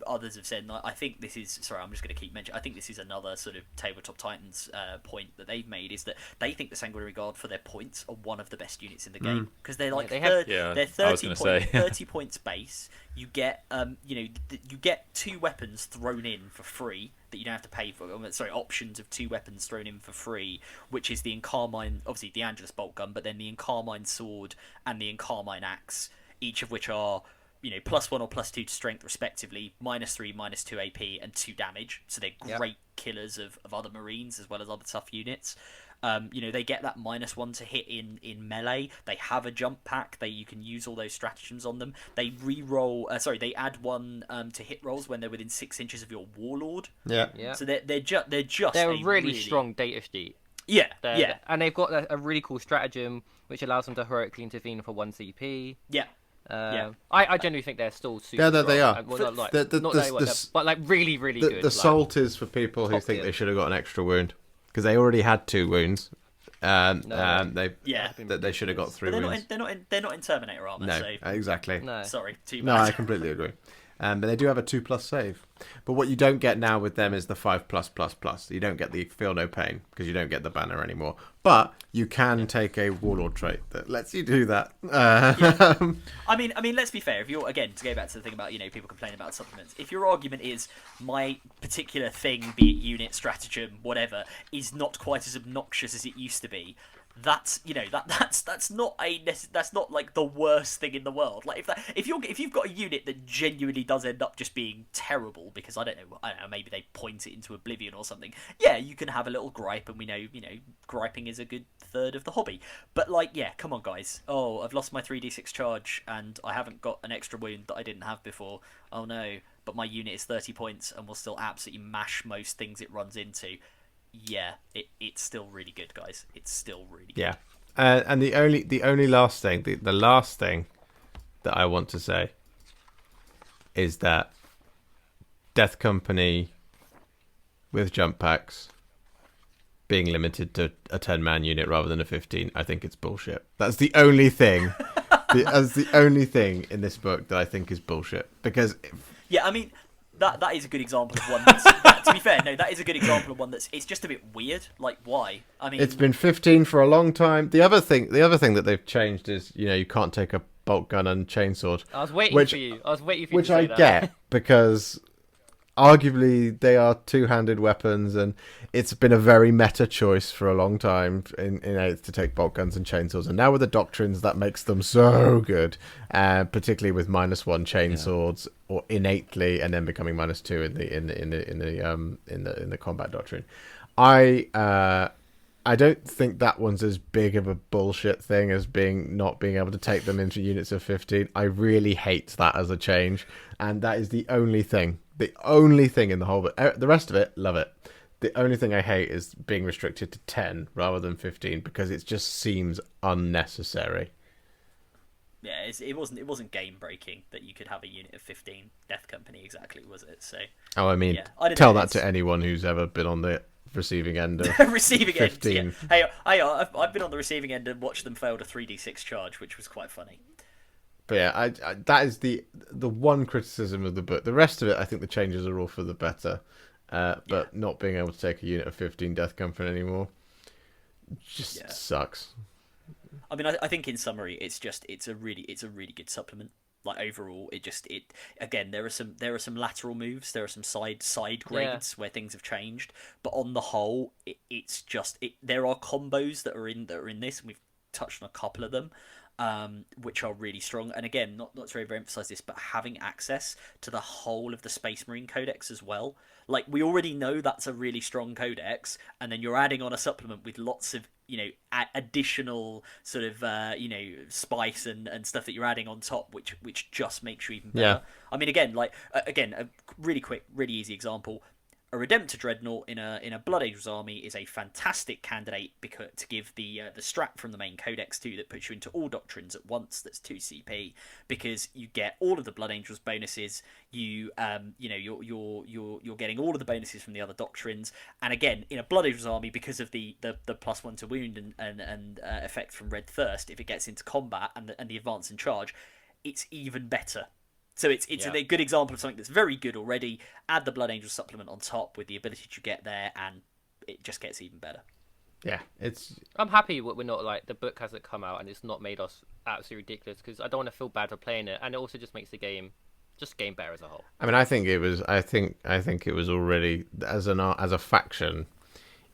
S1: others have said, and I think this is, sorry, I'm just going to keep mentioning, I think this is another sort of Tabletop Titans point that they've made, is that they think the Sanguinary Guard for their points are one of the best units in the game, because they're like they're 30 points base. You get you get 2 weapons thrown in for free that you don't have to pay for. Options of 2 weapons thrown in for free, which is the Encarmine, obviously the Angelus bolt gun, but then the Encarmine sword and the Encarmine axe, each of which are +1 or +2 to strength respectively, -3, -2 AP and 2 damage. So they're great killers of other Marines as well as other tough units. They get that -1 to hit in melee. They have a jump pack. You can use all those stratagems on them. They re-roll. They add 1 to hit rolls when they're within 6 inches of your Warlord.
S4: Yeah.
S1: So they're just
S3: a really strong data sheet.
S1: Yeah,
S3: They're-
S1: yeah,
S3: And they've got a really cool stratagem which allows them to heroically intervene for 1 CP.
S1: yeah. Yeah.
S3: I generally think they're still super
S4: Yeah,
S3: strong.
S4: they are.
S3: Well, not like,
S4: The-
S3: not
S4: the-
S3: very well,
S4: the-
S3: but like really, really good.
S4: The
S3: like,
S4: salt is for people who
S3: top
S4: think
S3: tier.
S4: they should have got an extra wound because they already had 2 wounds. They
S1: Yeah.
S4: they should have got 3
S1: But they're
S4: wounds.
S1: they're not in Terminator armor.
S4: No,
S1: So
S4: exactly.
S3: No.
S1: sorry, too
S4: No,
S1: bad.
S4: I completely agree. But they do have a 2+ save. But what you don't get now with them is the 5+++. You don't get the Feel No Pain because you don't get the banner anymore. But you can take a Warlord trait that lets you do that.
S1: I mean, let's be fair. If you're, again, to go back to the thing about people complaining about supplements, if your argument is my particular thing, be it unit, stratagem, whatever, is not quite as obnoxious as it used to be, that's that's not like the worst thing in the world. Like if you've got a unit that genuinely does end up just being terrible because I don't know, maybe they point it into oblivion or something. Yeah, you can have a little gripe, and we know griping is a good third of the hobby. But come on, guys. Oh, I've lost my 3d6 charge and I haven't got an extra wound that I didn't have before. Oh no, but my unit is 30 points and will still absolutely mash most things it runs into. Yeah, it's still really good, guys. It's still really good.
S4: Yeah, and the only last thing, the last thing that I want to say is that Death Company with jump packs being limited to a 10-man unit rather than a 15, I think it's bullshit. That's the only thing. That's the only thing in this book that I think is bullshit. Because
S1: yeah, I mean. That is a good example of one that's, to be fair, no, that is a good example of one it's just a bit weird. Like, why? I mean,
S4: it's been 15 for a long time. The other thing that they've changed is, you can't take a bolt gun and chainsword.
S3: I was waiting for you.
S4: Which
S3: to say
S4: I
S3: that.
S4: get, because arguably they are two-handed weapons, and it's been a very meta choice for a long time in 8th to take bolt guns and chainsaws, and now with the doctrines that makes them so good, particularly with -1 chainswords or innately, and then becoming -2 in the combat doctrine. I don't think that one's as big of a bullshit thing as not being able to take them into units of 15. I really hate that as a change, and that is the only thing in the whole. But the rest of it, love it. The only thing I hate is being restricted to 10 rather than 15 because it just seems unnecessary.
S1: Yeah, it wasn't game breaking that you could have a unit of 15 Death Company, exactly, was it? So.
S4: Oh, I mean,
S1: I
S4: tell that to anyone who's ever been on the receiving end of
S1: receiving
S4: 15.
S1: end. Yeah. Hey, I've been on the receiving end and watched them fail to 3d6 charge, which was quite funny.
S4: But yeah, I that is the one criticism of the book. The rest of it, I think the changes are all for the better. But not being able to take a unit of 15 Death Company anymore just sucks.
S1: I mean, I think in summary, it's a really good supplement. Like overall, again, there are some lateral moves, there are some side grades where things have changed, but on the whole, there are combos that are in this, and we've touched on a couple of them, which are really strong. And again, not to overemphasize this, but having access to the whole of the Space Marine Codex as well. Like, we already know that's a really strong codex, and then you're adding on a supplement with lots of additional sort of spice and stuff that you're adding on top, which just makes you even better.
S4: Yeah.
S1: I mean, again, a really quick, really easy example. A Redemptor Dreadnought in a Blood Angels army is a fantastic candidate to give the strat from the main codex to, that puts you into all doctrines at once. That's 2 CP, because you get all of the Blood Angels bonuses. You're getting all of the bonuses from the other doctrines. And again, in a Blood Angels army, because of the +1 to wound and effect from Red Thirst, if it gets into combat and the advance in charge, it's even better. So it's a good example of something that's very good already. Add the Blood Angel supplement on top with the ability to get there, and it just gets even better.
S4: Yeah,
S3: I'm happy we're not like the book hasn't come out and it's not made us absolutely ridiculous, because I don't want to feel bad for playing it, and it also just makes the game better as a whole.
S4: I mean, I think it was already as a faction.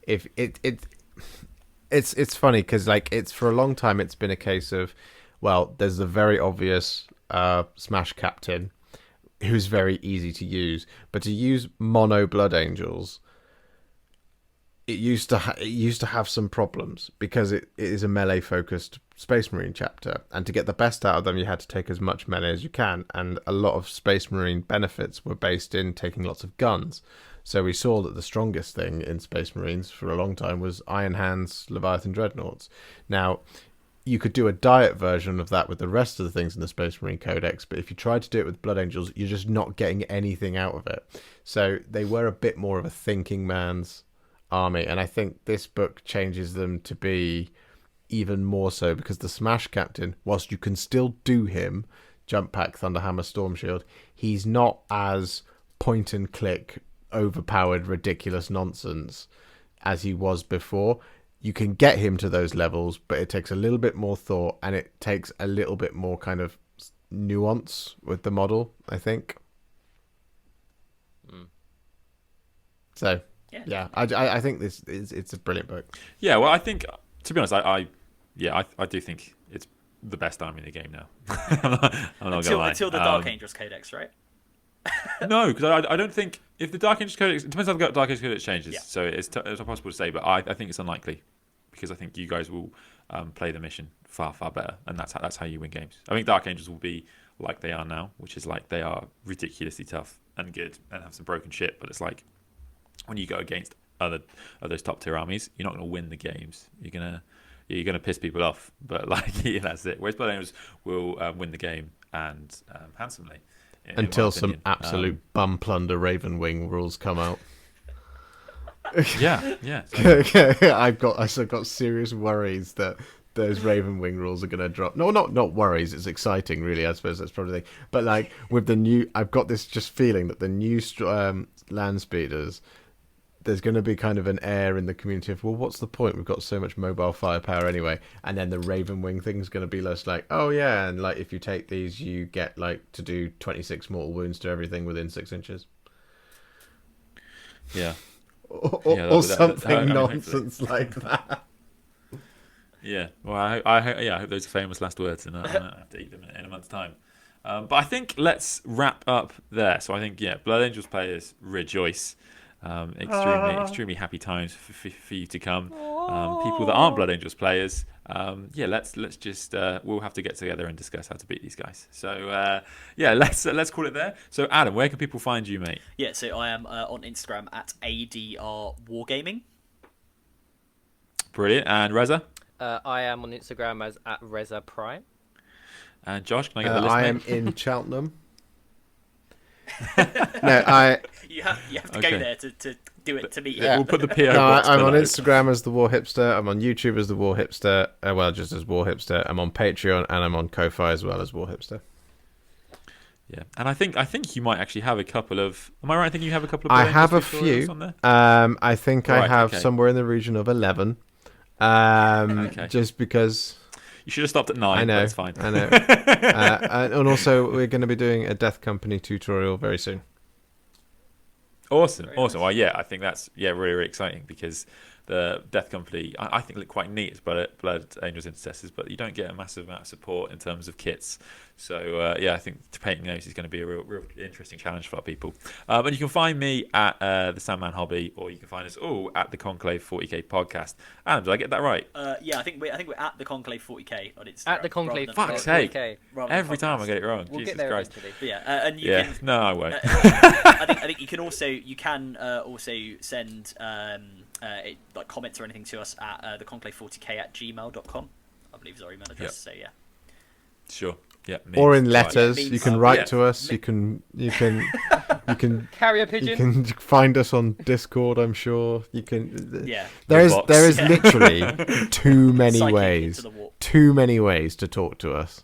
S4: If it's funny because it's for a long time it's been a case of, well, there's the very obvious Smash Captain who's very easy to use, but to use mono Blood Angels, it used to have some problems because it is a melee focused Space Marine chapter, and to get the best out of them you had to take as much melee as you can, and a lot of Space Marine benefits were based in taking lots of guns. So we saw that the strongest thing in Space Marines for a long time was Iron Hands, Leviathan Dreadnoughts. Now, you could do a diet version of that with the rest of the things in the Space Marine Codex, but if you tried to do it with Blood Angels, you're just not getting anything out of it. So they were a bit more of a thinking man's army, and I think this book changes them to be even more so, because the Smash Captain, whilst you can still do him, Jump Pack, Thunderhammer, Storm Shield, he's not as point and click, overpowered, ridiculous nonsense as he was before. You can get him to those levels, but it takes a little bit more thought, and it takes a little bit more kind of nuance with the model, I think. So, yeah, I think it's a brilliant book.
S2: Yeah, well, I think, to be honest, I do think it's the best army in the game now. I'm not going to lie.
S1: Until the Dark Angels Codex, right?
S2: No, because I don't think, if the Dark Angels Codex, it depends how the Dark Angels Codex changes, so it's impossible to say, but I think it's unlikely, because I think you guys will play the mission far, far better, and that's how you win games. I think Dark Angels will be like they are now, which is like they are ridiculously tough and good and have some broken shit, but it's like when you go against other of those top tier armies, you're not going to win the games. You're gonna piss people off, but like that's it. Whereas Blood Angels will win the game, and handsomely.
S4: Until some absolute bum plunder Ravenwing rules come out.
S2: Yeah.
S4: I've still got serious worries that those Ravenwing rules are going to drop. No, not worries. It's exciting, really. I suppose that's probably the thing. But like with the new, I've got this just feeling that the new land speeders, there's going to be kind of an air in the community of, well, what's the point? We've got so much mobile firepower anyway. And then the Ravenwing thing's going to be less like, oh yeah, and like if you take these, you get like to do 26 mortal wounds to everything within 6 inches.
S2: Yeah.
S4: Or something nonsense like that.
S2: Yeah. Well, I hope those are famous last words, and I have to eat them in a month's time. But I think let's wrap up there. So I think, Blood Angels players rejoice. Extremely happy times for you to come. People that aren't Blood Angels players, let's just we'll have to get together and discuss how to beat these guys. So let's call it there. So Adam, where can people find you, mate?
S1: Yeah, so I am on Instagram at ADRwargaming.
S2: Brilliant. And Rezza?
S3: I am on Instagram as at Rezzaprime.
S2: And Josh, can I get the list?
S4: I am in Cheltenham. No,
S1: You have to go there to do it to meet
S2: We'll put the PO
S4: No,
S2: box
S4: I'm on
S2: below.
S4: Instagram as the Warhipster. I'm on YouTube as the Warhipster. Just as Warhipster. I'm on Patreon and I'm on Ko-Fi as well as Warhipster.
S2: Yeah, and I think you might actually have a couple of. Am I right? I think you have a couple of.
S4: I have a
S2: tutorials
S4: few.
S2: On there?
S4: I think I have somewhere in the region of 11. Just because.
S2: You should have stopped at 9.
S4: I know.
S2: That's fine.
S4: I know. And also, we're going to be doing a Death Company tutorial very soon.
S2: Awesome.
S1: Nice.
S2: Well, I think that's really exciting, because the Death Company I think look quite neat as Blood Angels Intercessors, but you don't get a massive amount of support in terms of kits. So I think painting those is going to be a real interesting challenge for our people. And you can find me at the Sandman Hobby, or you can find us all at the Conclave 40k podcast. Adam, did I get that right?
S1: I think we're at the Conclave 40k on Instagram.
S3: At the Conclave.
S2: Fuck's sake!
S3: 40k.
S2: Every time I get it wrong.
S3: We'll
S2: Jesus
S3: get there
S2: Christ.
S3: eventually.
S1: But and you can.
S2: No, I won't.
S1: I think you can also send like comments or anything to us at the conclave40k@gmail.com. I believe is our email address. So yeah.
S2: Sure. Yeah.
S4: Or in letters,
S1: memes.
S4: you can write to us. You can
S3: Carrier pigeon.
S4: You can find us on Discord. I'm sure you can.
S1: Yeah.
S4: There is
S1: Yeah.
S4: literally too many
S1: Psychic
S4: ways.
S1: into the warp.
S4: Too many ways to talk to us.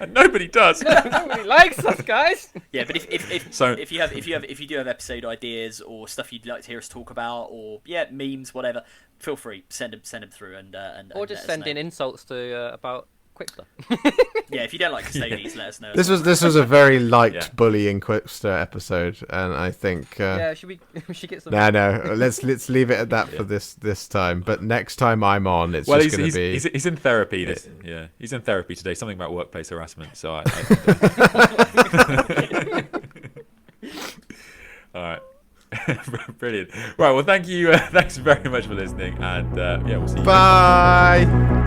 S2: And nobody does.
S3: Nobody likes us, guys.
S1: Yeah, but if you do have episode ideas or stuff you'd like to hear us talk about, or memes, whatever, feel free send them through and
S3: Or just send in insults to about Quipster.
S1: Yeah, if you don't like Custodes, let us know.
S4: This was a very liked bullying Quipster episode, and I think.
S3: Should we get some?
S4: No. Let's leave it at that for this time. But next time I'm on, it's
S2: Well,
S4: just going to be.
S2: He's in therapy. He's in therapy today. Something about workplace harassment. So all right. Brilliant. Right. Well, thank you. Thanks very much for listening, and we'll see you.
S4: Bye.